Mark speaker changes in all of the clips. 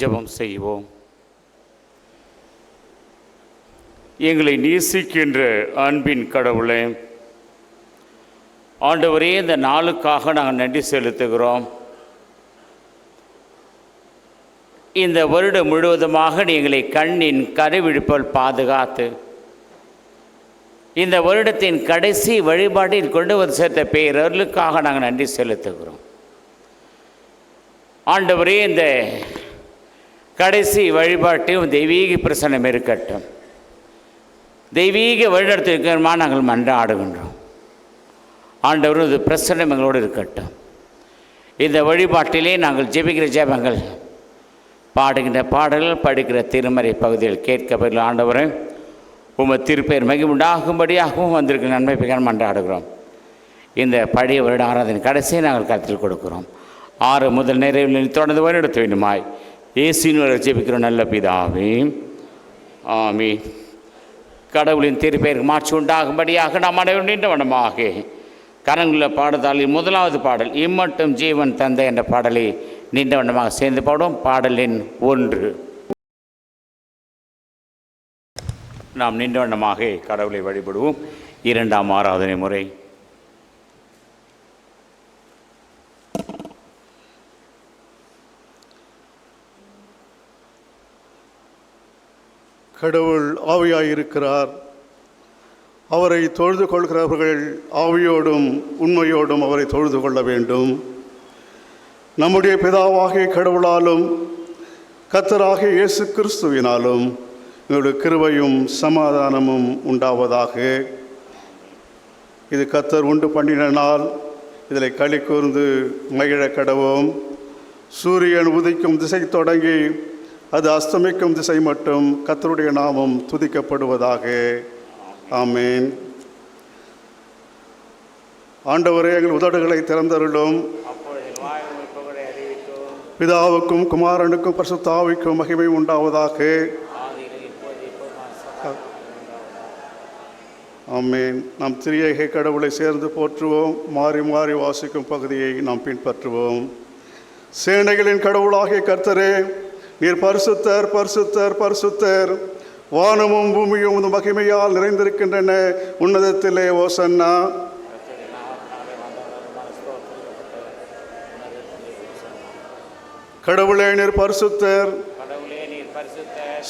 Speaker 1: ஜெபம் செய்வோம். எங்களை நேசிக்கின்ற அன்பின் கடவுளே, ஆண்டவரே, இந்த நாளுக்காக நாங்கள் நன்றி செலுத்துகிறோம். இந்த வருடம் முழுவதுமாக எங்களை கண்ணின் கருவிழிப்பல் பாதுகாத்து இந்த வருடத்தின் கடைசி வழிபாட்டில் கொண்டு வந்து சேர்த்த பேரருளுக்காக நாங்கள் நன்றி செலுத்துகிறோம். ஆண்டவரே, இந்த கடைசி வழிபாட்டையும் தெய்வீக பிரசன்னம் இருக்கட்டும். தெய்வீக வழிநடத்திற்குமா நாங்கள் மன்றாடுகின்றோம். ஆண்டவரும் இது பிரசன்னம் எங்களோடு இருக்கட்டும். இந்த வழிபாட்டிலே நாங்கள் ஜெபிக்கிற ஜெபங்கள், பாடுகின்ற பாடல்கள், படிக்கிற திருமறை பகுதியில் கேட்கப்பட்ட ஆண்டவரை உமது திருப்பெயர் மகிழ்வுண்டாகும்படியாகவும் வந்திருக்கிற நன்மை பெற மன்றாடுகிறோம். இந்த பழைய வருட ஆராதனை கடைசியை நாங்கள் கருத்தில் கொடுக்கிறோம். 6 முதல் நிறைவில் தொடர்ந்து வருடத்து வேண்டுமாய் இயேசுவின் ஜெபிக்கிறோம் நல்ல பிதாவே, ஆமென். கடவுளின் திருப்பெயருக்கு மாட்சி உண்டாகும்படியாக நாம் அனைவரும் நின்ற வண்ணமாக கரங்குள்ள பாடுதாளில் முதலாவது பாடல் இம்மட்டும் ஜீவன் தந்தை என்ற பாடலை நின்ற வண்ணமாக சேர்ந்து பாடுவோம். பாடலின் 1. நாம் நின்ற வண்ணமாக கடவுளை வழிபடுவோம். 2ஆம் ஆராதனை முறை.
Speaker 2: கடவுள் ஆவியாயிருக்கிறார். அவரை தொழுது கொள்கிறவர்கள் ஆவியோடும் உண்மையோடும் அவரை தொழுது கொள்ள வேண்டும். நம்முடைய பிதாவாகிய கடவுளாலும் கர்த்தராகிய இயேசு கிறிஸ்துவினாலும் எங்களுடைய கிருபையும் சமாதானமும் உண்டாவதாக. இது கர்த்தர் உண்டு பண்ணின நாள், இதில் களி கூர்ந்து மகிழ கடவோம். சூரியன் உதிக்கும் திசை தொடங்கி அது அஸ்தமிக்கும் திசை மட்டும் கர்த்தருடைய நாமம் துதிக்கப்படுவதாக. ஆமென். ஆண்டவரே, எங்கள் உதடுகளை திறந்தருளும். பிதாவுக்கும் குமாரனுக்கும் பரிசுத்த ஆவிக்கும் மகிமை உண்டாவதாக. ஆமென். நாம் திரியேக கடவுளை சேர்ந்து போற்றுவோம். மாறி மாறி வாசிக்கும் பகுதியை நாம் பின்பற்றுவோம். சேனைகளின் கடவுளாகிய கர்த்தரே, நீர் பரிசுத்தர், பரிசுத்தர், பரிசுத்தர். வானமும் பூமியும் உமது மகிமையால் நிறைந்திருக்கின்றன. உன்னதத்திலே ஓசன்னா. கடவுளே, நீர் பரிசுத்தர்.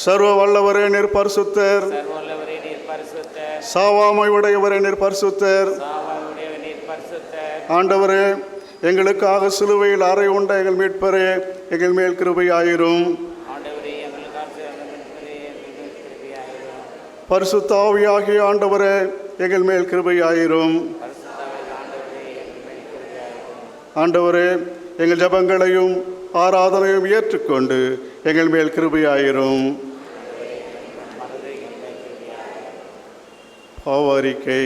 Speaker 2: சர்வ வல்லவரே, நீர் பரிசுத்தர். சாவாமை உடையவரே, நீர் பரிசுத்தர். ஆண்டவரே, எங்களுக்காக சிலுவையில் அறை உண்ட எங்கள் மீட்பரே, எங்கள் மேல் கிருபையாயிரும். பரிசுத்த ஆவியாகிய ஆண்டவரே, எங்கள் மேல் கிருபையாயிரும். ஆண்டவரே, எங்கள் ஜெபங்களையும் ஆராதனையும் ஏற்றுக்கொண்டு எங்கள் மேல் கிருபையாயிரும். பாவ அறிக்கை.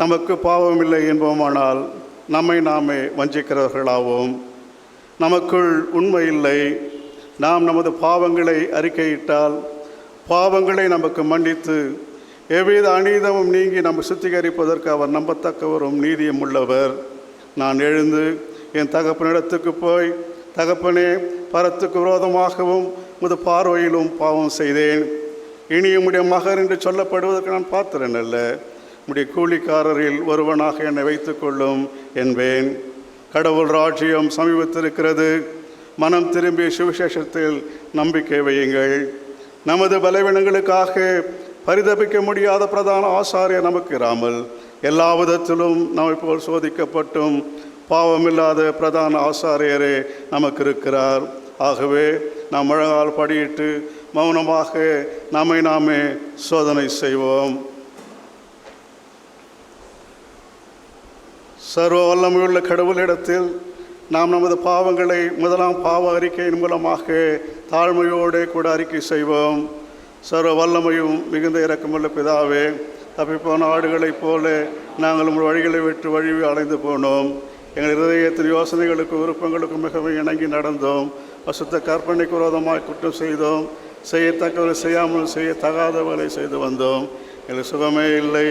Speaker 2: நமக்கு பாவமில்லை என்போமானால் நம்மை நாமே வஞ்சிக்கிறவர்களாவோம். நமக்குள் உண்மை இல்லை. நாம் நமது பாவங்களை அறிக்கையிட்டால் பாவங்களை நமக்கு மன்னித்து எவ்வித அநீதமும் நீங்கி நம்ம சுத்திகரிப்பதற்கு அவர் நம்பத்தக்கவரும் நீதியும் உள்ளவர். நான் எழுந்து என் தகப்பனிடத்துக்கு போய், தகப்பனே, பரத்துக்கு விரோதமாகவும் முது பார்வையிலும் பாவம் செய்தேன். இனியும் உடைய மகன் என்று சொல்லப்படுவதற்கு நான் பாத்திரன் அல்ல. உடைய கூலிக்காரரில் ஒருவனாக என்னை வைத்துக்கொள்ளும் என்பேன். கடவுள் ராஜ்யம் சமீபத்திருக்கிறது. மனம் திரும்பிய சுவிசேஷத்தில் நம்பிக்கை வையுங்கள். நமது பலவீனங்களுக்காக பரிதபிக்க முடியாத பிரதான ஆசாரியர் நமக்கு இராமல் எல்லா விதத்திலும் நம்மை போல் சோதிக்கப்பட்டும் பாவமில்லாத பிரதான ஆசாரியரே நமக்கு இருக்கிறார். ஆகவே நாம் முழங்கால் படியிட்டு மௌனமாக நம்மை நாமே சோதனை செய்வோம். சர்வ வல்லமையுள்ள கடவுளிடத்தில் நாம் நமது பாவங்களை முதலாம் பாவ அறிக்கையின் மூலமாக தாழ்மையோடு கூட அறிக்கை செய்வோம். சர்வ வல்லமையும் மிகுந்த இரக்கமுள்ள பிதாவே, தப்பிப்போன ஆடுகளைப் போல நாங்கள் உங்கள் வழிகளை விட்டு வழி அடைந்து போனோம். எங்கள் இருதயத்தின் யோசனைகளுக்கும் விருப்பங்களுக்கும் மிகவும் இணங்கி நடந்தோம். அசுத்த கற்பனைக்கு விரோதமாக குற்றம் செய்தோம். செய்யத்தக்கவரை செய்யாமல் செய்யத்தகாதவர்களை செய்து வந்தோம். எங்களுக்கு சுகமே இல்லை.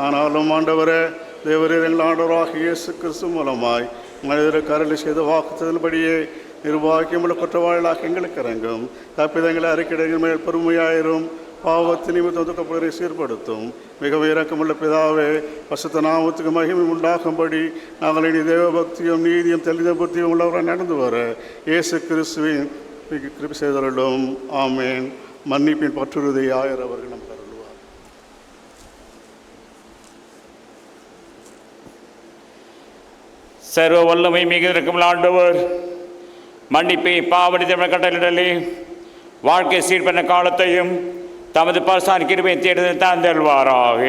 Speaker 2: ஆனாலும் ஆண்டவரே, தேவரீர் எங்கள் ஆண்டவராக இயேசு கிறிஸ்து மூலமாய் மனிதருக்கு அருளி செய்த வாக்குத்தலின்படியே நிர்வாகியமுள்ள குற்றவாளிகளாக எங்களுக்கு இறங்கும். தப்பிதங்களை அறிக்கையிட மேல் பொறுமையாயிரும். பாவத்தின் நிமித்தம் துக்கப்படுவதை சீர்படுத்தும். மிகவும் இரக்கமுள்ள பிதாவே, பசுத்த நாமத்துக்கு மகிமை உண்டாகும்படி நாங்கள் இனி தேவ பக்தியும் நீதியும் தெளிந்த புத்தியும் உள்ளவராக நடந்து வர இயேசு கிறிஸ்துவின் கிருபை செய்தருளும். ஆமேன். மன்னிப்பின் பற்றுறுதியாயர் அவர்கள் நம் அருள்வார்.
Speaker 1: சர்வ வல்லமை மிக இருக்கும் ஆண்டவர் மன்னிப்பை பாவனிதம் கட்டளிடலே வாழ்க்கை சீர்பண்ண காலத்தையும் தமது பரிசான கிருபையை தேடுதலை தந்தல்வாராக.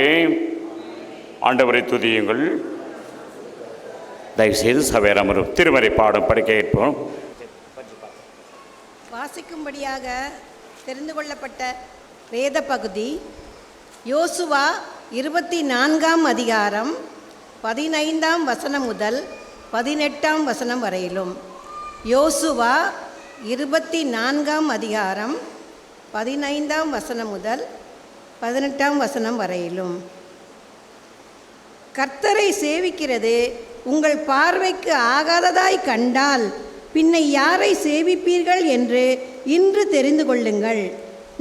Speaker 1: ஆண்டவரை துதியுங்கள். தயவுசெய்து சபையார் அமரும் திருமறை பாடம் படிக்க கேட்போம்.
Speaker 3: வாசிக்கும்படியாக தெரிந்து கொள்ளப்பட்ட வேத பகுதி யோசுவா 24ஆம் அதிகாரம் 15ஆம் வசனம் முதல் 18ஆம் வசனம் வரையிலும். யோசுவா 24ஆம் அதிகாரம் 15ஆம் வசனம் முதல் 18ஆம் வசனம் வரையிலும். கர்த்தரை சேவிக்கிறது உங்கள் பார்வைக்கு ஆகாததாய் கண்டால் பின்னை யாரை சேவிப்பீர்கள் என்று இன்று தெரிந்து கொள்ளுங்கள்.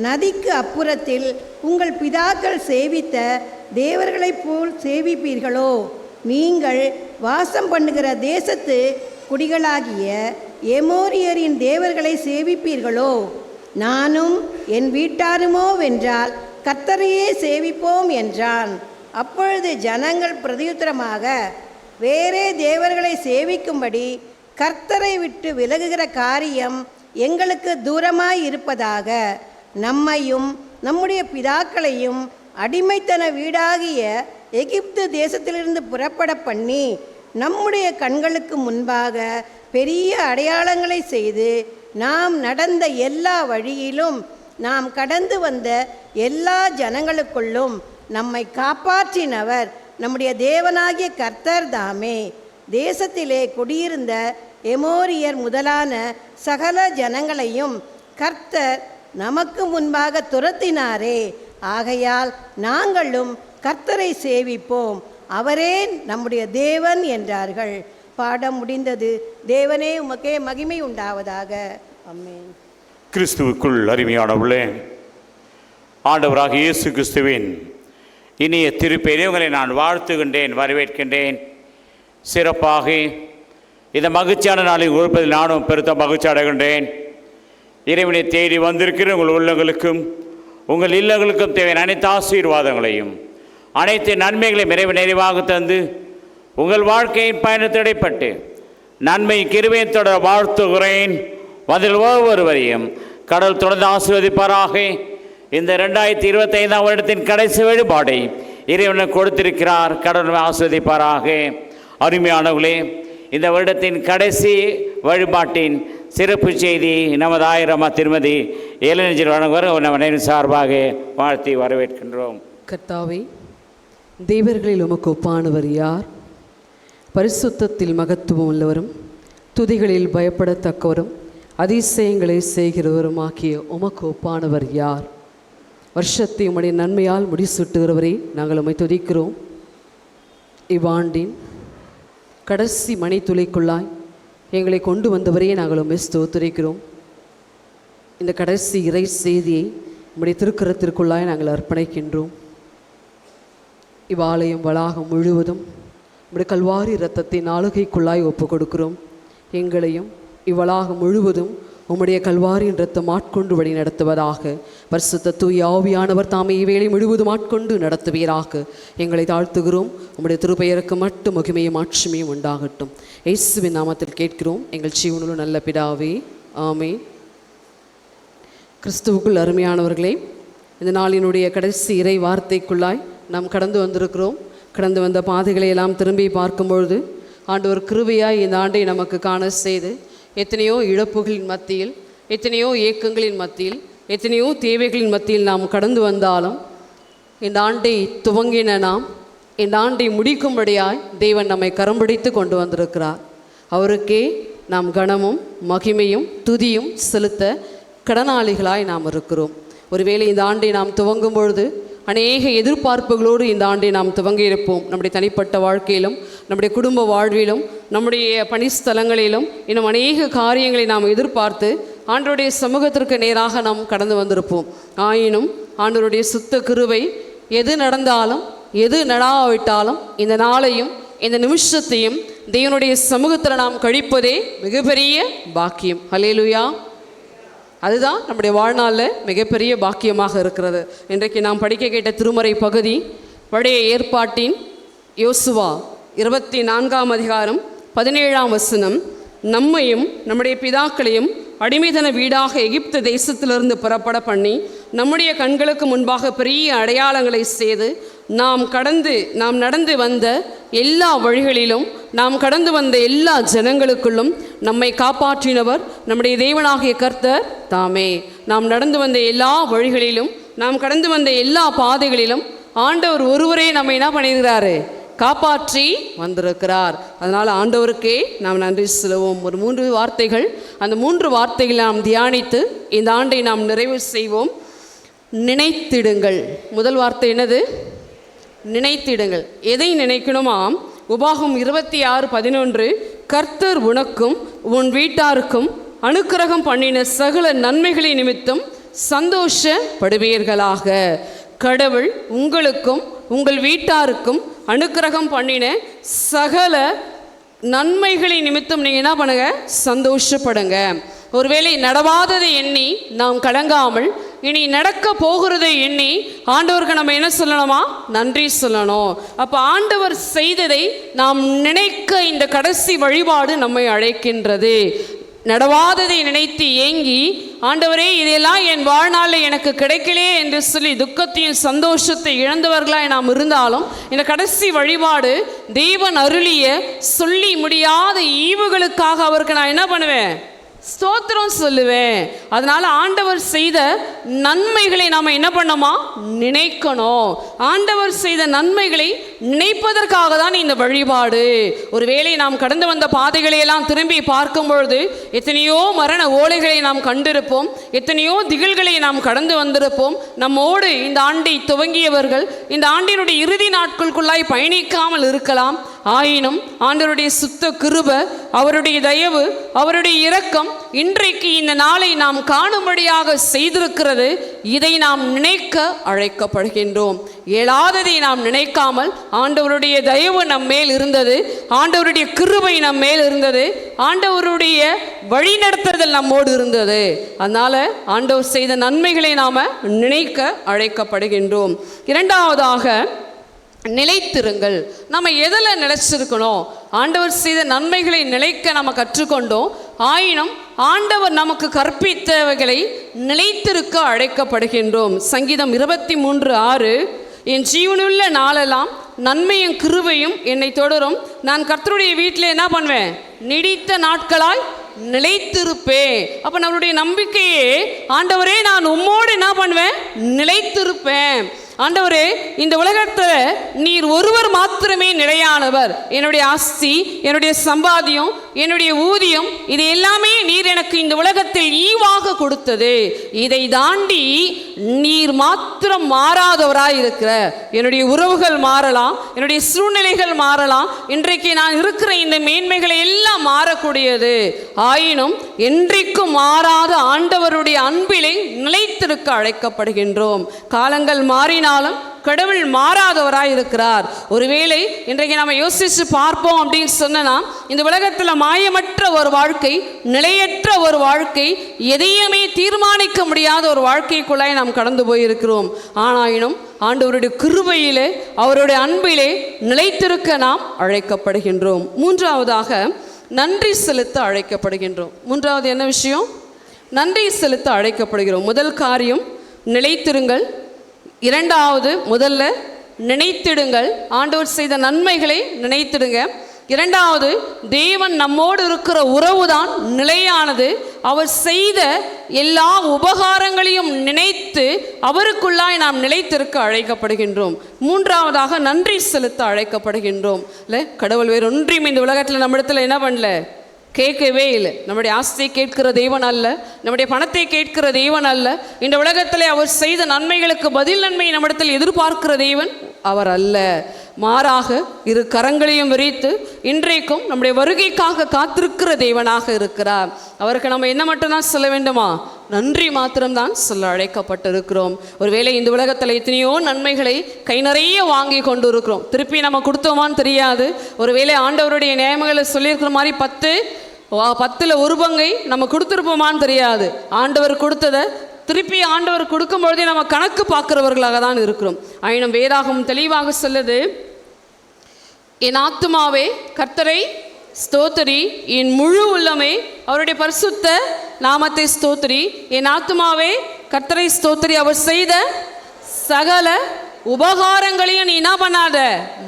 Speaker 3: நதிக்கு அப்புறத்தில் உங்கள் பிதாக்கள் சேவித்த தேவர்களைப் போல் சேவிப்பீர்களோ? நீங்கள் வாசம் பண்ணுகிற தேசத்து குடிகளாகிய எமோரியரின் தேவர்களை சேவிப்பீர்களோ? நானும் என் வீட்டாருமோ வென்றால் கர்த்தரையே சேவிப்போம் என்றான். அப்பொழுது ஜனங்கள் பிரதியுத்தரமாக, வேறே தேவர்களை சேவிக்கும்படி கர்த்தரை விட்டு விலகுகிற காரியம் எங்களுக்கு தூரமாய் இருப்பதாக. நம்மையும் நம்முடைய பிதாக்களையும் அடிமைத்தன வீடாகிய எகிப்து தேசத்திலிருந்து புறப்பட பண்ணி நம்முடைய கண்களுக்கு முன்பாக பெரிய அடையாளங்களை செய்து நாம் நடந்த எல்லா வழியிலும் நாம் கடந்து வந்த எல்லா ஜனங்களுக்குள்ளும் நம்மை காப்பாற்றினவர் நம்முடைய தேவனாகிய கர்த்தர் தாமே. தேசத்திலே குடியிருந்த எமோரியர் முதலான சகல ஜனங்களையும் கர்த்தர் நமக்கு முன்பாக துரத்தினாரே. ஆகையால் நாங்களும் கர்த்தரை சேவிப்போம், அவரே நம்முடைய தேவன் என்றார்கள். பாடம் முடிந்தது. தேவனே உமக்கே மகிமை உண்டாவதாக. ஆமென்.
Speaker 1: கிறிஸ்துவுக்குள் அருமையானவர்களே, ஆண்டவராக இயேசு கிறிஸ்துவின் இனிய திருப்பெயரை உங்களை நான் வாழ்த்துகின்றேன், வரவேற்கின்றேன். சிறப்பாக இந்த மகிழ்ச்சியான நாளை உழைப்பதில் நானும் பெருத்த மகிழ்ச்சி அடைகின்றேன். இறைவனை தேடி வந்திருக்கிற உங்கள் உள்ளங்களுக்கும் உங்கள் இல்லங்களுக்கும் தேவையான அனைத்து ஆசீர்வாதங்களையும் அனைத்து நன்மைகளையும் இறைவன் நிறைவாக தந்து உங்கள் வாழ்க்கையின் பயணத்திடைப்பட்டு நன்மை கிருபையை தொடர வாழ்த்துகிறேன். அதில் ஒவ்வொருவரையும் கடவுள் தொடர்ந்து ஆசீர்வதிப்பாராக. இந்த 2025ஆம் வருடத்தின் கடைசி வழிபாடை இறைவனை கொடுத்திருக்கிறார். கடவுள் ஆசீர்வதிப்பாராக. அருமையானவர்களே, இந்த வருடத்தின் கடைசி வழிபாட்டின் சிறப்பு செய்தி நமது ஆயிரமா திருமதி ஏலனேஜர் வழங்குவார். நம்ம சார்பாக வாழ்த்தி வரவேற்கின்றோம்.
Speaker 4: கர்த்தாவே, தேவர்களில் உமக்கு ஒப்பானவர் யார்? பரிசுத்தத்தில் மகத்துவம் உள்ளவரும் துதிகளில் பயப்படத்தக்கவரும் அதிசயங்களை செய்கிறவரும் ஆகிய உமக்கு ஒப்பானவர் யார்? வருஷத்தை உம்முடைய நன்மையால் முடிசூட்டுகிறவரே, நாங்கள் உம்மை துதிக்கிறோம். இவ்வாண்டின் கடைசி மணித்துளிக்குள்ளாய் எங்களை கொண்டு வந்தவரையே நாங்கள் உம்மை ஸ்தோத்திரிக்கிறோம். இந்த கடைசி இறை செய்தியை உம்முடைய திருக்கரத்திற்குள்ளாய் நாங்கள் அர்ப்பணிக்கின்றோம். இவ்வாலயம் வளாகம் முழுவதும் உம்முடைய கல்வாரி இரத்தத்தின் ஆளுகைக்குள்ளாய் ஒப்பு கொடுக்கிறோம். எங்களையும் இவ்வளாகம் முழுவதும் உம்முடைய கல்வாரியின் இரத்தம் ஆட்கொண்டு வழி நடத்துவதாக. பரிசுத்த தூய ஆவியானவர் தாமே இவ்வேளை முழுவதும் ஆட்கொண்டு நடத்துவீராக. எங்களை தாழ்த்துகிறோம். உம்முடைய திருப்பெயருக்கு மட்டும் மகிமையும் ஆட்சிமையும் உண்டாகட்டும். இயேசுவின் நாமத்தில் கேட்கிறோம் எங்கள் ஜீவனுள்ள நல்ல பிதாவே, ஆமென். கிறிஸ்துவுக்குள் அருமையானவர்களே, இந்த நாளினுடைய கடைசி இறை வார்த்தைக்குள்ளாய் நாம் கடந்து வந்திருக்கிறோம். கடந்து வந்த பாதைகளை எல்லாம் திரும்பி பார்க்கும்பொழுது ஆண்டவர் கிருபையாய் இந்த ஆண்டை நமக்கு காண செய்து எத்தனையோ இழப்புகளின் மத்தியில், எத்தனையோ ஏக்கங்களின் மத்தியில், எத்தனையோ தேவைகளின் மத்தியில் நாம் கடந்து வந்தாலும் இந்த ஆண்டை துவங்கின நாம் இந்த ஆண்டை முடிக்கும்படியாய் தேவன் நம்மை கரம்பிடித்து கொண்டு வந்திருக்கிறார். அவருக்கே நாம் கனமும் மகிமையும் துதியும் செலுத்த கடனாளிகளாய் நாம் இருக்கிறோம். ஒருவேளை இந்த ஆண்டை நாம் துவங்கும் பொழுது அநேக எதிர்பார்ப்புகளோடு இந்த ஆண்டை நாம் துவங்கியிருப்போம். நம்முடைய தனிப்பட்ட வாழ்க்கையிலும் நம்முடைய குடும்ப வாழ்விலும் நம்முடைய பணிஸ்தலங்களிலும் இன்னும் அநேக காரியங்களை நாம் எதிர்பார்த்து ஆண்டவருடைய சமூகத்திற்கு நேராக நாம் கடந்து வந்திருப்போம். ஆயினும் ஆண்டவருடைய சுத்த கிருபை எது நடந்தாலும் எது நடாவிட்டாலும் இந்த நாளையும் இந்த நிமிஷத்தையும் தேவனுடைய சமூகத்தில் நாம் கழிப்பதே மிகப்பெரிய பாக்கியம். ஹல்லேலூயா. அதுதான் நம்முடைய வாழ்நாளில் மிகப்பெரிய பாக்கியமாக இருக்கிறது. இன்றைக்கு நாம் படிக்க கேட்ட திருமறை பகுதி பழைய ஏற்பாட்டின் யோசுவா 24ஆம் அதிகாரம் 17ஆம் வசனம். நம்மையும் நம்முடைய பிதாக்களையும் அடிமைத்தன வீடாக எகிப்து தேசத்திலிருந்து புறப்பட பண்ணி நம்முடைய கண்களுக்கு முன்பாக பெரிய அடையாளங்களை செய்து நாம் நடந்து வந்த எல்லா வழிகளிலும் நாம் கடந்து வந்த எல்லா ஜனங்களுக்குள்ளும் நம்மை காப்பாற்றினவர் நம்முடைய தேவனாகிய கர்த்தர் தாமே. நாம் நடந்து வந்த எல்லா வழிகளிலும் நாம் கடந்து வந்த எல்லா பாதைகளிலும் ஆண்டவர் ஒருவரே நம்மை என்ன பண்ணியிருக்கிறாரு? காப்பாற்றி வந்திருக்கிறார். அதனால் ஆண்டவருக்கே நாம் நன்றி சொல்லுவோம். ஒரு 3 வார்த்தைகள், அந்த 3 வார்த்தைகளை நாம் தியானித்து இந்த ஆண்டை நாம் நிறைவு செய்வோம். நினைத்திடுங்கள். முதல் வார்த்தை என்னது? நினைத்திடுங்கள். எதை நினைக்கணுமாம்? உபாகம் 26:11 கர்த்தர் உனக்கும் உன் வீட்டாருக்கும் அனுக்கிரகம் பண்ணின சகல நன்மைகளை நிமித்தம் சந்தோஷப்படுவீர்களாக. கடவுள் உங்களுக்கும் உங்கள் வீட்டாருக்கும் அனுக்கிரகம் பண்ணின சகல நன்மைகளை நிமித்தம் நீங்கள் என்ன பண்ணுங்க? சந்தோஷப்படுங்க. ஒருவேளை நடவாததை எண்ணி நாம் கலங்காமல் இனி நடக்க போகிறதை எண்ணி ஆண்டவருக்கு நம்ம என்ன சொல்லணுமா? நன்றி சொல்லணும். அப்போ ஆண்டவர் செய்ததை நாம் நினைக்க இந்த கடைசி வழிபாடு நம்மை அழைக்கின்றது. நடவாததை நினைத்து ஏங்கி ஆண்டவரே இதையெல்லாம் என் வாழ்நாளில் எனக்கு கிடைக்கலையே என்று சொல்லி துக்கத்தையும் சந்தோஷத்தை இழந்தவர்களாய் நாம் இருந்தாலும் இந்த கடைசி வழிபாடு தேவன் அருளிய சொல்லி முடியாத ஈவுகளுக்காக அவருக்கு நான் என்ன பண்ணுவேன்? ஸ்தோத்திரம் சொல்லுவேன். அதனால ஆண்டவர் செய்த நன்மைகளை நாம் என்ன பண்ணோமா? நினைக்கணும். ஆண்டவர் செய்த நன்மைகளை நினைப்பதற்காக தான் இந்த வழிபாடு. ஒருவேளை நாம் கடந்து வந்த பாதைகளை எல்லாம் திரும்பி பார்க்கும் பொழுது எத்தனையோ மரண ஓலைகளை நாம் கண்டிருப்போம், எத்தனையோ திகில்களை நாம் கடந்து வந்திருப்போம். நம்மோடு இந்த ஆண்டை துவங்கியவர்கள் இந்த ஆண்டினுடைய இறுதி நாட்களுக்குள்ளாய் பயணிக்காமல் இருக்கலாம். ஆயினும் ஆண்டவருடைய சுத்த கிருபை, அவருடைய தயவு, அவருடைய இரக்கம் இன்றைக்கு இந்த நாளை நாம் காணும்படியாக செய்திருக்கிறது. இதை நாம் நினைக்க அழைக்கப்படுகின்றோம். இயலாததை நாம் நினைக்காமல் ஆண்டவருடைய தயவு நம் மேல் இருந்தது, ஆண்டவருடைய கிருபை நம் மேல் இருந்தது, ஆண்டவருடைய வழிநடத்துதல் நம்மோடு இருந்தது. அதனால ஆண்டவர் செய்த நன்மைகளை நாம் நினைக்க அழைக்கப்படுகின்றோம். இரண்டாவதாக நிலைத்திருங்கள். நம்ம எதில் நிலைச்சிருக்கணும்? ஆண்டவர் செய்த நன்மைகளை நிலைக்க நம்ம கற்றுக்கொண்டோம். ஆயினும் ஆண்டவர் நமக்கு கற்பித்தவைகளை நிலைத்திருக்க அழைக்கப்படுகின்றோம். சங்கீதம் 23:6 என் ஜீவனுள்ள நாளெல்லாம் நன்மையும் கிருபையும் என்னை தொடரும். நான் கர்த்தருடைய வீட்டில் என்ன பண்ணுவேன்? நீடித்த நாட்களாய் நிலைத்திருப்பேன். அப்போ நம்மளுடைய நம்பிக்கையே ஆண்டவரே நான் உம்மோடு என்ன பண்ணுவேன்? நிலைத்திருப்பேன். ஆண்டவரே இந்த உலகத்தில் நீர் ஒருவர் மாத்திரமே நிலையானவர். என்னுடைய ஆஸ்தி, என்னுடைய சம்பாத்தியம், என்னுடைய ஊதியம், இது எல்லாமே நீர் எனக்கு இந்த உலகத்தில் ஈவாக கொடுத்தது. இதை தாண்டி நீர் மாத்திரம் மாறாதவராய் இருக்கிற. என்னுடைய உறவுகள் மாறலாம், என்னுடைய சூழ்நிலைகள் மாறலாம், இன்றைக்கு நான் இருக்கிற இந்த மேன்மைகளை எல்லாம் மாறக்கூடியது. ஆயினும் என்றைக்கும் மாறாத ஆண்டவருடைய அன்பிலே நிலைத்திருக்க அழைக்கப்படுகின்றோம். காலங்கள் மாறினாலும் கடவுள் மாறாதவராய் இருக்கிறார். ஒருவேளை இன்றைக்கு நம்ம யோசிச்சு பார்ப்போம் அப்படின்னு சொன்னா, இந்த உலகத்தில் மாயமற்ற ஒரு வாழ்க்கை, நிலையற்ற ஒரு வாழ்க்கை, எதையுமே தீர்மானிக்க முடியாத ஒரு வாழ்க்கைக்குள்ளாய் நாம் கடந்து போயிருக்கிறோம். ஆனாயினும் ஆண்டவருடைய கிருபையிலே, அவருடைய அன்பிலே நிலைத்திருக்க நாம் அழைக்கப்படுகின்றோம். மூன்றாவதாக நன்றி செலுத்த அழைக்கப்படுகின்றோம். மூன்றாவது என்ன விஷயம்? நன்றி செலுத்த அழைக்கப்படுகிறோம். முதல் காரியம் நிலைத்திருங்கள். இரண்டாவது, முதல்ல நினைத்திடுங்கள். ஆண்டவர் செய்த நன்மைகளை நினைத்திடுங்க. இரண்டாவது, தேவன் நம்மோடு இருக்கிற உறவுதான் நிலையானது. அவர் செய்த எல்லா உபகாரங்களையும் நினைத்து அவருக்குள்ளாய் நாம் நிலைத்திருக்க அழைக்கப்படுகின்றோம். மூன்றாவதாக நன்றி செலுத்த அழைக்கப்படுகின்றோம். இல்லை, கடவுள் வேறு ஒன்றையும் இந்த உலகத்தில் நம்மிடத்தில் என்ன பண்ணல, கேட்கவே இல்லை. நம்முடைய ஆஸ்தியை கேட்கிற தேவன் அல்ல, நம்முடைய பணத்தை கேட்கிற தேவன் அல்ல. இந்த உலகத்தில் அவர் செய்த நன்மைகளுக்கு பதில் நன்மை நம்மிடத்தில் எதிர்பார்க்கிற தேவன் அவர் அல்ல. மாறாக இரு கரங்களையும் விரித்து இன்றைக்கும் நம்முடைய வருகைக்காக காத்திருக்கிற தேவனாக இருக்கிறார். அவருக்கு நம்ம என்ன மட்டும்தான் சொல்ல வேண்டுமா? நன்றி மாத்திரம்தான் சொல்ல அழைக்கப்பட்டிருக்கிறோம். ஒருவேளை இந்த உலகத்தில் எத்தனையோ நன்மைகளை கை நிறைய வாங்கி கொண்டு இருக்கிறோம், திருப்பி நம்ம கொடுத்தோமான்னு தெரியாது. ஒருவேளை ஆண்டவருடைய நியமங்களை சொல்லியிருக்கிற மாதிரி 10ல் 1 பங்கை நம்ம கொடுத்துருப்போமான்னு தெரியாது. ஆண்டவர் கொடுத்ததை திருப்பி ஆண்டவர் கொடுக்கும்பொழுதே நம்ம கணக்கு பார்க்கிறவர்களாக தான் இருக்கிறோம். ஆயினும் வேதாகமம் தெளிவாக சொல்லுது, என் ஆத்துமாவே கர்த்தரை ஸ்தோத்திரி, என் முழு உள்ளமே அவருடைய பரிசுத்த நாமத்தை ஸ்தோத்திரி. என் ஆத்துமாவே கர்த்தரை ஸ்தோத்திரி, அவர் செய்த சகல உபகாரங்களையும் நீ என்ன பண்ணாத,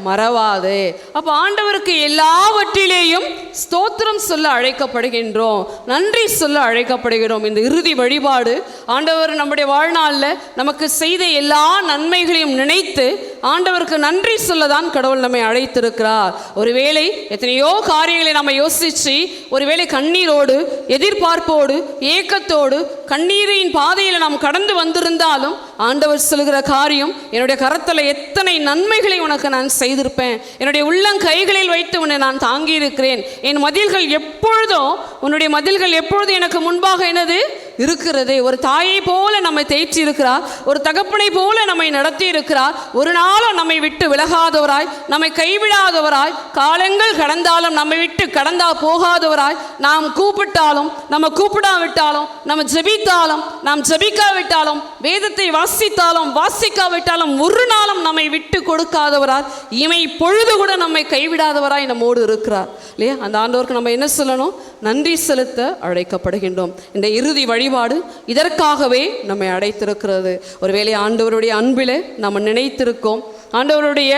Speaker 4: மறவாதே. அப்போ ஆண்டவருக்கு எல்லாவற்றிலேயும் ஸ்தோத்திரம் சொல்ல அழைக்கப்படுகின்றோம், நன்றி சொல்ல அழைக்கப்படுகிறோம். இந்த இறுதி வழிபாடு ஆண்டவர் நம்முடைய வாழ்நாளில் நமக்கு செய்த எல்லா நன்மைகளையும் நினைத்து ஆண்டவருக்கு நன்றி சொல்லதான் கடவுள் நம்மை அழைத்திருக்கிறார். ஒருவேளை எத்தனையோ காரியங்களை நம்ம யோசித்து ஒருவேளை கண்ணீரோடு எதிர்பார்ப்போடு ஏக்கத்தோடு கண்ணீரின் பாதையில் நாம் கடந்து வந்திருந்தாலும் ஆண்டவர் சொல்கிற காரியம், என்னுடைய கரத்தில் எத்தனை நன்மைகளை உனக்கு நான் செய்திருப்பேன், என்னுடைய உள்ளங்கைகளில் வைத்து உன்னை நான் தாங்கியிருக்கிறேன், என் மதில்கள் எப்பொழுதும் உன்னுடைய மதில்கள் எப்பொழுதும் எனக்கு முன்பாக என்னது இருக்கிறது. ஒரு தாயை போல நம்மை தேய்ச்சி இருக்கிறார், ஒரு தகப்பனை போல நம்மை நடத்தி இருக்கிறார். ஒரு நாளும் நம்மை விட்டு விலகாதவராய், நம்மை கைவிடாதவராய், காலங்கள் கடந்தாலும் நம்மை விட்டு கடந்தா போகாதவராய், நாம் கூப்பிட்டாலும் நம்ம கூப்பிடாவிட்டாலும், நம்ம ஜெபித்தாலும் நாம் ஜெபிக்காவிட்டாலும், வேதத்தை வாசித்தாலும் வாசிக்காவிட்டாலும் ஒரு நாளும் நம்மை விட்டு கொடுக்காதவராய், இமை பொழுது கூட நம்மை கைவிடாதவராய் நம்மோடு இருக்கிறார் இல்லையா? அந்த ஆண்டவருக்கு நம்ம என்ன சொல்லணும்? நன்றி செலுத்த அழைக்கப்படுகின்றோம். இந்த இறுதி வழிபாடு இதற்காகவே நம்மை அழைத்திருக்கிறது. ஒருவேளை ஆண்டவருடைய அன்பில் நம்ம நினைத்திருக்கோம், ஆண்டவருடைய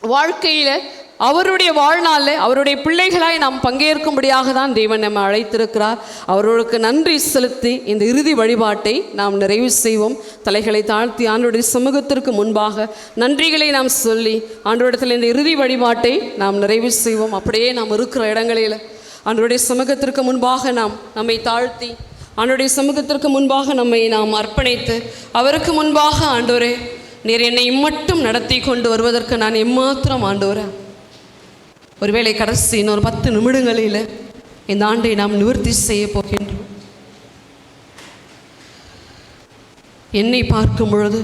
Speaker 4: வாழ்க்கையில் அவருடைய வாழ்நாளில் அவருடைய பிள்ளைகளாய் நாம் பங்கேற்கும்படியாக தான் தேவன் நம்ம அழைத்திருக்கிறார். அவர்களுக்கு நன்றி செலுத்தி இந்த இறுதி வழிபாட்டை நாம் நிறைவு செய்வோம். தலைகளை தாழ்த்தி ஆண்டவருடைய சமூகத்திற்கு முன்பாக நன்றிகளை நாம் சொல்லி ஆண்டவரிடத்தில் இந்த இறுதி வழிபாட்டை நாம் நிறைவு செய்வோம். அப்படியே நாம் இருக்கிற இடங்களில் ஆண்டவருடைய சமூகத்திற்கு முன்பாக நம்மை தாழ்த்தி ஆண்டவருடைய சமூகத்திற்கு முன்பாக நம்மை நாம் அர்ப்பணித்து அவருக்கு முன்பாக, ஆண்டவரே நீர் என்னை இம்மட்டும் நடத்தி கொண்டு வருவதற்கு நான் எம்மாத்திரம் ஆண்டவரே, ஒருவேளை கடைசி இன்னொரு 10 நிமிடங்களில் இந்த ஆண்டை நாம் நிவர்த்தி செய்ய போகின்றோம். என்னை பார்க்கும் பொழுது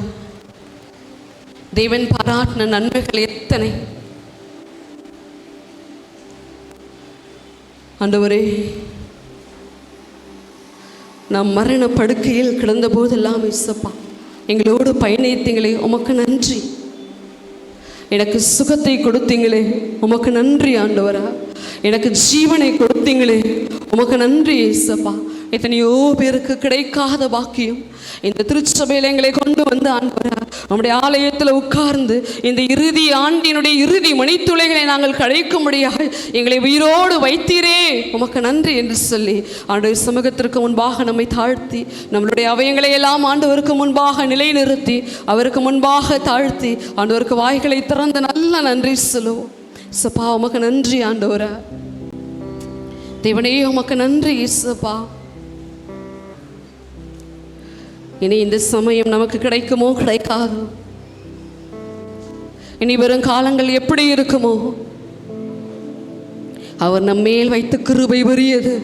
Speaker 4: தேவன் பாராட்டின நன்மைகள் எத்தனை! ஆண்டவரே, நாம் மரண படுக்கையில் கிடந்த போதெல்லாம் இயேசப்பா எங்களோடு பயணித்தீங்களே, உமக்கு நன்றி. எனக்கு சுகத்தை கொடுத்தீங்களே, உமக்கு நன்றி ஆண்டவரா. எனக்கு ஜீவனை கொடுத்தீங்களே, உமக்கு நன்றி இயேசப்பா. எத்தனையோ பேருக்கு கிடைக்காத பாக்கியம் இந்த திருச்சபையில் எங்களை கொண்டு வந்து ஆண்டவரா நம்முடைய ஆலயத்தில் உட்கார்ந்து இந்த இறுதி ஆண்டினுடைய இறுதி மணித்துளைகளை நாங்கள் கழிக்கும்படியாக எங்களை உயிரோடு வைத்தீரே, உமக்கு நன்றி என்று சொல்லி ஆண்டவர் சமூகத்திற்கு முன்பாக நம்மை தாழ்த்தி நம்மளுடைய அவயங்களை எல்லாம் ஆண்டவருக்கு முன்பாக நிலைநிறுத்தி அவருக்கு முன்பாக தாழ்த்தி ஆண்டவருக்கு வாய்களை திறந்து நல்ல நன்றி சொல்லுவோம். சப்பா உமக்கு நன்றி ஆண்டவரா, தேவனே உமக்கு நன்றி இயேசுப்பா. இனி இந்த சமயம் நமக்கு கிடைக்குமோ கிடைக்காதோ, இனி வரும் காலங்கள் எப்படி இருக்குமோ, அவர் நம்மேல் வைத்த கிருபை பெரியது.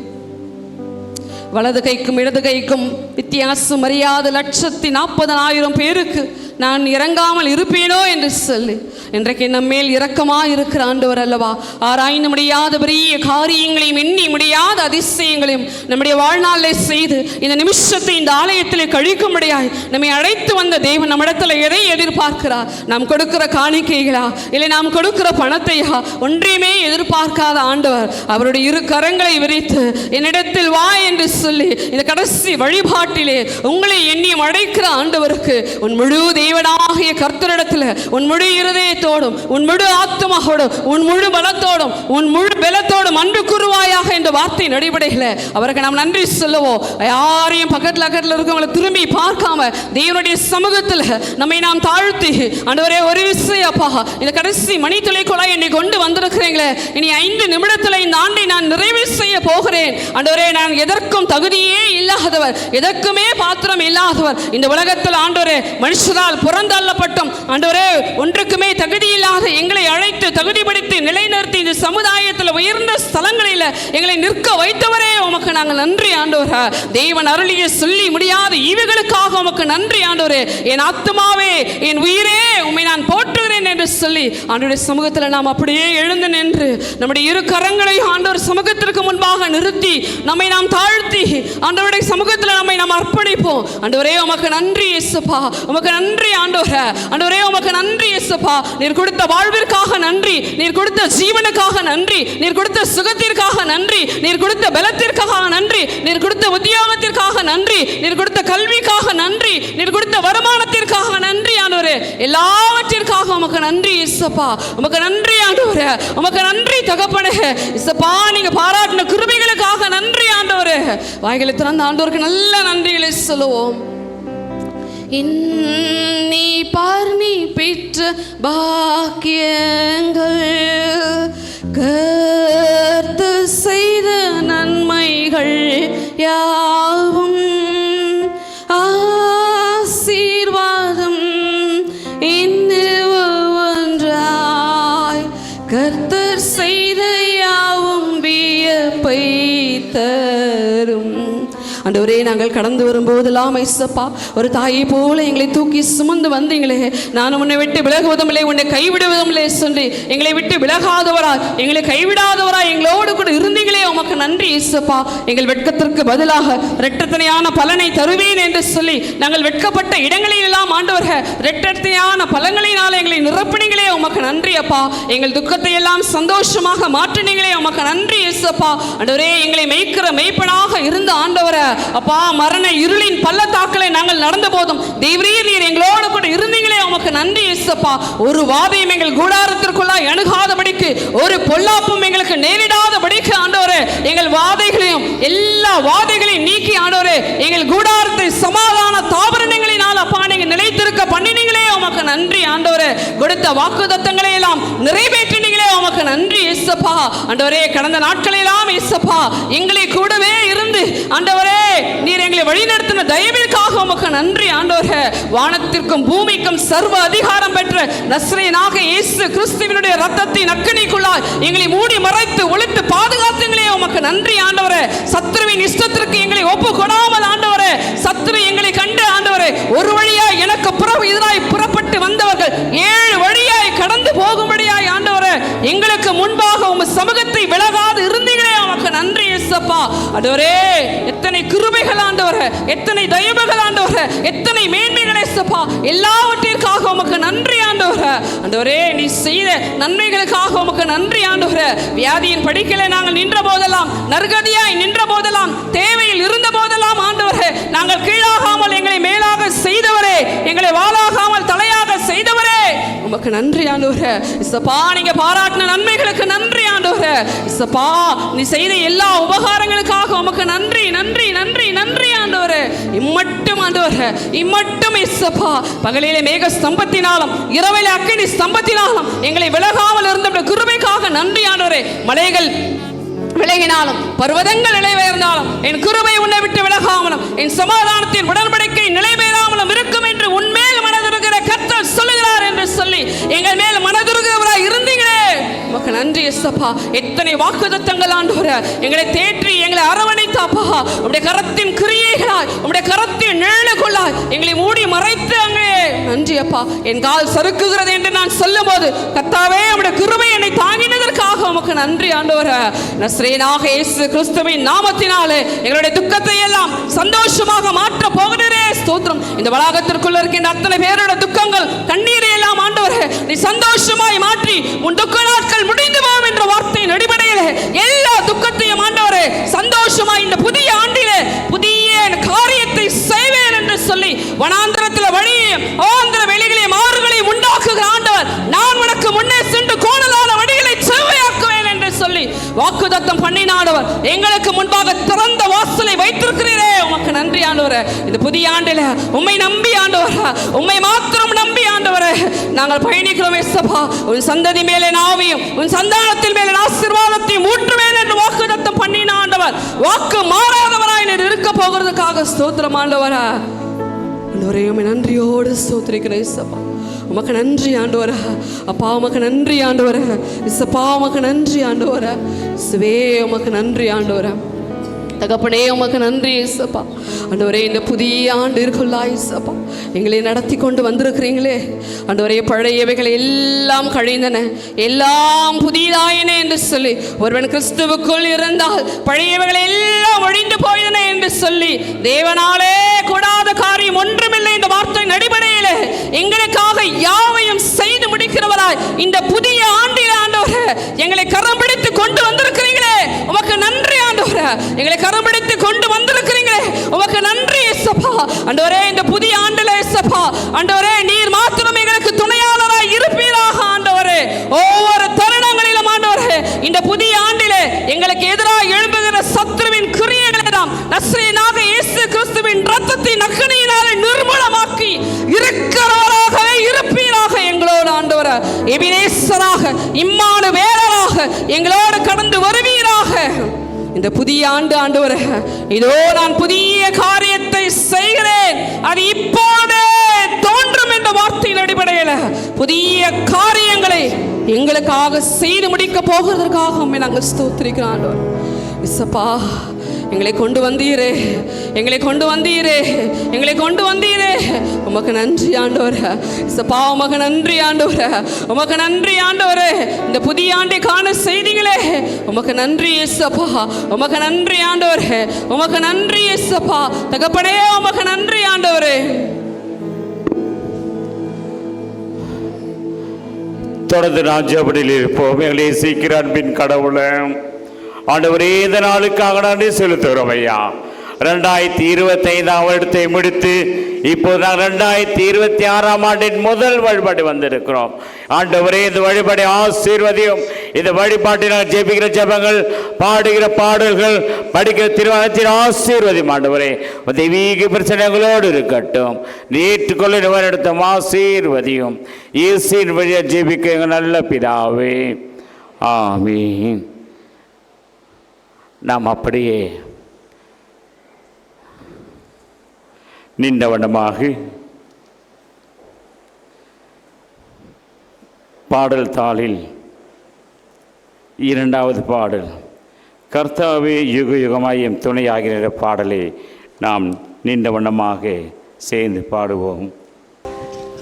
Speaker 4: வலது கைக்கும் இடது கைக்கும் வித்தியாசம் அறியாத 140,000 பேருக்கு நான் இறங்காமல் இருப்பேனோ என்று சொல்லி இன்றைக்கு நம்மேல் இரக்கமாக இருக்கிற ஆண்டவர் அல்லவா. ஆராய்ந்து முடியாத பெரிய காரியங்களையும் எண்ணி முடியாத அதிசயங்களையும் நம்முடைய வாழ்நாளில் செய்து இந்த நிமிஷத்தை இந்த ஆலயத்தில் கழிக்கும்படியாய் நம்மை அழைத்து வந்த தேவன் நம்மிடத்தில் எதை எதிர்பார்க்கிறார்? நாம் கொடுக்கிற காணிக்கைகளா, இல்லை நாம் கொடுக்கிற பணத்தையா? ஒன்றையுமே எதிர்பார்க்காத ஆண்டவர் அவருடைய 2 கரங்களை விரித்து என்னிடத்தில் வா என்று சொல்லி இந்த கடைசி வழிபாட்டிலே உங்களை எண்ணியும் அழைக்கிற ஆண்டவருக்கு உன் முழு தேவனாகிய கர்த்தரிடத்தில் உன் முழு இருதயத்தோடும் உன் முழு ஆத்மாவோடும் உன் முழு பலத்தோடும் உன் முழு பலத்தோடும் அன்பு கூறுவாயாக என்ற வார்த்தை நடைபெறையில் அவருக்கு நாம் நன்றி சொல்லுவோம். யாரையும் பக்கத்தில் இருக்கவங்களை திரும்பி பார்க்காம தேவனுடைய சமூகத்தில் நம்மை நாம் தாழ்த்தி ஆண்டவரே ஒரு விஷயம் அப்பா, இந்த கடைசி மணித்துளைக்குள்ளாய் என்னை கொண்டு வந்திருக்கிறீங்களே, இனி 5 நிமிடத்தில் இந்த ஆண்டை நான் நிறைவு செய்ய போகிறேன். ஆண்டவரே, நான் எதற்கும் தகுதியே இல்லாதவர், எதற்கும் ஒன்றுக்குமே பாத்திரம் இல்லாதவர். இந்த உலகத்தில் ஆண்டவரே மனுஷரால் புறந்தள்ளப்பட்டும் ஆண்டவரே ஒன்றுக்குமே தகுதி இல்லாத எங்களை அழைத்து தகுதிப்படுத்தி நிலைநிறுத்தி இந்த சமுதாயத்தில் உயர்ந்த ஸ்தலங்களில் எங்களை நிற்க வைத்தவரே உமக்கு நாங்கள் நன்றி ஆண்டவரே. தேவன் அருளிய சொல்லி முடியாத ஈவுகளுக்காக உமக்கு நன்றி ஆண்டவரே. என் ஆத்துமாவே என் உயிரே உம்மை நான் போற்றுகிறேன் என்று சொல்லி ஆண்டவருடைய சமூகத்தில் நாம் அப்படியே எழுந்து நின்று நம்முடைய இரு கரங்களை ஆண்டவர் சமூகத்திற்கு முன்பாக நிறுத்தி நம்மை நாம் தாழ்த்தி ஆண்டவருடைய சமூகத்தில் நம்மை நாம் அர்ப்பணிப்போம். ஆண்டவரே உமக்கு நன்றி இயேசுப்பா, உமக்கு நன்றி ஆண்டவரே. ஆண்டவரே உமக்கு நன்றி இயேசுப்பா. நீர் கொடுத்த வாழ்விற்காக நன்றி, நீர் கொடுத்த ஜீவனுக்காக நன்றி, நீர் கொடுத்த சுகத்திற்காக நன்றி, நீர் கொடுத்த பலத்திற்காக நன்றி, நீர் கொடுத்த உத்தியோகத்திற்காக நன்றி, நீர் கொடுத்த கல்விக்காக நன்றி, நீர் கொடுத்த வருமானத்திற்காக நன்றி ஆண்டவரே. எல்லாவற்றிற்காக உமக்கு நன்றி இயேசுப்பா, உமக்கு நன்றி ஆண்டவரே, உமக்கு நன்றி தகப்பனே. இயேசுப்பா நீங்க பாராட்டின கிருபைகளுக்காக நன்றி ஆண்டவரே. வாய்களை திறந்த ஆண்டவருக்கு நல்ல நன்றிகளை சொல்லுவோம். நீ பார்னி பெற்ற பாக்கியங்கள் கர்த்தர் செய்த நன்மைகள் யாவும் ஆசீர்வாதம் ஒன்றாய் கர்த்தர் செய்த யாவும் வியப்பை தரும். ஆண்டவரே நாங்கள் கடந்து வரும்போதெல்லாம் ஐசப்பா ஒரு தாயை போல எங்களை தூக்கி சுமந்து வந்தீங்களே. நான் உன்னை விட்டு விலகுவதும் இல்லை, உன்னை கைவிடுவதும் இல்லை சொல்லி எங்களை விட்டு விலகாதவராய் எங்களை கைவிடாதவராய் எங்களோடு கூட இருந்தீங்களே. உமக்கு நன்றி இயேசுப்பா. எங்கள் வெட்கத்திற்கு பதிலாக இரட்டத்தனையான பலனை தருவேன் என்று சொல்லி நாங்கள் வெட்கப்பட்ட இடங்களில் எல்லாம் ஆண்டவர்கள் இரட்டத்தனையான பலன்களினால் எங்களை நிரப்பினீங்களே. உமக்கு நன்றி அப்பா. எங்கள் துக்கத்தை எல்லாம் சந்தோஷமாக மாற்றினீங்களே. உமக்கு நன்றி இயேசுப்பா. ஆண்டவரே எங்களை மேய்க்கிற மேய்ப்பனாக இருந்த ஆண்டவரே அப்பா, மரண இருளின் பள்ளத்தாக்களை நாங்கள் நடந்த போதும் தேவரீர் நீர் எங்களோடு கூட இருந்தீங்களே. உமக்கு நன்றி இயேசுப்பா. ஒரு வாதையும் எங்கள் கூடாரத்திற்குள்ளாய் அணுகாதபடிக்கு, ஒரு பொல்லாப்பும் எங்களுக்கு நேரிடாதபடிக்கு ஆண்டவரே எங்கள் வாதைகளையும் எல்லா வாதைகளையும் நீக்கி ஆண்டவரே எங்கள் கூடாரத்தை சமாதான தாபரணங்களினால் அப்பா நீங்க நிலைத்திருக்க பண்ணினீங்களே. உமக்கு நன்றி ஆண்டவரே. கொடுத்த வாக்குத்தத்தங்களை எல்லாம் நிறைவேற்றினீங்களே. உமக்கு நன்றி இயேசுப்பா. ஆண்டவரே கடந்த நாட்களெல்லாம் இயேசுப்பா எங்களை கூடவே இருந்து ஆண்டவரே நீர் எங்களை வழிநடத்தின தயவிற்காக உமக்கு நன்றி ஆண்டவரே. வானத்திற்கும் பூமிக்கும் சர்வ அதிகாரம் பெற்ற நஸ்ரேயனாக இயேசு கிறிஸ்துவினுடைய இரத்தத்தின் அக்கினிக்குள்ளாய் எங்களை மூடி மறைத்து ஒளித்து பாதுகாத்தீங்களே. உமக்கு நன்றி ஆண்டவரே. சத்துருவின் இஷ்டத்திற்கு எங்களை ஒப்பு கொடாமல் ஆண்டவரே சத்துரு எங்களை கண்டு ஆண்டவரே ஒரு வழியாய் எனக்கு எதிராய் புறப்பட்டு வந்தவர்கள் 7 வழியாய் கடந்து போகும்படியாய் ஆண்டவரே எங்களுக்கு முன்பாக உங்க சமூகத்தை விலகாது இருந்தீங்களே. உமக்கு நன்றி இயேசுப்பா. ஆண்டவரே எத்தனை கிருபைகள் ஆண்டவரே, எத்தனை தயவுகள் ஆண்டவரே, எத்தனை மேன்மைகள் இயேசுப்பா. எல்லாவற்றிற்காக உமக்கு நன்றி ஆண்டவரே. ஆண்டவரே நீ செய்த நன்மைகளுக்காக உமக்கு நன்றி ஆண்டவரே. வியாதியின் படிக்கலை நாங்கள் நின்ற போதெல்லாம், நற்கதியாய் நின்ற போதெல்லாம், தேவையில் இருந்த போதெல்லாம் ஆண்டவரே நாங்கள் கீழாகாமல் எங்களை மேலாக செய்தவரே, எங்களை வாளாகாமல் தலையாக செய்தவரே உமக்கு நன்றி ஆண்டவரே. இயேசுப்பா நீங்க பாராட்டின நன்மைகளுக்கு நன்றி ஆண்டவரே. இயேசுப்பா நீ செய்த எல்லா உபகாரங்களுக்காக உமக்கு நன்றி நன்றி நன்றி நன்றி ஆண்டவரே. இம்மட்டும் ஆண்டவரே, இம்மட்டும் இயேசுப்பா பகலிலே மேக ஸ்தம்பத்தினாலும் இரவிலே அக்கினி ஸ்தம்பத்தினாலும் எங்களை விலகாமல் இருந்த கிருபைக்காக நன்றி ஆண்டவரே. மலைகள் விலகினாலும் பர்வதங்கள் நிலைபெயர்ந்தாலும் என் கிருபை உன்னை விட்டு விலகாமலும் என் சமாதானத்தின் உடன்படிக்கை நிலைபெறாமலும் இருக்கும் என்று உன்மேல் மனதுருகிற கர்த்தர் சொல்லுகிறார் என்று சொல்லி எங்கள் மேல் மனதுருகிறவராய் இருந்தீங்களே. உமக்கு நன்றி இயேசுப்பா. எத்தனை வாக்குத்தத்தங்கள் ஆண்டவரே எங்களை தேற்றி எங்களை அரவணைத்தாப்பா. உம்முடைய கரத்தின் கிரியைகளாய் உம்முடைய கரத்தின் நிழலுக்குள்ளாய் எங்களை மூடி மறைத்து அங்கே நன்றி அப்பா. என் கால் சறுக்குகிறது என்று நான் சொல்லும் போது கர்த்தாவே உம்முடைய கிருபை என்னை தாங்கினதற்காக உமக்கு நன்றி ஆண்டவரே. நஸ்ரேயனாக இயேசு கிறிஸ்துவின் நாமத்தினாலே எங்களுடைய துக்கத்தை எல்லாம் சந்தோஷமாக மாற்ற போகிறே. ஸ்தோத்திரம். இந்த வளாகத்திற்குள்ள இருக்கின்ற அத்தனை பேரோட துக்கங்கள் கண்ணீரை எல்லாம் ஆண்டவரே நீ சந்தோஷமாய் மாற்றி உன் துக்க நாட்கள் முடிந்து போகும் என்ற வார்த்தையின் அடிப்படையில் எல்லா துக்கத்தையும் ஆண்டவரே சந்தோஷமாய் இந்த புதிய ஆண்டிலே புதிய காரியத்தை செய்வேன் என்று சொல்லி வனாந்திரத்தில் வழியையும் ஆந்திர வெளிகளையும் ஆறுகளையும் உண்டாக்குகிற ஆண்டவர் நான் உனக்கு முன்னே சென்று கோணலான வழிகளை செவ்வையாக்குவேன் என்று சொல்லி வாக்குத்தத்தம் பண்ணினாண்டவர் எங்களுக்கு முன்பாக திறந்த வாசலை வைத்திருக்கிறீரே. உமக்கு நன்றி ஆண்டவரே. இந்த புதிய ஆண்டில உம்மை நம்பி ஆண்டவரே, உம்மை மாத்திரம் நம்பி ஆண்டவரே நாங்கள் பயணிக்கிறோம் இயேசுப்பா. உன் சந்ததி மேலே நாவியும் உன் சந்தானத்தின் மேலே ஆசீர்வாதத்தையும் ஊற்றுவேன் என்று வாக்குத்தத்தம் பண்ணின ஆண்டவர் வாக்கு மாறாதவராய் இருக்கிற இருக்க போகிறதுக்காக ஸ்தோத்திரம் ஆண்டவரே. ஆண்டவரே உம்மை நன்றியோடு ஸ்தோத்திரிக்கிறேன் இயேசப்பா. உமக்கு நன்றி ஆண்டவரே. அப்பா உமக்கு நன்றி ஆண்டவரே. இயேசப்பா உமக்கு நன்றி ஆண்டவரே. இயேசுவே உமக்கு நன்றி ஆண்டவரே. தகப்பனே உமக்கு நன்றி இயேசப்பா. ஆண்டவரே இந்த புதிய ஆண்டு இருக்குள்ளா இயேசப்பா எங்களை நடத்தி கொண்டு வந்திருக்கிறீங்களே ஆண்டவரே. பழையவைகள் எல்லாம் கழிந்தன, எல்லாம் புதிதாயின என்று சொல்லி, ஒருவன் கிறிஸ்துவுக்குள் இருந்தால் பழையவைகள் எல்லாம் ஒழிந்து போயின என்று சொல்லி, தேவனாலே கூடாத காரியம் ஒன்றுமில்லை இந்த வார்த்தை அடிப்படையில் எங்களுக்காக யாவையும் செய்து முடிக்கிறவராய் இந்த புதிய ஆண்டில் ஆண்டவரே எங்களை கரம் பிடித்து கொண்டு வந்திருக்கிறீங்களே உமக்கு நன்றி ஆண்டவரே. எங்களை கரம் பிடித்து கொண்டு வந்திருக்கிறீங்களே உமக்கு நன்றி இயேசப்பா. ஆண்டவரே இந்த புதிய ஆண்டில் இயேசப்பா ஆண்டவரே நீர் மாத்திரம் எங்களுக்கு துணையாளராய் இருப்பீராக ஆண்டவரே. ஒவ்வொரு தருணங்களிலும் ஆண்டவரே இந்த புதிய ஆண்டிலே எங்களுக்கு எதிராக எழும்புகிற சத்துருவின் கிரியைகளை நாம் நஸ்ரேனாக இயேசு கிறிஸ்துவின் இரத்தத்தின் அக்கினியினாலே நிர்மூலமாக்கி இருக்கிறவராகவே இருப்பீராக எங்களோடு ஆண்டவரே. எபினேசராக இம்மானுவேலராக எங்களோடு கடந்து வருவீராக. இந்த புதிய ஆண்டு ஆண்டவரே இதோ நான் புதிய காரியத்தை செய்கிறேன், அது இப்போதே தோன்றும் என்ற வார்த்தையின் அடிப்படையில் புதிய காரியங்களை எங்களுக்காக செய்து முடிக்க போகிறதற்காக நாங்கள் ஸ்தோத்திரிக்கிறோம் ஆண்டவர். இயேசப்பா எங்களை கொண்டு வந்தீரே, எங்களை கொண்டு வந்தீரே, எங்களை கொண்டு வந்தீரே உமக்கு நன்றி ஆண்டவரே. இயேசப்பா உமக்கு நன்றி ஆண்டவரே. உமக்கு நன்றி ஆண்டவரே. இந்த புதிய ஆண்டை காண செய்தீங்களே உமக்கு நன்றி இயேசப்பா. உமக்கு நன்றி ஆண்டவரே. உமக்கு நன்றி இயேசப்பா. தகப்பனே உமக்கு நன்றி ஆண்டவரே.
Speaker 1: தொடர்ந்து ராஜ்யபடியில் இருப்போம். எங்களை சீக்கிரம் அன்பின் கடவுளே ஆண்டவரே இந்த நாளுக்காக நன்றி செலுத்துகிறோம் ஐயா. 2025 வருடத்தை முடித்து இப்போது நாங்கள் 2026 ஆண்டின் முதல் வழிபாடு வந்திருக்கிறோம். ஆண்டவரே இந்த வழிபாடை ஆசீர்வதியும். இந்த வழிபாட்டில் நாங்கள் ஜெபிக்கிற ஜெபங்கள், பாடுகிற பாடல்கள், படிக்கிற திருவாரத்தில் ஆசீர்வதியும். ஆண்டவரே தெய்வீக பிரச்சனைகளோடு இருக்கட்டும். ஏற்றுக்கொள்ள நிவர்த்தம் ஆசீர்வதியும். இயேசுவின் வழியாக ஜெபிக்க எங்கள் நல்ல பிதாவே ஆமீன். நாம் அப்படியே நின்றவண்ணமாக பாடல் தாளில் 2வது பாடல் கர்த்தாவே யுக யுகமாய் எம் துணையாகிற பாடலை நாம் நின்றவண்ணமாக சேர்ந்து பாடுவோம்.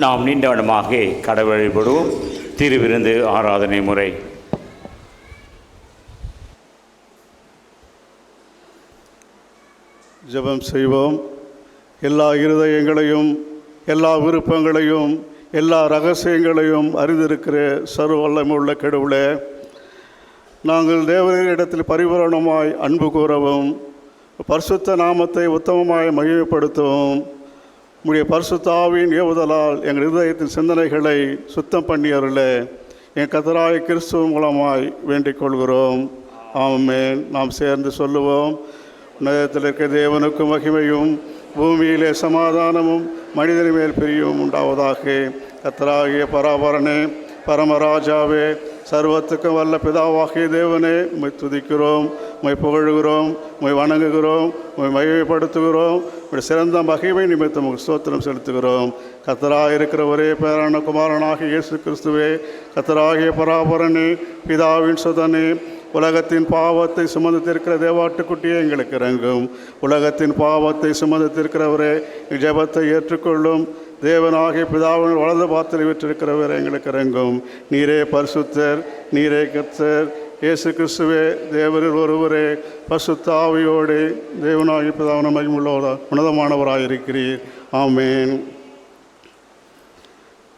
Speaker 1: நாம் நின்றவண்ணமாக கடவுள் வழிபடுவோம். திருவிருந்து ஆராதனை முறை.
Speaker 2: ஜெபம் செய்வோம். எல்லா இருதயங்களையும், எல்லா விருப்பங்களையும், எல்லா ரகசியங்களையும் அறிந்திருக்கிற சர்வ வல்லமையுள்ள கடவுளே, நாங்கள் தேவனிடத்தில் பரிபூரணமாய் அன்பு கூறவும், பரிசுத்த நாமத்தை உத்தமமாய் மகிமைப்படுத்தவும், உம்முடைய பரிசுத்த ஆவியின் ஏவுதலால் எங்கள் இருதயத்தின் சிந்தனைகளை சுத்தம் பண்ணி அருள என் கர்த்தராகிய கிறிஸ்துவ மூலமாய் வேண்டிக் கொள்கிறோம். ஆமென். நாம் சேர்ந்து சொல்லுவோம். உன்னதத்தில் இருக்க தேவனுக்கு மகிமையும் பூமியிலே சமாதானமும் மனிதன் மேல் பிரியும் உண்டாவதாக. கர்த்தராகிய பராபரனே, பரமராஜாவே, சர்வத்துக்கும் வல்ல பிதாவாகிய தேவனே, உம்மை துதிக்கிறோம், உம்மை புகழுகிறோம், உம்மை வணங்குகிறோம், உம்மை மகிமைப்படுத்துகிறோம். உம்முடைய சிறந்த மகிமை நிமித்தம் ஸ்தோத்திரம் செலுத்துகிறோம். கர்த்தராக இருக்கிற ஒரே பேரான குமாரனாகிய இயேசு கிறிஸ்துவே, கர்த்தராகிய பராபரனே, பிதாவின் சுதனே, உலகத்தின் பாவத்தை சுமந்திருக்கிற தேவாட்டுக்குட்டியே எங்களுக்கு இறங்கும். உலகத்தின் பாவத்தை சுமந்திருக்கிறவரே ஜெபத்தை ஏற்றுக்கொள்ளும். தேவனாகிய பிதாவின் வலது பாத்திரை விற்றிருக்கிறவரே எங்களுக்கு இறங்கும். நீரே பரிசுத்தர், நீரே கர்த்தர், இயேசு கிறிஸ்துவே தேவரில் ஒருவரே, பரிசுத்த ஆவியோடு தேவனாகிய பிதாவின் மகிமையுள்ள உன்னதமானவராயிருக்கிறீர். ஆமென்.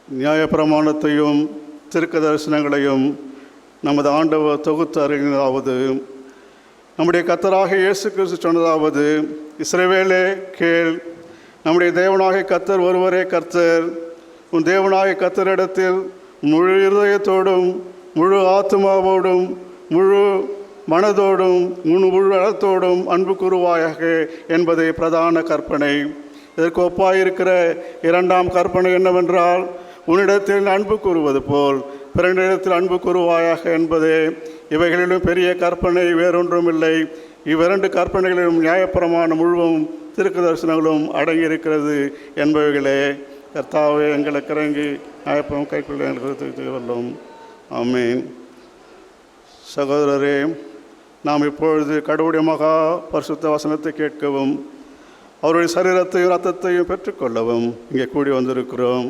Speaker 2: நியாயப்பிரமாணத்தையும் தீர்க்க தரிசனங்களையும் நமது ஆண்டவர் தொகுத்து அறிஞராவது, நம்முடைய கர்த்தராகிய இயேசு கிறிஸ்து சொன்னதாவது, இஸ்ரவேலே கேள், நம்முடைய தேவனாகிய கர்த்தர் ஒருவரே கர்த்தர். உன் தேவனாகிய கர்த்தரிடத்தில் முழு இருதயத்தோடும், முழு ஆத்மாவோடும், முழு மனதோடும், முழு அறத்தோடும் அன்பு கூறுவாயாக என்பதே பிரதான கற்பனை. இதற்கு ஒப்பாயிருக்கிற 2ஆம் கற்பனை என்னவென்றால், உன்னிடத்தில் அன்பு கூறுவது போல் பிறனிடத்தில் அன்பு கூறுவாயாக என்பதே. இவைகளிலும் பெரிய கற்பனை வேறொன்றும் இல்லை. இவ்விரண்டு கற்பனைகளிலும் நியாயப்பிரமாணம் முழுவதும் திருக்கு தரிசனங்களும் அடங்கியிருக்கிறது என்பவைகளே. கர்த்தாவே, எங்களுக்கு இறங்கி நியாயப்பிரமாணம் கைக்குள்ள எங்களுக்கு வல்லும். ஆமீன். சகோதரரே, நாம் இப்பொழுது கடவுளுடைய மகா பரிசுத்த வசனத்தை கேட்கவும் அவருடைய சரீரத்தையும் இரத்தத்தையும் பெற்றுக்கொள்ளவும் இங்கே கூடி வந்திருக்கிறோம்.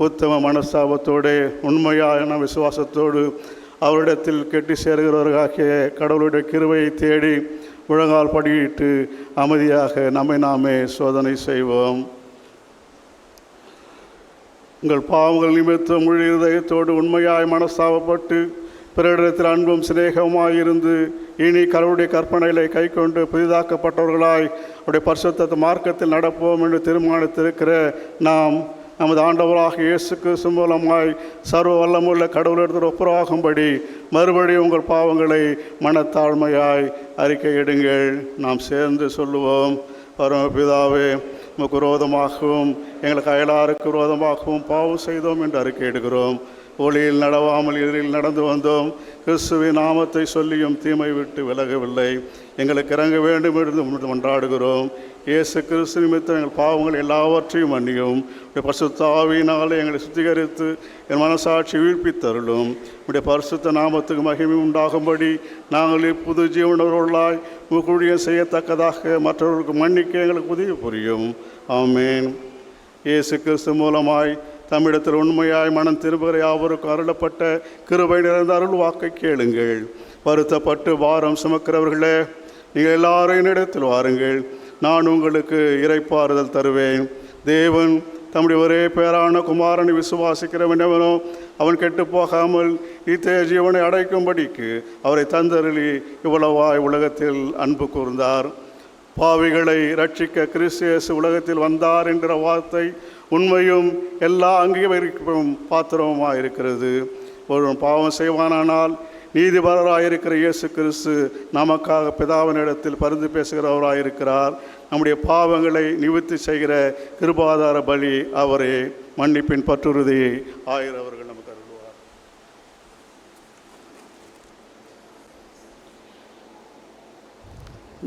Speaker 2: உத்தம மனஸ்தாபத்தோடு உண்மையான விசுவாசத்தோடு அவரிடத்தில் கெட்டி சேர்கிறவர்களாகிய கடவுளுடைய கிருபையை தேடி முழங்கால் படியிட்டு அமைதியாக நம்மை நாமே சோதனை செய்வோம். உங்கள் பாவங்கள் நிமித்தம் முழு இதயத்தோடு உண்மையாய் மனஸ்தாபப்பட்டு பிறரிடத்தில் அன்பும் சிநேகமாயிருந்து இனி கடவுளுடைய கற்பனைகளை கை கொண்டு புதிதாக்கப்பட்டவர்களாய் அவருடைய பரிசுத்த மார்க்கத்தில் நடப்போம் என்று தீர்மானித்திருக்கிற நாம் நமது ஆண்டவராக இயேசு கிறிஸ்து மூலமாய் சர்வ வல்லமுள்ள கடவுளிடத்தில் ஒப்புரவாகும்படி மறுபடியும் உங்கள் பாவங்களை மனத்தாழ்மையாய் அறிக்கையிடுங்கள். நாம் சேர்ந்து சொல்லுவோம். பரமபிதாவே, உமக்கு விரோதமாகவும் எங்களுக்கு அயலாருக்கு விரோதமாகவும் பாவம் செய்தோம் என்று அறிக்கையிடுகிறோம். ஒளியில் நடவாமல் எதிரில் நடந்து வந்தோம். கிறிஸ்துவின் நாமத்தை சொல்லியும் தீமை விட்டு விலகவில்லை. எங்களுக்கு இறங்க வேண்டும் என்று மன்றாடுகிறோம். இயேசு கிறிஸ்து நிமித்தம் எங்கள் பாவங்கள் எல்லாவற்றையும் மன்னியும். உடைய பரிசுத்த ஆவியினால் எங்களை சுத்திகரித்து என் மனசாட்சி வீழ்ப்பித்தருளும். உடைய பரிசுத்த நாமத்துக்கு மகிமை உண்டாகும்படி நாங்கள் புது ஜீவனர்களாய் ஊழியம் செய்யத்தக்கதாக மற்றவர்களுக்கு மன்னிக்க எங்களுக்கு உதவி புரியும். ஆமேன். இயேசு கிறிஸ்து மூலமாய் தமிழத்தில் உண்மையாய் மனம் திரும்புகிற யாவருக்கும் அருளப்பட்ட கிருபை நிறைந்த அருள் வாக்கை கேளுங்கள். வருத்தப்பட்டு வாரம் சுமக்கிறவர்களே, நீங்கள் எல்லாரும் என்னிடத்தில் வாருங்கள், நான் உங்களுக்கு இறைப்பாறுதல் தருவேன். தேவன் தம்முடைய ஒரே பேரான குமாரனை விசுவாசிக்கிறவனவனோ அவன் கெட்டு போகாமல் இத்தகைய ஜீவனை அடைக்கும்படிக்கு அவரை தந்தருளி இவ்வளவாய் உலகத்தில் அன்பு கூர்ந்தார். பாவிகளை ரட்சிக்க கிறிஸ்து இயேசு உலகத்தில் வந்தார் என்கிற வார்த்தை உண்மையும் எல்லா அங்கீகரிக்கும் பாத்திரமாக இருக்கிறது. ஒருவன் பாவம் செய்வானானால் நீதிபரராயிருக்கிற இயேசு கிறிஸ்து நமக்காக பிதாவினிடத்தில் பரிந்து பேசுகிறவராயிருக்கிறார். நம்முடைய பாவங்களை நிவர்த்தி செய்கிற கிருபாதார பலி அவரே. மன்னிப்பின் பற்றுறுதியை ஆயிரவர்கள் நமக்கு அருள்வார்.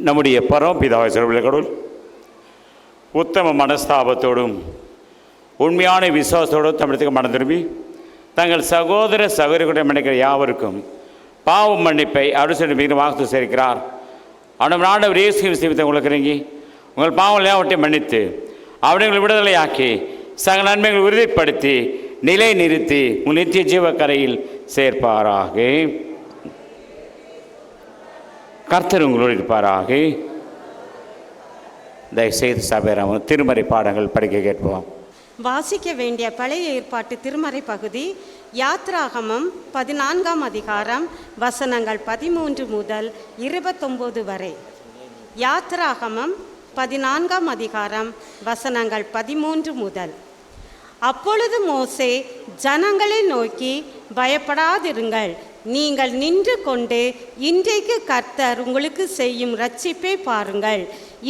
Speaker 1: நம்முடைய பரமபிதாவை சொல்ல கடவுள் உத்தம மனஸ்தாபத்தோடும் உண்மையான விசுவாசத்தோடும் தமிழத்துக்கு மனம் திரும்பி தங்கள் சகோதர சகோதரிகளுடைய மன்னிக்கிற யாவருக்கும் பாவம் மன்னிப்பை அருள் மிக வாக்கு சேர்க்கிறார். அவனும் ஆண்டவர் இயேசு கிறிஸ்துவின் உங்களுக்கு இறங்கி உங்கள் பாவங்கள் யாவற்றையும் மன்னித்து அவர்களை விடுதலையாக்கி சகல நன்மைகளை உறுதிப்படுத்தி நிலை நிறுத்தி உங்கள் நித்திய ஜீவக்கரையில் சேர்ப்பாராக. கர்த்தர் உங்களோடு இருப்பாராக. தயவுசெய்து சபையாரும் திருமறை பாடங்கள் படிக்க கேட்போம்.
Speaker 5: வாசிக்க வேண்டிய பழைய ஏற்பாட்டு திருமறை பகுதி யாத்ராகமம் 14ஆம் அதிகாரம் வசனங்கள் 13 முதல் 29 வரை. யாத்ராகமம் 14ஆம் அதிகாரம் வசனங்கள் 13 முதல். அப்பொழுது மோசே ஜனங்களை நோக்கி, பயப்படாதிருங்கள், நீங்கள் நின்று கொண்டு இன்றைக்கு கர்த்தர் உங்களுக்கு செய்யும் இரட்சிப்பை பாருங்கள்.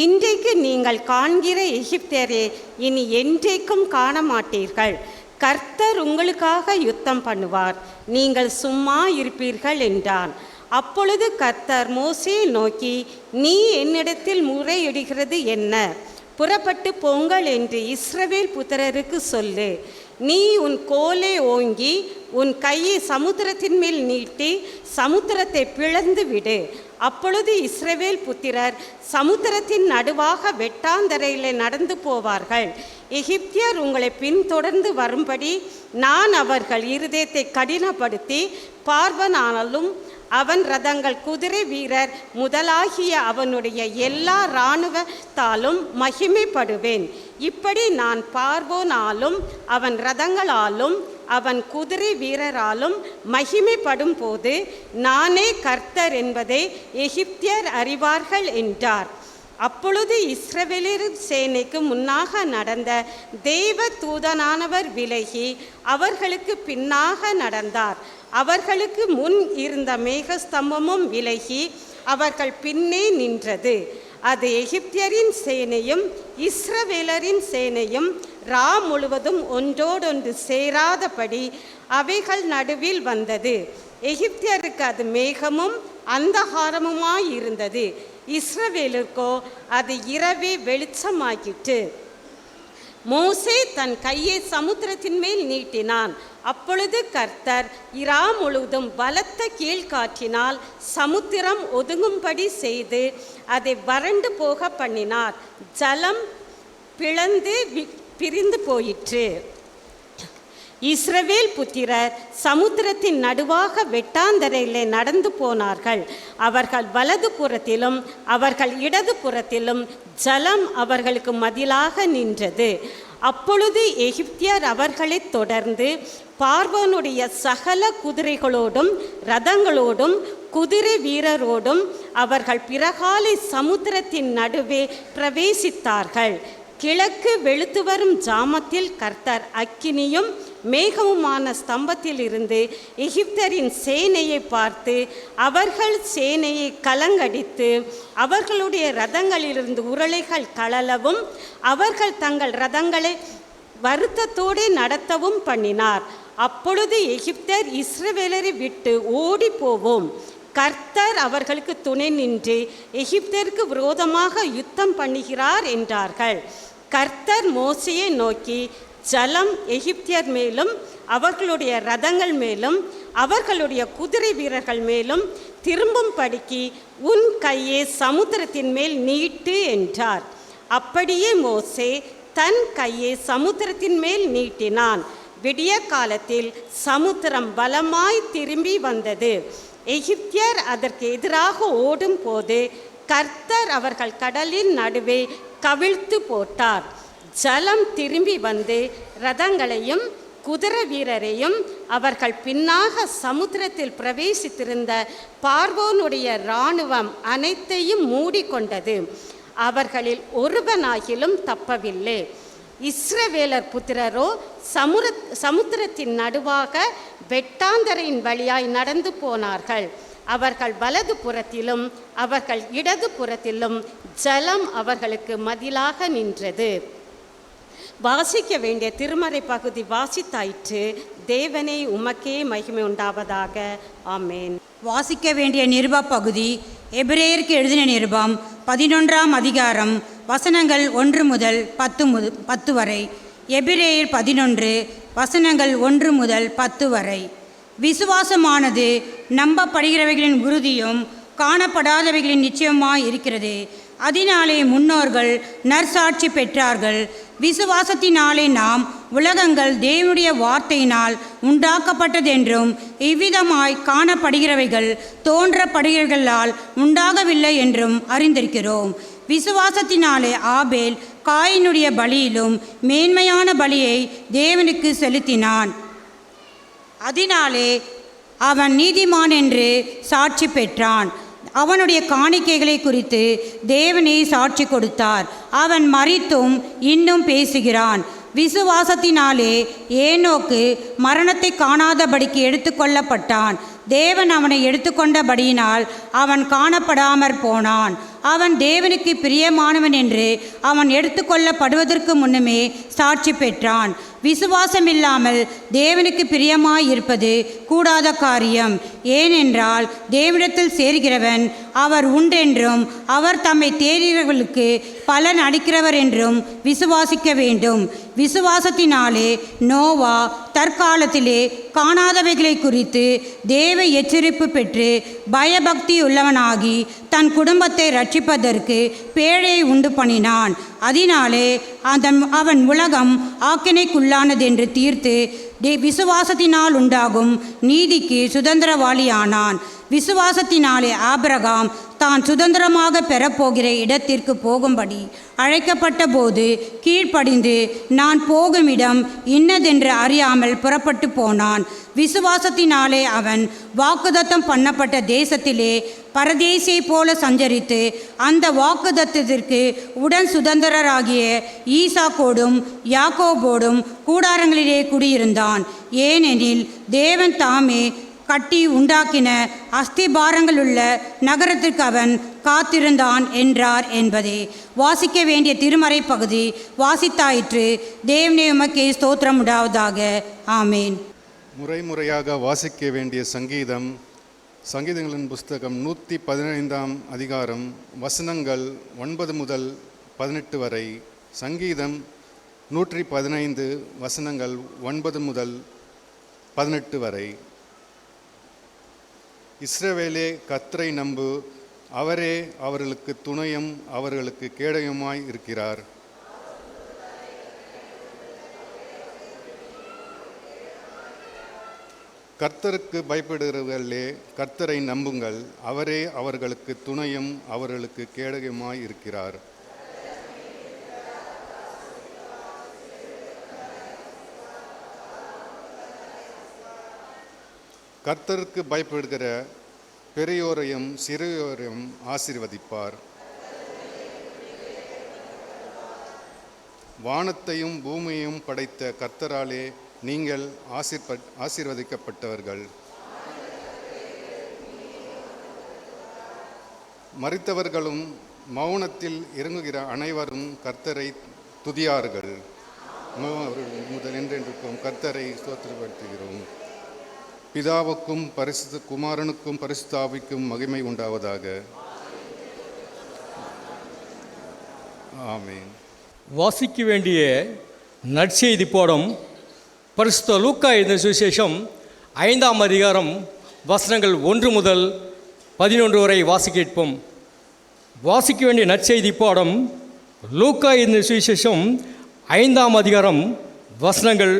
Speaker 5: இன்றைக்கு நீங்கள் காண்கிற எகிப்தியரை இனி என்றைக்கும் காண மாட்டீர்கள். கர்த்தர் உங்களுக்காக யுத்தம் பண்ணுவார், நீங்கள் சும்மா இருப்பீர்கள் என்றான். அப்பொழுது கர்த்தர் மோசேயை நோக்கி, நீ என்னிடத்தில் முறையிடுகிறது என்ன? புறப்பட்டு போங்கள் என்று இஸ்ரவேல் புத்திரருக்கு சொல்லு. நீ உன் கோலை ஓங்கி உன் கையை சமுத்திரத்தின் மேல் நீட்டி சமுத்திரத்தை பிளந்து விடு. அப்பொழுது இஸ்ரவேல் புத்திரர் சமுத்திரத்தின் நடுவாக வெட்டாந்தரையில் நடந்து போவார்கள். எகிப்தியர் உங்களை பின்தொடர்ந்து வரும்படி நான் அவர்கள் இருதயத்தை கடினப்படுத்தி பார்வனாலும் அவன் ரதங்கள் குதிரை வீரர் முதலாகிய அவனுடைய எல்லா இராணுவத்தாலும் மகிமைப்படுவேன். இப்படி நான் பார்வோனாலும் அவன் ரதங்களாலும் அவன் குதிரை வீரராலும் மகிமைப்படும் போது நானே கர்த்தர் என்பதை எகிப்தியர் அறிவார்கள் என்றார். அப்பொழுது இஸ்ரவேலர் சேனைக்கு முன்னாக நடந்த தேவ தூதனானவர் விலகி அவர்களுக்கு பின்னாக நடந்தார். அவர்களுக்கு முன் இருந்த மேகஸ்தம்பமும் விலகி அவர்கள் பின்னே நின்றது. அது எகிப்தியரின் சேனையும் இஸ்ரவேலரின் சேனையும் ரா முழுவதும் ஒன்றோடொன்று சேராதபடி அவைகள் நடுவில் வந்தது. எகிப்தியருக்கு அது மேகமும் அந்தகாரமுமாயிருந்தது. இஸ்ரவேலுக்கோ அது இரவே வெளிச்சமாகிட்டு. மோசே தன் கையை சமுத்திரத்தின் மேல் நீட்டினான். அப்பொழுது கர்த்தர் இரா முழுவதும் பலத்த கீழ்காற்றினால் சமுத்திரம் ஒதுங்கும்படி செய்து அதை வறண்டு போக பண்ணினார். ஜலம் பிளந்து பிரிந்து போயிற்று. இஸ்ரவேல் புத்திரர் சமுத்திரத்தின் நடுவாக வெட்டாந்தரையிலே நடந்து போனார்கள். அவர்கள் வலது புறத்திலும் அவர்கள் இடது புறத்திலும் ஜலம் அவர்களுக்கு மதிலாக நின்றது. அப்பொழுது எகிப்தியர் அவர்களை தொடர்ந்து பார்வோனுடைய சகல குதிரைகளோடும் இரதங்களோடும் குதிரை வீரரோடும் அவர்கள் பிறகாலை சமுத்திரத்தின் நடுவே பிரவேசித்தார்கள். கிழக்கு வெளுத்து வரும் ஜாமத்தில் கர்த்தர் அக்கினியும் மேகமுமான ஸ்தம்பத்தில் இருந்து எகிப்தரின் சேனையை பார்த்து அவர்கள் சேனையை கலங்கடித்து அவர்களுடைய இரதங்களிலிருந்து உருளைகள் கழலவும் அவர்கள் தங்கள் இரதங்களை வருத்தத்தோடு நடத்தவும் பண்ணினார். அப்பொழுது எகிப்தர் இஸ்ரவேலரை விட்டு ஓடி போவோம், கர்த்தர் அவர்களுக்கு துணை நின்று எகிப்தருக்கு விரோதமாக யுத்தம் பண்ணுகிறார் என்றார்கள். கர்த்தர் மோசேயை நோக்கி, ஜலம் எகிப்தியர் மேலும் அவர்களுடைய இரதங்கள் மேலும் அவர்களுடைய குதிரை வீரர்கள் மேலும் திரும்பும்படிக்கு உன் கையை சமுத்திரத்தின் மேல் நீட்டு என்றார். அப்படியே மோசே தன் கையை சமுத்திரத்தின் மேல் நீட்டினான். விடிய காலத்தில் சமுத்திரம் பலமாய் திரும்பி வந்தது. எகிப்தியர் அதற்கு எதிராக ஓடும் போது கர்த்தர் அவர்கள் கடலின் நடுவே கவிழ்த்து போட்டார். ஜலம் திரும்பி வந்து இரதங்களையும் குதிரை வீரரையும் அவர்கள் பின்னாக சமுத்திரத்தில் பிரவேசித்திருந்த பார்வோனுடைய இராணுவம் அனைத்தையும் மூடிக்கொண்டது. அவர்களில் ஒருவனாகிலும் தப்பவில்லை. இஸ்ரவேலர் புத்திரரோ சமுத்திரத்தின் நடுவாக வெட்டாந்தரையின் வழியாய் நடந்து போனார்கள். அவர்கள் வலது புறத்திலும் அவர்கள் இடது புறத்திலும் ஜலம் அவர்களுக்கு மதிலாக நின்றது. வாசிக்க வேண்டிய திருமறை பகுதி வாசித்தாயிற்று. தேவனே உமக்கே மகிமை உண்டாவதாக. ஆமேன்.
Speaker 6: வாசிக்க வேண்டிய நிருப பகுதி எபிரேயருக்கு எழுதின நிருபம் 11ஆம் அதிகாரம் வசனங்கள் 1 முதல் 10 வரை. எபிரேயர் 11 வசனங்கள் 1 முதல் 10 வரை. விசுவாசமானது நம்பப்படுகிறவைகளின் உறுதியும் காணப்படாதவைகளின் நிச்சயமாய் இருக்கிறது. அதனாலே முன்னோர்கள் நற்சாட்சி பெற்றார்கள். விசுவாசத்தினாலே நாம் உலகங்கள் தேவனுடைய வார்த்தையினால் உண்டாக்கப்பட்டதென்றும் இவ்விதமாய் காணப்படுகிறவைகள் தோன்றப்படுகிறவர்களால் உண்டாகவில்லை என்றும் அறிந்திருக்கிறோம். விசுவாசத்தினாலே ஆபேல் காயினுடைய பலியிலும் மேன்மையான பலியை தேவனுக்கு செலுத்தினான். அதனாலே அவன் நீதிமான் என்று சாட்சி பெற்றான். அவனுடைய காணிக்கைகளை குறித்து தேவனே சாட்சி கொடுத்தார். அவன் மரித்தும் இன்னும் பேசுகிறான். விசுவாசத்தினாலே ஏனோக்கு மரணத்தை காணாதபடிக்கு எடுத்துக்கொள்ளப்பட்டான். தேவன் அவனை எடுத்துக்கொண்டபடியினால் அவன் காணப்படாமற் போனான். அவன் தேவனுக்கு பிரியமானவன் என்று அவன் எடுத்துக்கொள்ளப்படுவதற்கு முன்னமே சாட்சி பெற்றான். விசுவாசம் இல்லாமல் தேவனுக்கு பிரியமாயிருப்பது கூடாத காரியம். ஏனென்றால் தேவனிடத்தில் சேர்கிறவன் அவர் உண்டென்றும் அவர் தம்மை தேடியவர்களுக்கு பலன் அளிக்கிறவர் என்றும் விசுவாசிக்க வேண்டும். விசுவாசத்தினாலே நோவா தற்காலத்திலே காணாதவைகளை குறித்து தேவ எச்சரிப்பு பெற்று பயபக்தி உள்ளவனாகி தன் குடும்பத்தை ரட்சிப்பதற்கு பேழையை உண்டு பண்ணினான். அதனாலே அவன் உலகம் ஆக்கினைக்குள்ளானதென்று தீர்த்து விசுவாசத்தினால் உண்டாகும் நீதிக்கு சுதந்திரவாளியானான். விசுவாசத்தினாலே ஆபிரகாம் தான் சுதந்திரமாக பெறப்போகிற இடத்திற்கு போகும்படி அழைக்கப்பட்ட போது கீழ்ப்படிந்து நான் போகும் இடம் இன்னதென்று அறியாமல் புறப்பட்டு போனான். விசுவாசத்தினாலே அவன் வாக்குதத்தம் பண்ணப்பட்ட தேசத்திலே பரதேசியை போல சஞ்சரித்து அந்த வாக்குதத்தத்திற்கு உடன் சுதந்திரராகிய ஈசாக்கோடும் யாக்கோபோடும் கூடாரங்களிலே குடியிருந்தான். ஏனெனில் தேவன் தாமே கட்டி உண்டாக்கின அஸ்திபாரங்களுள்ள நகரத்திற்கு அவன் காத்திருந்தான் என்றார் என்பதே. வாசிக்க வேண்டிய திருமறை பகுதி வாசித்தாயிற்று. தேவனே உமக்கே ஸ்தோத்திரம் உண்டாவதாக. ஆமேன்.
Speaker 7: முறையாக வாசிக்க வேண்டிய சங்கீதம் சங்கீதங்களின் புஸ்தகம் 115 அதிகாரம் வசனங்கள் 9 முதல் 18 வரை. சங்கீதம் 115 வசனங்கள் 9 முதல் 18 வரை. இஸ்ரவேலே, கர்த்தரை நம்பு, அவரே அவர்களுக்கு துணையும் அவர்களுக்கு கேடயமாய் இருக்கிறார். கர்த்தருக்கு பயப்படுகிறவர்களே, கர்த்தரை நம்புங்கள், அவரே அவர்களுக்கு துணையும் அவர்களுக்கு கேடயமாய் இருக்கிறார். கர்த்தருக்கு பயப்படுகிற பெரியோரையும் சிறியோரையும் ஆசீர்வதிப்பார். வானத்தையும் பூமியையும் படைத்த கர்த்தராலே நீங்கள் ஆசீர்வதிக்கப்பட்டவர்கள். மரித்தவர்களும் மௌனத்தில் இறங்குகிற அனைவரும் கர்த்தரை துதியார்கள். முதல் என்றென்றுக்கும் கர்த்தரை ஸ்தோத்திரப்படுத்துகிறோம். பிதாவுக்கும் பரிசுத்த குமாரனுக்கும் பரிசுத்த ஆவிக்கும் மகிமை உண்டாவதாக. ஆமென்.
Speaker 8: வாசிக்க வேண்டிய நற்செய்தி பாடம் பரிசுத்த லூக்கா எழுதின சுவிசேஷம் 5ஆம் அதிகாரம் வசனங்கள் 1 முதல் 11 வரை வாசிக்க. வாசிக்க வேண்டிய நற்செய்தி பாடம் லூக்கா எழுதின சுவிசேஷம் 5ஆம் அதிகாரம் வசனங்கள்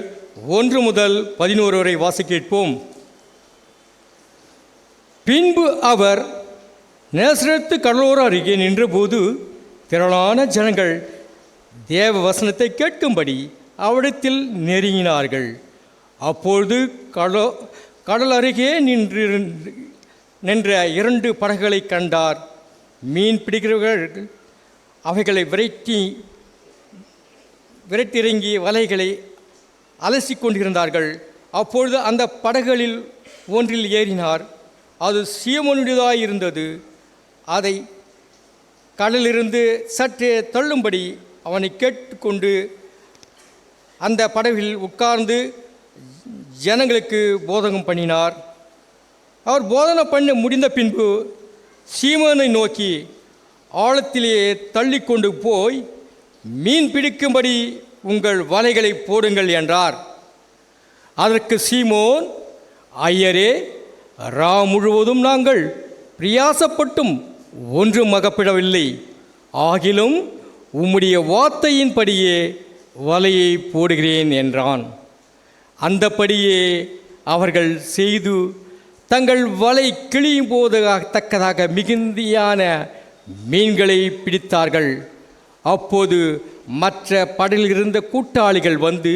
Speaker 8: 1 முதல் 11 வரை வாசிக்க. பின்பு அவர் நேசரேத்து கடலோர அருகே நின்றபோது திரளான ஜனங்கள் தேவ வசனத்தை கேட்கும்படி அவ்விடத்தில் நெருங்கினார்கள். அப்பொழுது கடல் அருகே நின்ற 2 படகுகளை கண்டார். மீன் பிடிக்கிறவர்கள் அவைகளை விரட்டிறங்கி வலைகளை அலசி கொண்டிருந்தார்கள். அப்பொழுது அந்த படகுகளில் ஒன்றில் ஏறினார். அது சீமோனுடையதாய் இருந்தது. அதை கடலிலிருந்து சற்றே தள்ளும்படி அவனை கேட்டுக்கொண்டு அந்த படகில் உட்கார்ந்து ஜனங்களுக்கு போதகம் பண்ணினார். அவர் போதனை பண்ண முடிந்த பின்பு சீமோனை நோக்கி, ஆழத்திலே தள்ளி கொண்டு போய் மீன் பிடிக்கும்படி உங்கள் வலைகளை போடுங்கள் என்றார். அதற்கு சீமோன், ஐயரே, முழுவதும் நாங்கள் பிரயாசப்பட்டும் ஒன்றும் அகப்படவில்லை. ஆகிலும் உம்முடைய வார்த்தையின்படியே வலையை போடுகிறேன் என்றான். அந்தபடியே அவர்கள் செய்து தங்கள் வலை கிழியும் போதத்தக்கதாக மிகுந்தியான மீன்களை பிடித்தார்கள். அப்போது மற்ற படகில் இருந்த கூட்டாளிகள் வந்து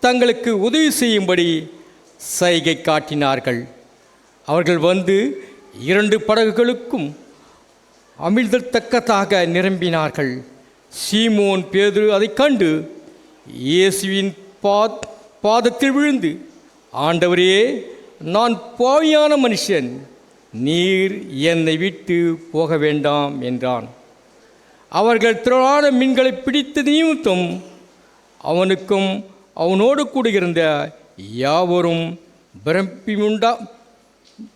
Speaker 8: தங்களுக்கு உதவி செய்யும்படி சைகை காட்டினார்கள். அவர்கள் வந்து 2 படகுகளுக்கும் அமிழ்தத்தக்கதாக நிரம்பினார்கள். சீமோன் பேதுரு அதை கண்டு இயேசுவின் பாதத்தில் விழுந்து, ஆண்டவரே, நான் பாவியான மனுஷன், நீர் என்னை விட்டு போக வேண்டாம் என்றான். அவர்கள் திரளான மீன்களை பிடித்த நிமித்தம் அவனுக்கும் அவனோடு கூட இருந்த யாவரும்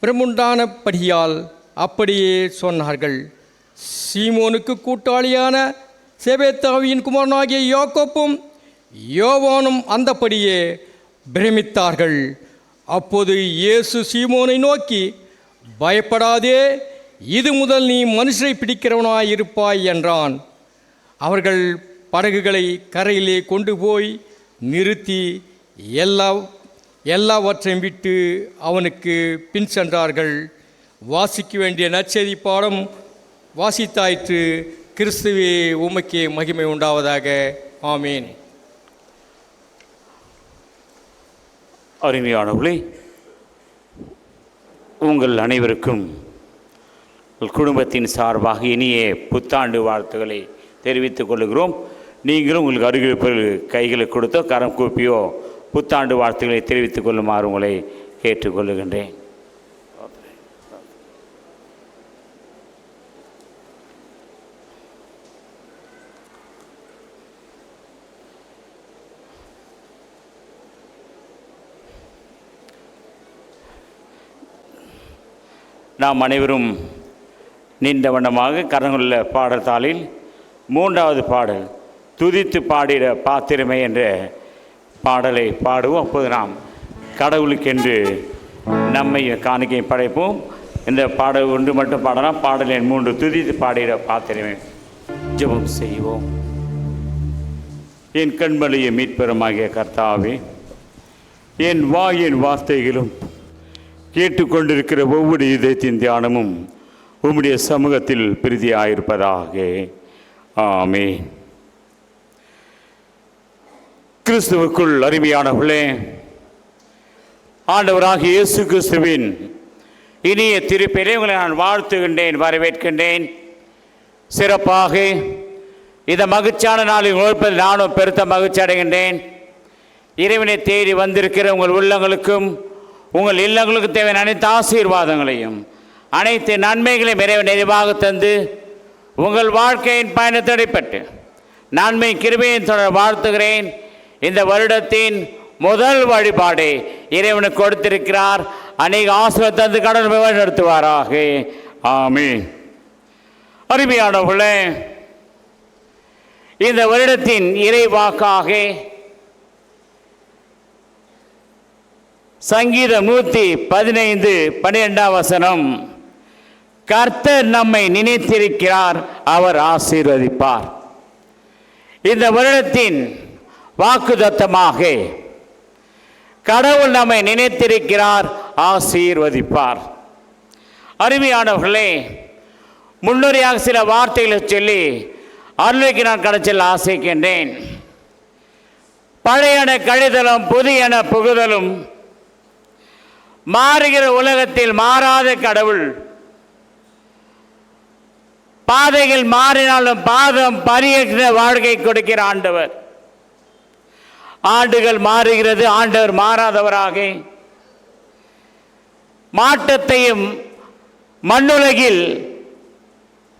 Speaker 8: பிரமுண்டானபடியால் அப்படியே சொன்னார்கள். சீமோனுக்கு கூட்டாளியான செபெதாவியின் குமாரனாகிய யாக்கோப்பும் யோவானும் அந்தபடியே பிரமித்தார்கள். அப்போது இயேசு சீமோனை நோக்கி, பயப்படாதே, இது முதல் நீ மனுஷரை பிடிக்கிறவனாயிருப்பாய் என்றான். அவர்கள் படகுகளை கரையிலே கொண்டு போய் நிறுத்தி எல்லாவற்றையும் விட்டு அவனுக்கு பின் சென்றார்கள். வாசிக்க வேண்டிய நற்செய்தி பாடம் வாசித்தாயிற்று. கிறிஸ்துவே, உமக்கே மகிமை உண்டாவதாக. ஆமேன்.
Speaker 1: அருமையானவர்களே, உங்கள் அனைவருக்கும் குடும்பத்தின் சார்பாக இனிய புத்தாண்டு வாழ்த்துக்களை தெரிவித்துக் கொள்கிறோம். நீங்களும் உங்களுக்கு அருகில் கைகளை கொடுத்தோ கரம் கூப்பியோ புத்தாண்டு வாழ்த்துக்களை தெரிவித்துக் கொள்ளுமாறு உங்களை கேட்டுக்கொள்ளுகின்றேன். நாம் அனைவரும் நீண்ட வண்ணமாக கரங்குள்ள பாடத்தாளில் 3வது பாடல் துதித்து பாடிட பாத்திரமே என்ற பாடலை பாடுவோம். அப்போது நாம் கடவுளுக்கென்று நம்மை காணிக்கை படைப்போம். இந்த பாடல் ஒன்று மட்டும் பாடலாம். பாடல் எண் 3 துதித்து பாடிட பாத்திரமே. ஜெபம் செய்வோம். என் கண்மலையை மீட்பெருமாகிய கர்த்தாவே, என் வாயின் வார்த்தைகளும் கேட்டுக்கொண்டிருக்கிற ஒவ்வொரு இதயத்தின் தியானமும் உம்முடைய சமூகத்தில் பிரீதியாயிருப்பதாக. ஆமென். கிறிஸ்துவுக்குள் அருமையானவர்களே, ஆண்டவராகிய இயேசு கிறிஸ்துவின் இனிய திருப்பெயரை உங்களை நான் வாழ்த்துகின்றேன், வரவேற்கின்றேன். சிறப்பாக இந்த மகிழ்ச்சியான நாளில் உழைப்பதில் நானும் பெருத்த மகிழ்ச்சி அடைகின்றேன். இறைவனை தேடி வந்திருக்கிற உங்கள் உள்ளங்களுக்கும் உங்கள் இல்லங்களுக்கும் தேவையான அனைத்து ஆசீர்வாதங்களையும் அனைத்து நன்மைகளையும் இறைவன் நிறைவாக தந்து உங்கள் வாழ்க்கையின் பயணத்தை அடைப்பட்டு நன்மை கிருபையின் தொடர் வாழ்த்துகிறேன். இந்த வருடத்தின் முதல் வழிபாடு இறைவனுக்கு கொடுத்திருக்கிறார். அநேக ஆசீர்வாதம் தந்து கடவுள் வழிநடத்துவாராக. ஆமென். அருமையானவர்களே, இந்த வருடத்தின் இறைவாக்காக சங்கீதம் 115:12 கர்த்தர் நம்மை நினைத்திருக்கிறார், அவர் ஆசீர்வதிப்பார். இந்த வருடத்தின் வாக்குத்தத்தமாக கடவுள் நம்மை நினைத்திருக்கிறார், ஆசீர்வதிப்பார். அருமையானவர்களே, முன்னுரையாக சில வார்த்தைகளை சொல்லி அருளுக்கு நான் கடச்சல் ஆசைக்கின்றேன். பழையன கழிதலும் புதியன புகுதலும், மாறுகிற உலகத்தில் மாறாத கடவுள். பாதைகள் மாறினாலும் பாதம் பரிகிற வாழ்க்கை கொடுக்கிற ஆண்டவர். ஆண்டுகள் மாறுகிறது, ஆண்டவர் மாறாதவராக மாற்றத்தையும் மண்ணுலகில்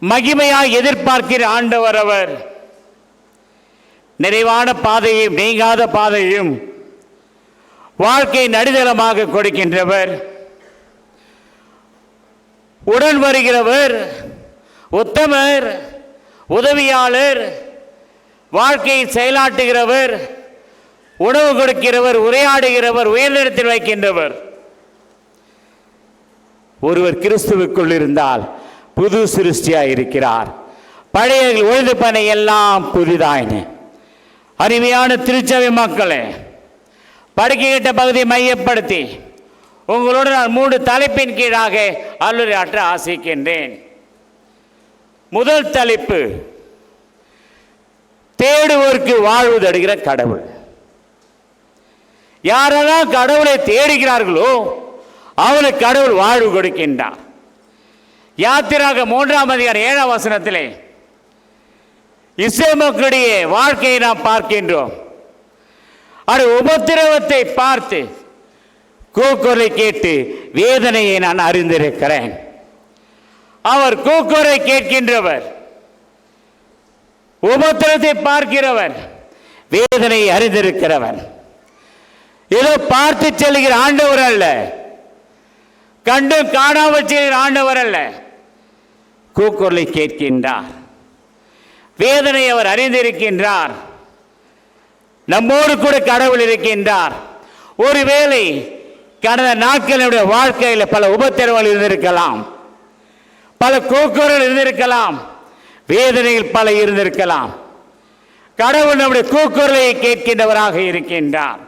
Speaker 1: மகிமையாய் எதிர்பார்க்கிற ஆண்டவர் அவர். நிறைவான பாதையும் நீங்காத பாதையும் வாழ்க்கை நடிதளமாக கொடுக்கின்றவர். உடன் வருகிறவர், உத்தமர், உதவியாளர், வாழ்க்கையை செயலாற்றுகிறவர், உணவு கொடுக்கிறவர், உரையாடுகிறவர், உயர்நிலத்தில் வைக்கின்றவர். ஒருவர் கிறிஸ்துவுக்குள் இருந்தால் புது சிருஷ்டியாய் இருக்கிறார். பழைய ஒழுது பனை எல்லாம் புதிதாயின. அருமையான திருச்சபை மக்களே, படுக்கையிட்ட பகுதியை மையப்படுத்தி உங்களோடு நான் 3 தலைப்பின் கீழாக அருளுரையாற்ற ஆசிக்கின்றேன். முதல் தலைப்பு, தேடுவோருக்கு வாழ்வு தருகிற கடவுள். யாரெல்லாம் கடவுளை தேடுகிறார்களோ அவளுக்கு கடவுள் வாழ்வு கொடுக்கின்றார். யாத்திராக 3:7 இஸ்ரேல் மக்களுடைய வாழ்க்கையை நாம் பார்க்கின்றோம். அது உபத்திரவத்தை பார்த்து கூக்குரலை கேட்டு வேதனையை நான் அறிந்திருக்கிறேன். அவர் கூக்குரலை கேட்கின்றவர், உபத்திரத்தை பார்க்கிறவர், வேதனையை அறிந்திருக்கிறவர். ஏதோ பார்த்து செல்கிற ஆண்டவர் அல்ல, கண்டு காணாமல் செல்கிற ஆண்டவர் அல்ல. கூக்குரலை கேட்கின்றார், வேதனை அவர் அறிந்திருக்கின்றார். நம்மோடு கூட கடவுள் இருக்கின்றார். ஒருவேளை கடந்த நாட்களுடைய வாழ்க்கையில் பல உபத்திரவங்கள் இருந்திருக்கலாம், பல கூக்குரல் இருந்திருக்கலாம், வேதனைகள் பல இருந்திருக்கலாம். கடவுள் நம்முடைய கூக்குரலை கேட்கின்றவராக இருக்கின்றார்.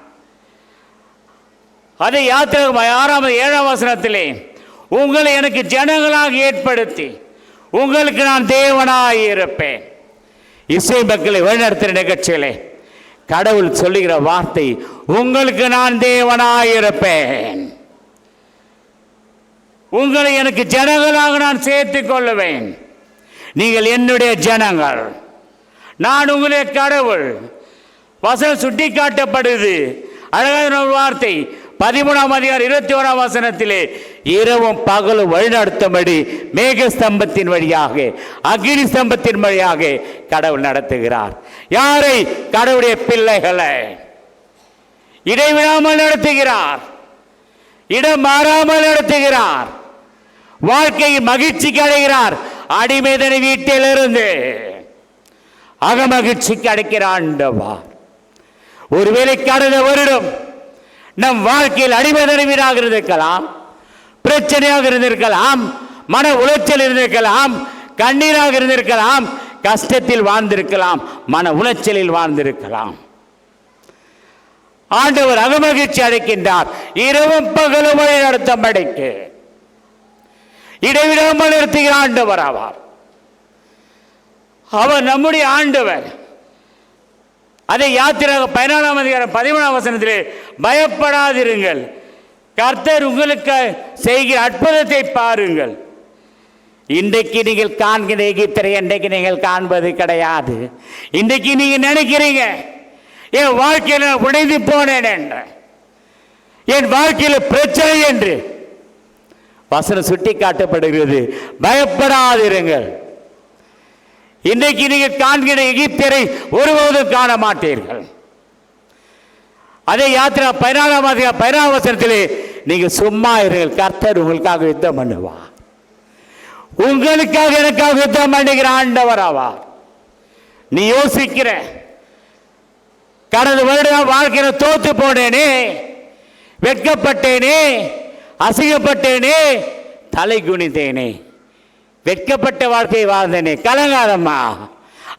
Speaker 1: அதை யாத்திரை 6:7 உங்களை எனக்கு ஜனங்களாக ஏற்படுத்தி உங்களுக்கு நான் தேவனாய் இருப்பேன். இசை மக்களை வழிநடத்துகிற நிகழ்ச்சிகளே, கடவுள் சொல்லுகிற வார்த்தை, உங்களுக்கு நான் தேவனாய் இருப்பேன், உங்களை எனக்கு ஜனங்களாக நான் சேர்த்துக் கொள்ளுவேன், நீங்கள் என்னுடைய ஜனங்கள், நான் உங்களுடைய கடவுள். வசனம் சுட்டி காட்டப்படுது. அழகான ஒரு வார்த்தை 13:21 இரவும் பகலும் வழிநடத்தும்படி மேக ஸ்தம்பத்தின் வழியாக, அக்னி ஸ்தம்பத்தின் வழியாக கடவுள் நடத்துகிறார். யாரை? கடவுளுடைய பிள்ளைகளை இடைவிடாமல் நடத்துகிறார், இடம் மாறாமல் நடத்துகிறார். வாழ்க்கையில் மகிழ்ச்சிக்கு அடைகிறார். அடிமைதனை வீட்டிலிருந்து அகமகிழ்ச்சிக்கு அடைக்கிற ஆண்டவர். ஒருவேளை கடந்த வருடம் நம் வாழ்க்கையில் அடிமைதனை வீடாக இருந்திருக்கலாம், பிரச்சனையாக இருந்திருக்கலாம், மன உளைச்சல் இருந்திருக்கலாம், கண்ணீராக இருந்திருக்கலாம், கஷ்டத்தில் வாழ்ந்திருக்கலாம், மன உளைச்சலில் வாழ்ந்திருக்கலாம். ஆண்டவர் அகமகிழ்ச்சி அடைக்கின்றார். இரவும் பகலும் வழி நடத்தம்படிக்கு இடைவிடாமல் நிறுத்துகிற ஆண்டவர் ஆவார். அவர் நம்முடைய ஆண்டவர். அதை யாத்திராக 14ஆம் அதிகாரம் 13ஆம் வசனத்திலே பயப்படாதிருங்கள், கர்த்தர் உங்களுக்கு செய்கிற அற்புதத்தை பாருங்கள். இன்றைக்கு நீங்கள் காண்கிற எகிப்தரை இன்றைக்கு நீங்கள் காண்பது கிடையாது. இன்றைக்கு நீங்க நினைக்கிறீங்க என் வாழ்க்கையில் நான் உடைந்து போனேன் என்ற, என் வாழ்க்கையில் பிரச்சனை என்று வசனம் சுட்டி காட்டப்படுகிறது. பயப்படாதிருங்கள். இன்றைக்கு நீங்கள் காண்கிற எகிப்தரை ஒருபோதும் காண மாட்டீர்கள். அதே யாத்திரா 14ஆம் அதிகாரம் 14ஆம் வசனத்திலே நீங்கள் சும்மா இருங்கள், கர்த்தர் உங்களுக்காக யுத்தம் பண்ணுவார். உங்களுக்காக எனக்காக யுத்தம் பண்ணுகிற ஆண்டவர் ஆவார். நீ யோசிக்கிற கடந்த வருடம் வாழ்க்கையில் தோத்து போனேனே, வெட்கப்பட்டேனே, அசிங்கப்பட்டேனே, தலை குனிந்தேனே, வெட்கப்பட்ட வாழ்க்கையை வாழ்ந்தேனே. கலங்காதம்மா,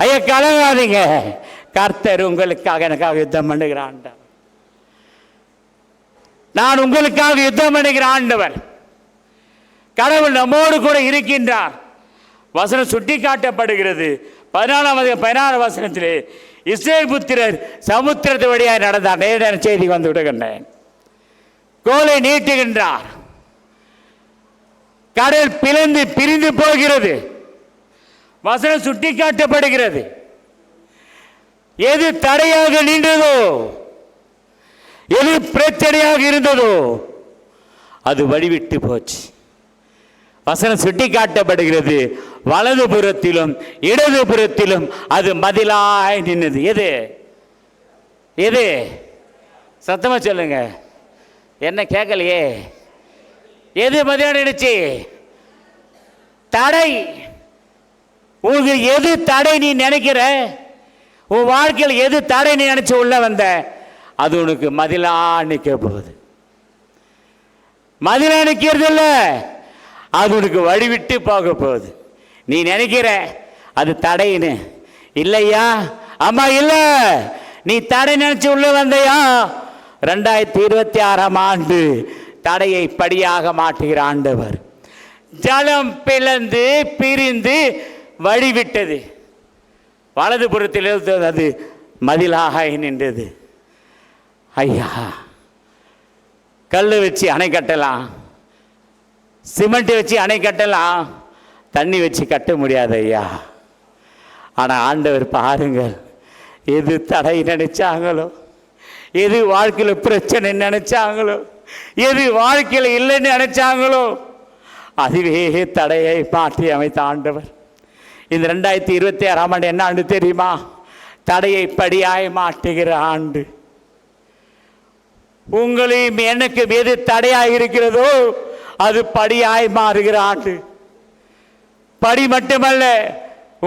Speaker 1: ஐயா கலங்காதீங்க. கர்த்தர் உங்களுக்காக எனக்காக யுத்தம் பண்ணுகிற ஆண்டவர். நான் உங்களுக்காக யுத்தம் பண்ணுகிற ஆண்டவர். கடவுள் நம்மோடு கூட இருக்கின்றார். வசனம் சுட்டி காட்டப்படுகிறது. 14ஆம் வசனத்திலே இஸ்ரேல் புத்திரர் சமுத்திரத்தை வழியாக நடந்தார். நேரடியான செய்தி வந்து விடுகின்றேன். கோலை நீட்டுகின்றார். கடல் பிளந்து பிரிந்து போகிறது. வசனம் சுட்டி காட்டப்படுகிறது. எது தடையாக நின்றதோ, எது பிரச்சனையாக இருந்ததோ அது வழிவிட்டு போச்சு. வசனம் சுட்டி காட்டப்படுகிறது. வலது புறத்திலும் இடது புறத்திலும் அது மதிலாய் நின்றது. எது எது சத்தமா சொல்லுங்க, என்ன கேட்கலையே. எது மதிலாக நினைச்சு? தடை. உங்களுக்கு எது தடை நீ நினைக்கிற, உன் வாழ்க்கையில் எது தடை நீ நினைச்சு உள்ள வந்த, அது உனக்கு மதிலா நிற்க போகுது. மதிலா நிற்கிறது இல்ல, அது உனக்கு வழிவிட்டு போக போகுது. நீ நினைக்கிற அது தடைன்னு. இல்லையா அம்மா, இல்ல, நீ தடை நினைச்சு உள்ள வந்தையா? 2026ஆம் ஆண்டு தடையை படியாக மாற்றுகிற ஆண்டவர். ஜலம் பிளந்து பிரிந்து வழிவிட்டது. வலது புறத்தில் அது மதிலாக நின்றது. ஐயா, கல் வச்சு அணை கட்டலாம், சிமெண்ட் வச்சு அணை கட்டலாம், தண்ணி வச்சு கட்ட முடியாது ஐயா. ஆனால் ஆண்டவர் பாருங்கள், எது தடை நினைச்சாங்களோ, எது வாழ்க்கையில் பிரச்சனை நினைச்சாங்களோ, எது வாழ்க்கையில் இல்லைன்னு நினைச்சாங்களோ, அதுவே தடையை மாற்றி அமைத்த ஆண்டவர். இந்த 2026ஆம் ஆண்டு என்ன ஆண்டு தெரியுமா? தடையை படியாய் மாற்றுகிற ஆண்டு. உங்களையும் எனக்கு எது தடையாக இருக்கிறதோ அது படியாய் மாறுகிற ஆண்டு. படி மட்டுமல்ல,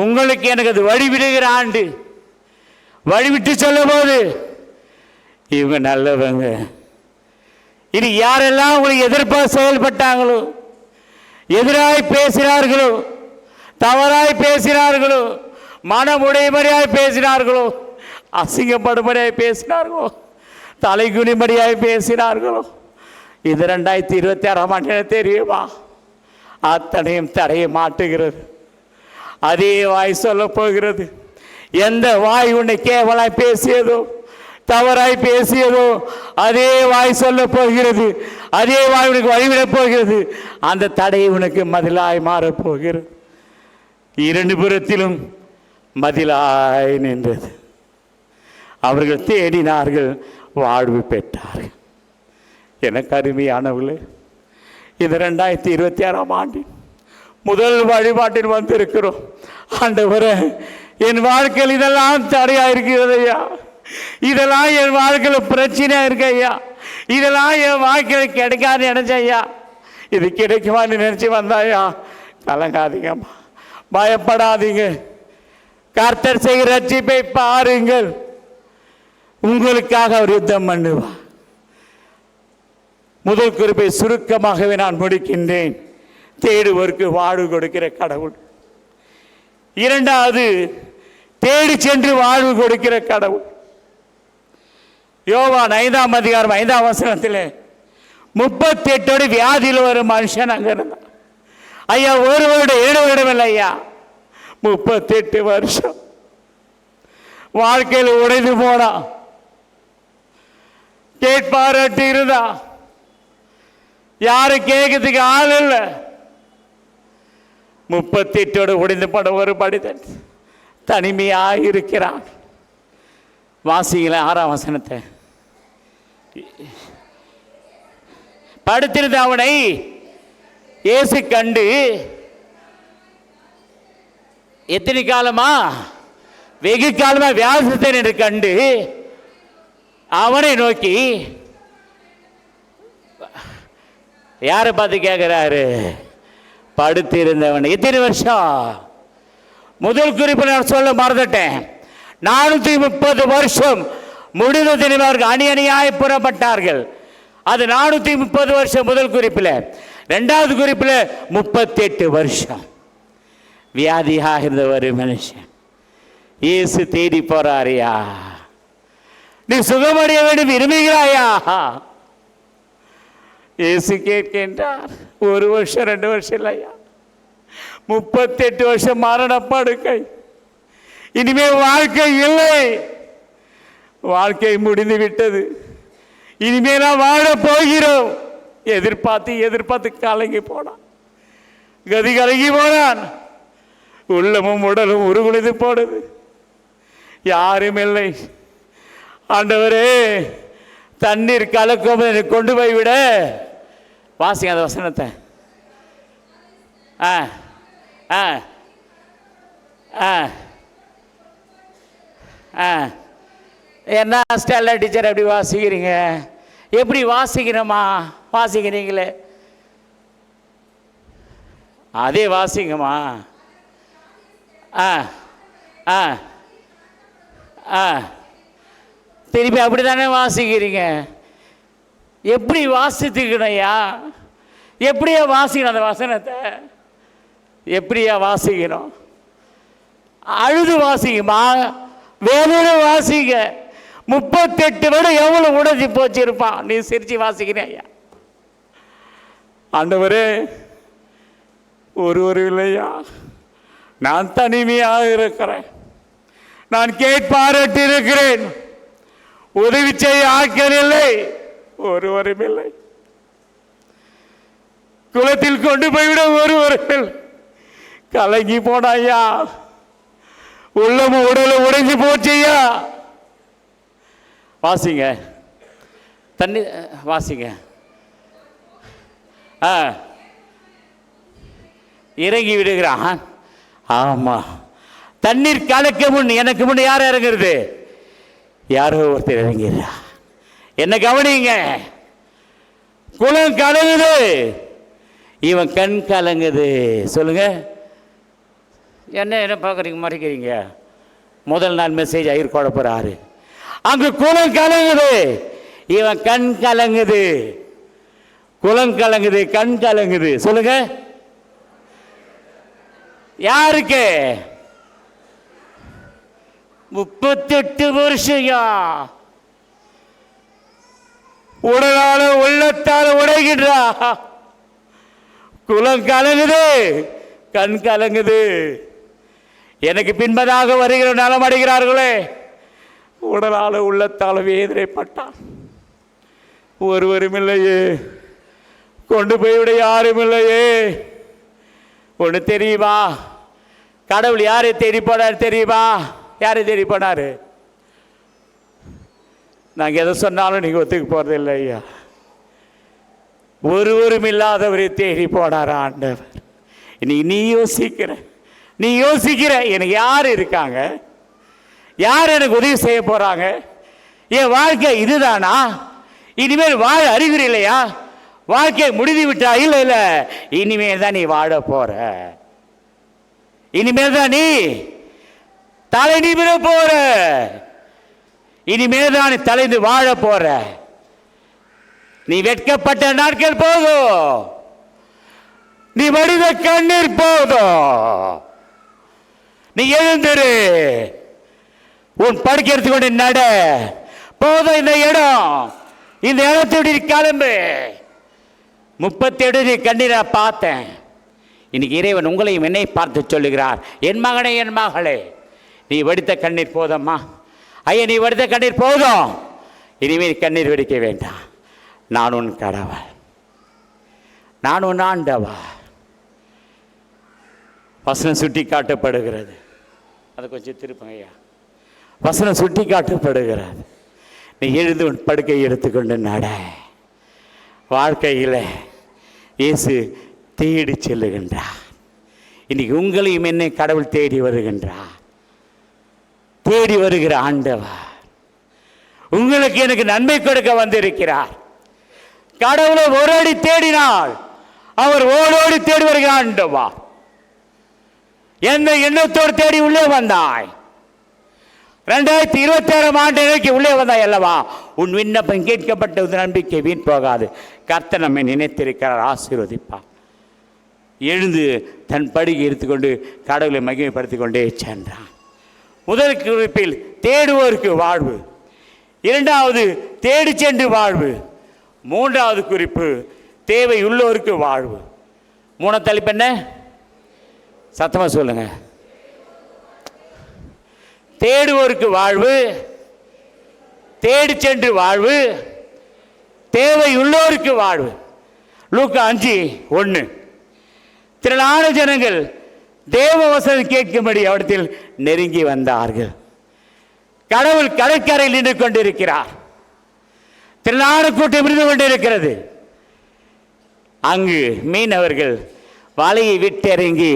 Speaker 1: உங்களுக்கு எனக்கு அது வழிவிடுகிற ஆண்டு. வழிவிட்டு சொல்லும் போது இவங்க நல்லவங்க. இனி யாரெல்லாம் உங்களுக்கு எதிர்ப்பாக செயல்பட்டாங்களோ, எதிராய் பேசினார்களோ, தவறாய் பேசினார்களோ, மனமுடைமறையாய் பேசினார்களோ, அசிங்கப்படும்படியாய் பேசினார்களோ, தலைகுனிமடியாய் பேசினார்களோ, இது 2026ஆம் ஆண்டு தெரியுமா? அத்தனையும் தடைய மாட்டுகிறது. அதே வாய் சொல்ல போகிறது. எந்த வாய் உன்னை கேவலாய் பேசியதோ, தவறாய் பேசியதோ, அதே வாய் சொல்ல போகிறது. அதே வாய் உனக்கு வழிவிடப் போகிறது. அந்த தடை உனக்கு மதிலாய் மாறப்போகிறது. இரண்டு புறத்திலும் மதிலாய் நின்றது. அவர்கள் தேடினார்கள், வாழ்வு பெற்றார்கள். எனக்கு அருமையானவர்களே, இது 2026ஆம் ஆண்டின் முதல் வழிபாட்டில் வந்திருக்கிறோம். ஆண்டவரே, என் வாழ்க்கையில் இதெல்லாம் தடையா இருக்கிறது ஐயா, இதெல்லாம் என் வாழ்க்கையில் பிரச்சனையா இருக்கு ஐயா, இதெல்லாம் என் வாழ்க்கையில் கிடைக்காது நினைச்ச ஐயா, இது கிடைக்குமான்னு நினச்சி வந்தாயா? கலங்காதீங்கம்மா, பயப்படாதீங்க. கர்த்தர் செய்கிற ரட்சிப்பை பாருங்கள். உங்களுக்காக அவர் யுத்தம் பண்ணுவார். முதல் குறிப்பை சுருக்கமாகவே நான் முடிக்கின்றேன். தேடுவோருக்கு வாழ்வு கொடுக்கிற கடவுள். இரண்டாவது, தேடி சென்று வாழ்வு கொடுக்கிற கடவுள். யோவான் 5ஆம் அதிகாரம் 5ஆம் வசனத்தில் 38 வியாதியில் ஒரு மனுஷன் அங்க இருந்தான். ஐயா, ஒரு வருடம் 7 வருடம் இல்லை ஐயா, 38 வருஷம் வாழ்க்கையில் உடைந்து போனான். கேட்பாரட்டு இருந்தா, யாரு கேட்கறதுக்கு ஆள் இல்லை. 38 உடைந்து போன ஒரு மனிதன் தனிமையாக இருக்கிறான். வாசிகள 6ஆம் வசனத்தை. படுத்திருந்த அவனை இயேசு கண்டு, எத்தனை காலமா? வெகு காலமா வியாசத்தன் என்று கண்டு அவனை நோக்கி, யாரை பார்த்து கேட்கிறாரு? படுத்திருந்தவன். எத்தனை வருஷம்? முதல் குறிப்பு நான் சொல்ல மறந்துட்டேன். 430 வருஷம் முடிந்த தினம் அவர்கள் அணி அணியாய் புறப்பட்டார்கள். அது 430 வருஷம் முதல் குறிப்பில். ரெண்டாவது குறிப்பில் 38 வருஷம் வியாதியாக இருந்த ஒரு மனுஷன் இயேசு தேடி போறாரியா? நீ சுகமடைய வேண்டும் விரும்புகிறாயா? இயேசு கேட்கின்றார். 1 வருஷம் 2 வருஷம் இல்லையா, 38 வருஷம் மரண படுக்கை. இனிமேல் வாழ்க்கை இல்லை, வாழ்க்கை முடிந்து விட்டது. இனிமேல் நான் வாழ போகிறோம். எதிர்பார்த்து கலங்கி போனான், கதி கலங்கி போனான். உள்ளமும் உடலும் உருகுலைந்து போனது. யாரும் இல்லை. ஆண்டவரே, தண்ணீர் கலக்கும் கொண்டு போய் விட. வாசிங்க அந்த வசனத்தை. என்ன ஸ்டெல்லா டீச்சர் எப்படி வாசிக்கிறீங்க? எப்படி வாசிக்கிறோமா? வாசிக்கிறீங்களே, அதே வாசிங்கம்மா. திருப்பி அப்படி தானே வாசிக்கிறீங்க. எப்படி வாசித்துக்கணும்யா? எப்படியா வாசிக்கணும் அந்த வசனத்தை? எப்படியா வாசிக்கணும்? அழுது வாசிக்குமா, வேலையில வாசிங்க. 38 வருடம் எவ்வளோ உடைஞ்சி போச்சிருப்பான். நீ சிரிச்சு வாசிக்கிறேன் ஐயா. ஆண்டவரே, ஒருவர் இல்லையா, நான் தனிமையாக இருக்கிறேன், நான் கேட்பாரட்டு இருக்கிறேன், உதவி செய்ய ஆட்கள் இல்லை, ஒருவரும் இல்லை. குளத்தில் கொண்டு போய்விட ஒருவர்கள். கலங்கி போனாயா, உள்ளமும் உடலும் உடைஞ்சு போச்சையா. வாசிங்க, தண்ணி வாசிங்க. இறங்கி விடுகிறான். ஆமா, தண்ணீர் கலக்க முன் எனக்கு முன் யார் இறங்குறது? யாரோ ஒருத்தர் இறங்கிறா. என்ன கவனிங்க, குளம் கலங்குது, இவன் கண் கலங்குது. சொல்லுங்க, என்ன பார்க்குறீங்க, மறைக்கிறீங்க? முதல் நாள் மெசேஜ் ஐயர் கொட போறாரு. அங்கு குளம் கலங்குது, இவன் கண் கலங்குது. குளம் கலங்குது, கண் கலங்குது. சொல்லுங்க, யாருக்கு? 38 வருஷம் உடலால உள்ளத்தால உடைகின்றா. குளம் கலங்குது, கண் கலங்குது. எனக்கு பின்பதாக வருகிற நலம் அடைகிறார்களே, உடலால உள்ளத்தால வேதனைப்பட்டான். ஒருவரும் இல்லையே, கொண்டு போய்விட யாரும் இல்லையே. ஒன்று தெரியுமா? கடவுள் யாரை தேடி போனார் தெரியுமா? யாரை தேடி போனார்? நாங்கள் எதை சொன்னாலும் நீங்கள் ஒத்துக்க போகிறது இல்லை ஐயா. ஒருவரும் இல்லாதவரை தேடி போனார் ஆண்டவர். நீ யோசிக்கிற எனக்கு யார் இருக்காங்க, யார் எனக்கு உதவி செய்ய போகிறாங்க? என் வாழ்க்கை இதுதானா? இனிமேல் வாழ அறிகுறி இல்லையா? வாழ்க்கை முடிந்து விட்டா? இல்லை இல்லை, இனிமேல் தான் நீ வாழ போற. இனிமேல் தான் நீ தலை நிமிர போற. இனிமேல் தான் நீ தலைந்து வாழ போற. நீ வெட்கப்பட்ட நாட்கள் போதும். நீ வடித கண்ணீர் போதும். நீ எழுந்திரு. உன் படுக்கை எடுத்துக்கொண்டு நட. போதும் இந்த இடம். இந்த இடத்தோடு நீ கிளம்பு. 37 நீ கண்ணீரை பார்த்தேன். இன்னைக்கு இறைவன் உங்களையும் என்னை பார்த்து சொல்லுகிறார், என் மகனே, என் மகளே, நீ வடித்த கண்ணீர் போதம்மா. ஐயா, நீ வடித்த கண்ணீர் போதும். இனிமேல் கண்ணீர் வெடிக்க வேண்டாம். நான் உன் கடவுள், நான் உன் ஆண்டவா. வசனம் சுட்டி காட்டப்படுகிறது. அதை கொஞ்சம் திருப்பங்க ஐயா. வசனம் சுட்டி காட்டப்படுகிறது. நீ எழுந்து உன் படுக்கை எடுத்துக்கொண்டு நட. வாழ்க்கையில் இயேசு தேடி செல்லுகின்றார். இன்னைக்கு உங்களையும் என்னை கடவுள் தேடி வருகின்றார். தேடி வருகிற ஆண்டவர் உங்களுக்கு எனக்கு நன்மை கொடுக்க வந்திருக்கிறார். கடவுளை ஒரு அடி தேடினால் அவர் ஓடோடி தேடி வருகிற ஆண்டவர். எந்த எண்ணத்தோடு தேடி உள்ளே வந்தாய்? 2026 ஆண்டு நோக்கி உள்ளே வந்தாய் அல்லவா? உன் விண்ணப்பம் கேட்கப்பட்ட நம்பிக்கை வீண் போகாது. கர்த்தர் நம்மை நினைத்திருக்கிறார், ஆசீர்வதிப்பார். எழுந்து தன் படுகை எடுத்துக்கொண்டு கடவுளை மகிமைப்படுத்திக் கொண்டே சென்றான். முதல் குறிப்பில் தேடுவோருக்கு வாழ்வு, இரண்டாவது தேடி சென்று வாழ்வு, மூன்றாவது குறிப்பு தேவை உள்ளோருக்கு வாழ்வு. மூணாவது தலைப்பு என்ன? சத்தமாக சொல்லுங்க. தேடுவோருக்கு வாழ்வு, தேடி சென்று வாழ்வு, தேவை உள்ளோருக்கு வாழ்வு. லூக்கா 5:1. திரளான ஜனங்கள் தேவ வசனம் கேட்கும்படி அவரிடத்தில் நெருங்கி வந்தார்கள். கடவுள் கடற்கரையில் நின்று கொண்டிருக்கிறார். திரளான கூட்டம் இருந்து கொண்டிருக்கிறது. அங்கு மீனவர்கள் வலையை விட்டு இறங்கி,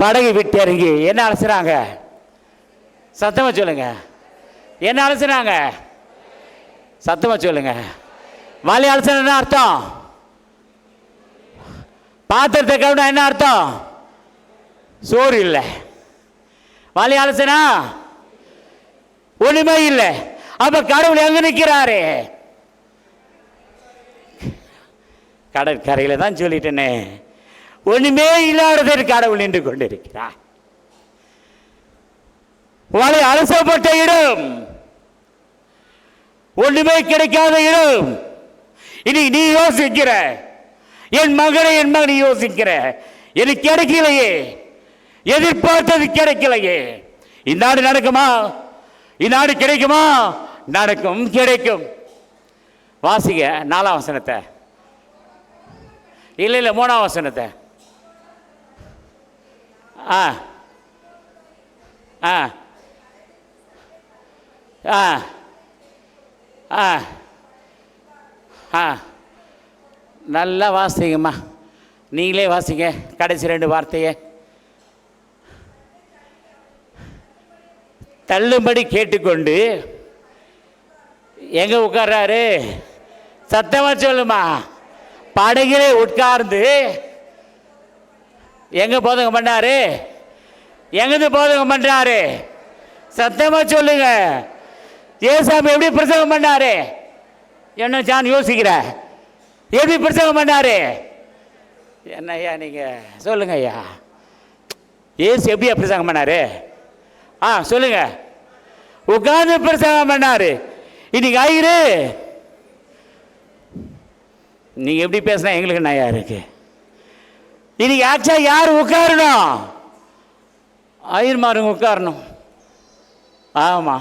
Speaker 1: படகை விட்டு இறங்கி என்ன அலசுறாங்க? சத்தமாக சொல்லுங்க. என்ன அலசுறாங்க? சத்தமாக சொல்லுங்க. வலை அலசுனா அர்த்தம்? பாத்திரத்தை கவுனா என்ன அர்த்தம்? சோறு இல்லை. வலை அலசுனா ஒண்ணுமே இல்லை. அப்ப கடவுள் எங்க நிற்கிறாரு? கடற்கரையில தான் சொல்லிட்டேனே, ஒண்ணுமே இல்லாததற்கு கடவுள் நின்று கொண்டிருக்கிறார். வலை அலசப்பட்ட இடம், ஒண்ணுமே கிடைக்காத இடம். இனி நீ யோசிக்கிற, என் மகனை, என் மகனை யோசிக்கிற, எனக்கு கிடைக்கலையே, எதிர்பார்த்தது கிடைக்கலையே. இந்த நாடு நடக்குமா? இந்த நாடு கிடைக்குமா? நடக்கும், கிடைக்கும். வாசிங்க 4ஆம் வசனத்தை. இல்லை 3ஆம் வசனத்தை. ஆ ஆ ஆ ஆ ஆ நல்லா வாசிங்கம்மா. நீங்களே வாசிங்க கடைசி 2 வார்த்தையை. தள்ளும்படி கேட்டுக்கொண்டு எங்க உட்கார்றாரு? சத்தமா சொல்லுமா. படகிலே உட்கார்ந்து எங்க போதகம் பண்ணாரு? எங்கிருந்து போதகம் பண்றாரு? சத்தமா சொல்லுங்க. ஏசாமி எப்படி பிரசங்கம் பண்ணாரு? என்ன ஜான் யோசிக்கிற? எப்படி பிரசங்கம் பண்ணாரு? என்ன ஐயா நீங்க சொல்லுங்க ஐயா. ஏசு எப்படியா பிரசங்கம் பண்ணாரு? சொல்லுங்க. உட்கார்ந்து பிரசங்கம் பண்ணாரு. இன்னைக்கு ஆயிரு நீங்க எப்படி பேசினா எங்களுக்கு நயா இருக்கு. இன்னைக்கு ஆக்சா யார் உட்காரணும்? ஆயிரமாருங்க உட்காரணும். ஆமா,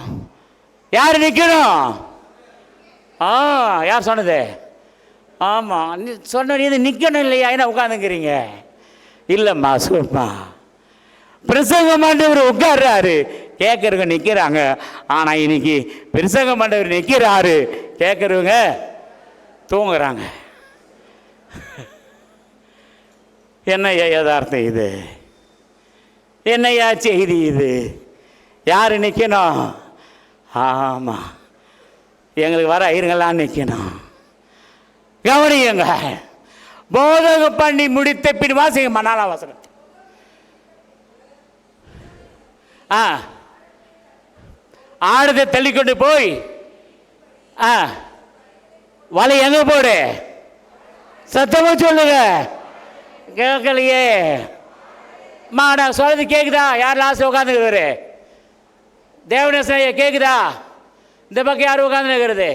Speaker 1: யார் நிற்கணும்? யார் சொன்னது? ஆமா, சொன்ன நீ நிற்கணும் இல்லையா? என்ன உட்காந்துங்கிறீங்க? இல்லைம்மா, சொல்லுமா. பிரசங்கம் ஆண்டவர் உட்கார்றாரு, கேட்கறவங்க நிற்கிறாங்க. ஆனால் இன்னைக்கு பிரசங்கம் ஆண்டவர் நிற்கிறாரு, கேட்கறவங்க தூங்குறாங்க. என்னையா யதார்த்தம் இது? என்னையா செய்தி இது? யார் நிற்கணும்? ஆமாம், எங்களுக்கு வர ஐயருங்கெல்லாம் நிற்கணும். கவனியுங்க. போதகம் பண்ணி முடித்த பின் வாசிங்கம்மா 4ஆம் வசனம். ஆடுதை தள்ளிக்கொண்டு போய் வலை எங்க போடு, சத்தமா சொல்லுங்க. கேட்கலையே நான் சொல்றது கேக்குதா? யார் லாஸ்ட் உட்காந்துருக்காரு? தேவனேசன் கேக்குதா? இந்த பக்கம் யார் உட்காந்துருக்கிறது?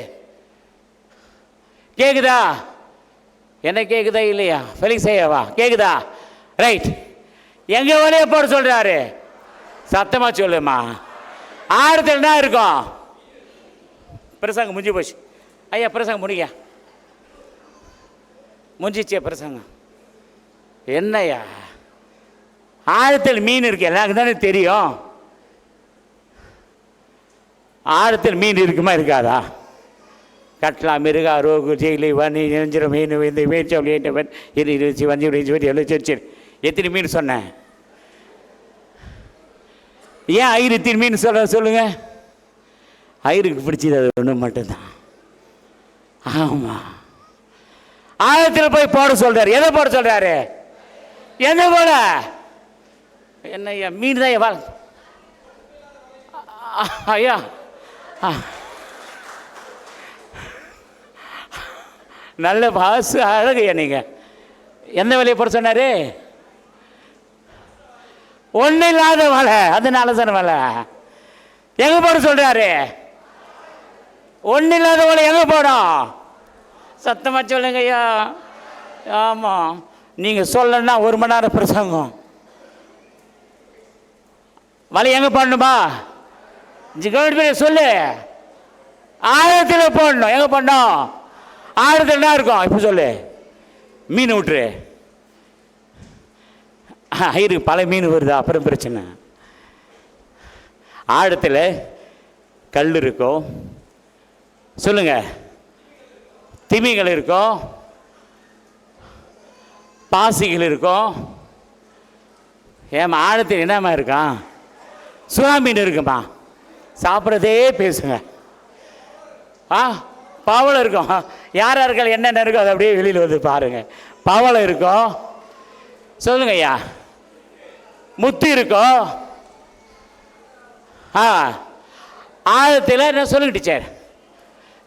Speaker 1: கேக்குதா? என்ன கேக்குதா இல்லையா? ஃபெலிக்ஸ் ஐயாவா கேக்குதா? ரைட். எங்க வலைய போட சொல்றாரு? சத்தமா சொல்லுமா. ஆறுதல் என்ன இருக்கும்? பிரசங்கம் முடிஞ்சு போச்சு ஐயா. பிரசங்கம் முடிங்க. முடிஞ்சிச்சே பிரசங்கம். என்னையா ஆழத்தில் மீன் இருக்கு, எல்லாருக்கும் தானே தெரியும். ஆழத்தில் மீன் இருக்குமா இருக்காதா? கட்லா, மிருகா, ரோகு, ஜெயிலி, வனி, நெஞ்சிரம், மீன், இந்த மீன் வஞ்சி எத்தனை மீன் சொன்னேன்? ஏன் ஐரத்தின் மீன் சொல்லுங்க? ஐருக்கு பிடிச்சது அது ஒன்று மட்டும்தான். ஆமாம், ஆழத்தில் போய் போட சொல்றாரு. எதை போட சொல்றாரு? என்ன போட? என்னய்யா மீன் தான் வா ஐயா. நல்ல பாசு அழகையா. நீங்கள் எந்த வேலையை போட சொன்னாரு? ஒன்றும் இல்லாத வலை, அதனால சொன்ன வலை எங்க போட சொல்றாரு? ஒன்றும் இல்லாத வலை எங்க போடும்? சத்தமா சொல்லுங்க ஐயா. ஆமாம், நீங்கள் சொல்லணும்னா 1 மணி நேரம் பிரசங்கம். வலை எங்க போடணுமா? சொல்லு. ஆழத்தில் போடணும். எங்க போடணும்? ஆழத்தில் என்ன இருக்கும்? இப்போ சொல்லு. மீன் விட்டுரு. ஐருக்கு பல மீன் வருது, அப்புறம் பிரச்சனை. ஆழத்தில் கல் இருக்கும், சொல்லுங்க, திமிகள் இருக்கும், பாசிகள் இருக்கும். ஏமா ஆழத்தில் என்னம்மா இருக்கான்? சுறா மீன் இருக்குமா? சாப்பிட்றதே பேசுங்க. பவளை இருக்கும். யார் யார்கள் என்னென்ன இருக்கோ அது அப்படியே வெளியில் வந்து பாருங்க. பவளை இருக்கும், சொல்லுங்க ஐயா. முத்து இருக்கும். ஆழத்தில் என்ன சொல்லுங்க டீச்சர்?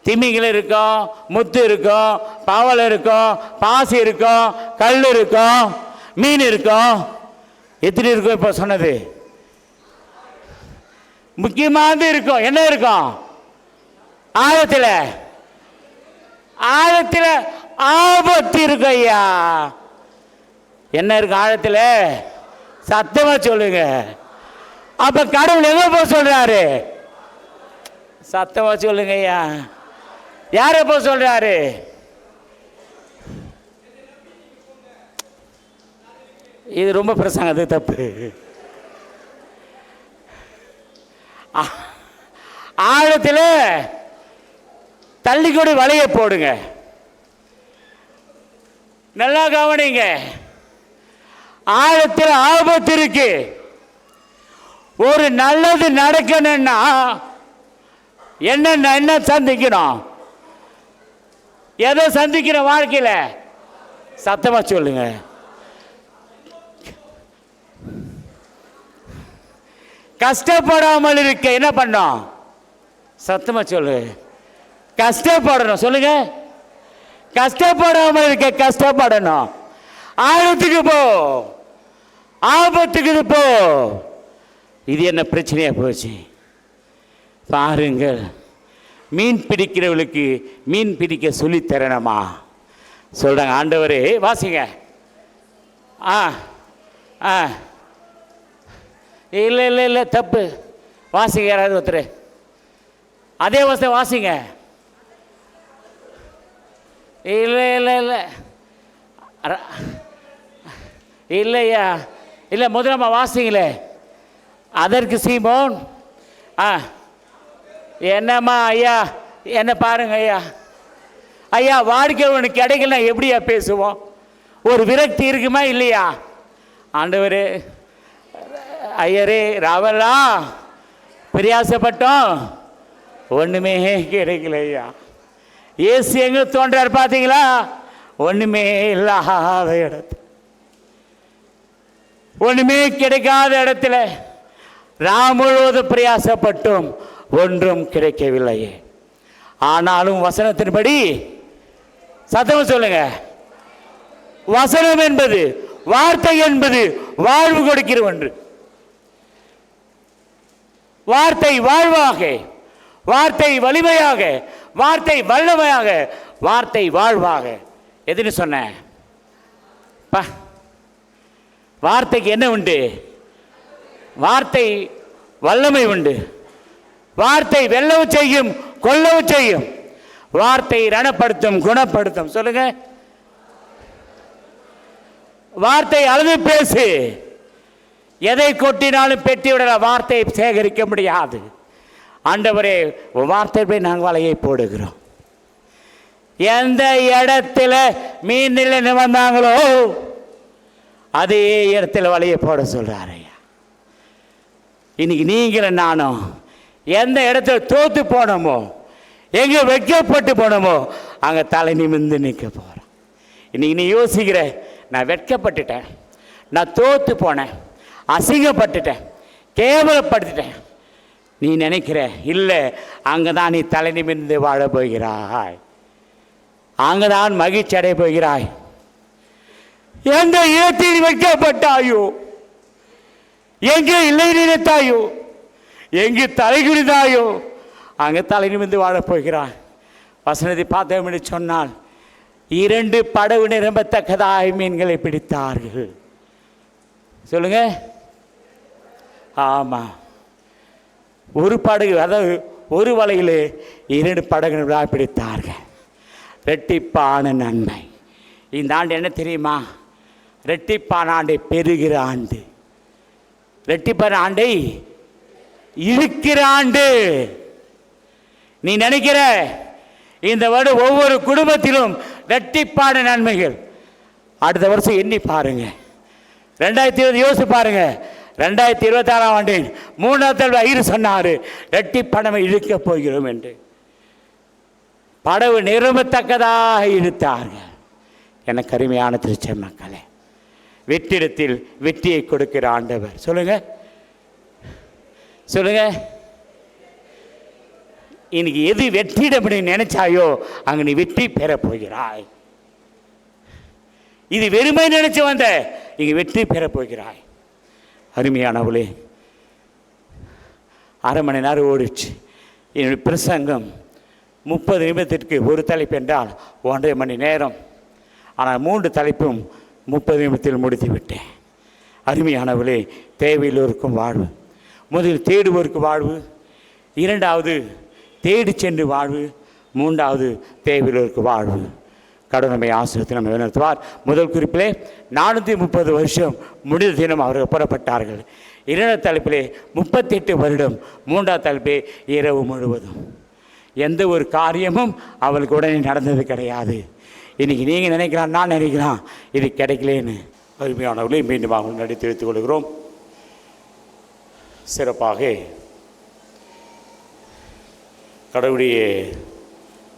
Speaker 1: திமிங்கள் இருக்கும், முத்து இருக்கும், பவளை இருக்கும், பாசி இருக்கும், கல் இருக்கும், மீன் இருக்கும். எத்தனை இருக்கும் இப்போ சொன்னது? முக்கியமானது இருக்கும். என்ன இருக்கும் ஆழத்தில்? ஆழத்தில் ஆபத்து இருக்கு ஐயா. என்ன இருக்கு ஆழத்தில்? சத்தமா சொல்லுங்க. அப்ப கடவுள் எங்க போக சொல்றாரு? சத்தமா சொல்லுங்க ஐயா. யார போக சொல்றாரு? இது ரொம்ப பிரசங்கம், அது தப்பு. ஆழத்தில் தள்ளிக்கூடி வலையை போடுங்க. நல்லா கவனிங்க. ஆழத்தில் ஆபத்து இருக்கு. ஒரு நல்லது நடக்கணும்னா என்ன சந்திக்கணும்? எதை சந்திக்கிற வாழ்க்கையில? சத்தமா சொல்லுங்க. கஷ்டப்படாமல் இருக்க என்ன பண்ணோம்? சத்தமா சொல்லு. கஷ்டப்படணும். சொல்லுங்க. கஷ்டப்படாமல் இருக்க கஷ்டப்படணும். ஆழத்துக்கு போ, ஆபத்துக்கு போ. இது என்ன பிரச்சனையா போச்சு பாருங்கள். மீன் பிடிக்கிறவளுக்கு மீன் பிடிக்க சொல்லி தரணுமா சொல்றாங்க ஆண்டவரே. வாசிங்க. இல்லை இல்லை இல்லை, தப்பு. வாசிங்க யாராவது ஒருத்தர். அதே வசனம் வாசிங்க. இல்லை இல்லை இல்லை இல்லையா, இல்லை முதலம்மா வாசிங்களே. அதற்கு சீமோன் என்னம்மா ஐயா, என்ன பாருங்க ஐயா. ஐயா வாடிக்கையாளனுக்கு கிடைக்கல எப்படியா பேசுவோம்? ஒரு விரக்தி இருக்குமா இல்லையா? ஆண்டவரே ஐயரே ராவெல்லாம் பிரயாசப்பட்டோம், ஒன்றுமே கிடைக்கல ஐயா. இயேசு எங்கே தோன்றார் பார்த்தீங்களா? ஒன்றுமே இல்லாத இடத்துல, ஒன்றுமே கிடைக்காத இடத்துல முழுவதும் பிரயாசப்பட்டும் ஒன்றும் கிடைக்கவில்லையே. ஆனாலும் வசனத்தின்படி, சத்தம் சொல்லுங்க, வசனம் என்பது, வார்த்தை என்பது வாழ்வு கொடுக்கிற ஒன்று. வார்த்தை வாழ்வாக, வார்த்தை வலிமையாக, வார்த்தை வல்லமையாக, வார்த்தை வாழ்வாக. எதுன்னு சொன்ன? வார்த்தைக்கு என்ன உண்டு? வார்த்தை வல்லமை உண்டு. வார்த்தை வெல்லவும் செய்யும், கொல்லவும் செய்யும். வார்த்தை ரணப்படுத்தும், குணப்படுத்தும். சொல்லுங்க. வார்த்தை அளவு பேசு. எதை கொட்டினாலும் பெட்டி விடல, வார்த்தையை சேகரிக்க முடியாது. ஆண்டவரே, வார்த்தை நாங்கள் வலையை போடுகிறோம். எந்த இடத்துல மீன் நிலை வந்தாங்களோ அதே இடத்துல வலையை போட சொல்றாரு. இன்னைக்கு நீங்களும் நானும் எந்த இடத்துல தோத்து போனோமோ, எங்கே வெட்கப்பட்டு போனோமோ, அங்கே தலை நிமிர்ந்து நிற்க போகிறோம். இன்னைக்கு நீ யோசிக்கிற, நான் வெட்கப்பட்டுட்டேன், நான் தோத்து போனேன், அசிங்கப்பட்டுட்டேன், கேவலப்படுத்திட்டேன். நீ நினைக்கிற, இல்லை, அங்கே தான் நீ தலை நிமிர்ந்து வாழ போகிறாய், அங்கே தான் மகிழ்ச்சி அடைய போகிறாய். எந்த இடத்தில் வைக்கப்பட்டாயோ, எங்கே இல்லை நினைத்தாயோ, எங்கு தலைகுனிதாயோ, அங்கே தலை நிமிர்ந்து வாழப் போகிறாய். வசனத்தை பார்த்தோம் என்று சொன்னால், 2 படகு நிரம்பத்தக்கதாய் மீன்களை பிடித்தார்கள். சொல்லுங்க. ஆமாம், ஒரு படகு, அதாவது ஒரு வலையில் 2 படகுகளாக பிடித்தார்கள். ரெட்டிப்பான நன்மை. இந்த ஆண்டு என்ன தெரியுமா? ரெட்டிப்பான ஆண்டை பெறுகிற ஆண்டு, ரெட்டிப்பான ஆண்டை இருக்கிற ஆண்டு. நீ நினைக்கிற இந்த வருடம் ஒவ்வொரு குடும்பத்திலும் ரெட்டிப்பான நன்மைகள். அடுத்த வருஷம் எண்ணி பாருங்க, 2020 யோசிச்சு பாருங்க. 2026 ஆண்டின் 3ஆம் ஐயர் சொன்னார், ரெட்டிப்பணம் இழுக்கப் போகிறோம் என்று. படவு நிரம்பத்தக்கதாக இழுத்தார்கள். எனக்கு அருமையான திருச்சை மக்களே, வெற்றிடத்தில் வெற்றியை கொடுக்கிற ஆண்டவர். சொல்லுங்க, சொல்லுங்க. இன்னைக்கு எது வெற்றிடம் நினைச்சாயோ அங்க நீ வெற்றி பெற போகிறாய். இது வெறுமை நினைச்சு வந்த, இங்க வெற்றி பெற போகிறாய். அருமையானவளே, 1/2 மணி நேரம் ஓடிச்சு என்னுடைய பிரசங்கம். 30 நிமிடத்திற்கு ஒரு தலைப்பு என்றால் 1.5 மணி நேரம். ஆனால் 3 தலைப்பும் 30 நிமிடத்தில் முடித்து விட்டேன். அருமையானவளே, தேவையில்லோருக்கும் வாழ்வு. முதலில் தேடுவோருக்கு வாழ்வு, 2வது தேடி சென்று வாழ்வு, 3வது தேவையில்லோருக்கு வாழ்வு. கடவுளை ஆசிரியத்தை நம்ம நடத்துவார். முதல் குறிப்பிலே 430 வருஷம் முடிந்த தினம் அவர்கள் புறப்பட்டார்கள். 2வது தலைப்பிலே 38 வருடம், 3வது தலைப்பே இரவு முழுவதும். எந்த ஒரு காரியமும் அவளுக்கு உடனே நடந்தது கிடையாது. இன்றைக்கி நீங்கள் நினைக்கிறான், நான் நினைக்கிறான் இது கிடைக்கலேன்னு. அருமையானவர்களே, மீண்டும் அவங்க நடித்து வைத்துக் கொள்கிறோம். சிறப்பாக கடவுளுடைய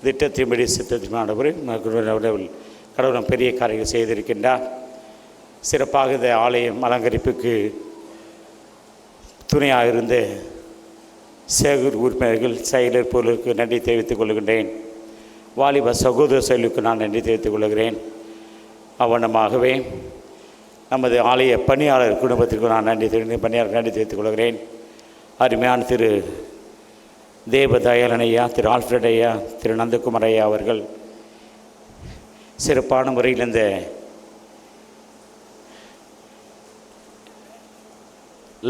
Speaker 1: திட்டத்தின்படி சித்தத்தினானவர் கடவுள் பெரிய காரியங்கள் செய்திருக்கின்றார். சிறப்பாக இந்த ஆலயம் அலங்கரிப்புக்கு துணையாக இருந்த சேகூர் உறுப்பினர்கள், செயலர் பொருளுக்கு நன்றி தெரிவித்துக் கொள்கின்றேன். வாலிப சகோதர செயலுக்கு நான் நன்றி தெரிவித்துக் கொள்கிறேன். அவனமாகவே நமது ஆலய பணியாளர் குடும்பத்திற்கு நான் நன்றி தெரிவித்துக் கொள்கிறேன். அருமையான திரு தேவதயாளன் ஐயா, திரு ஆல்ஃபிரட் ஐயா, திரு நந்தகுமார் ஐயா அவர்கள் சிறப்பான முறையில் இந்த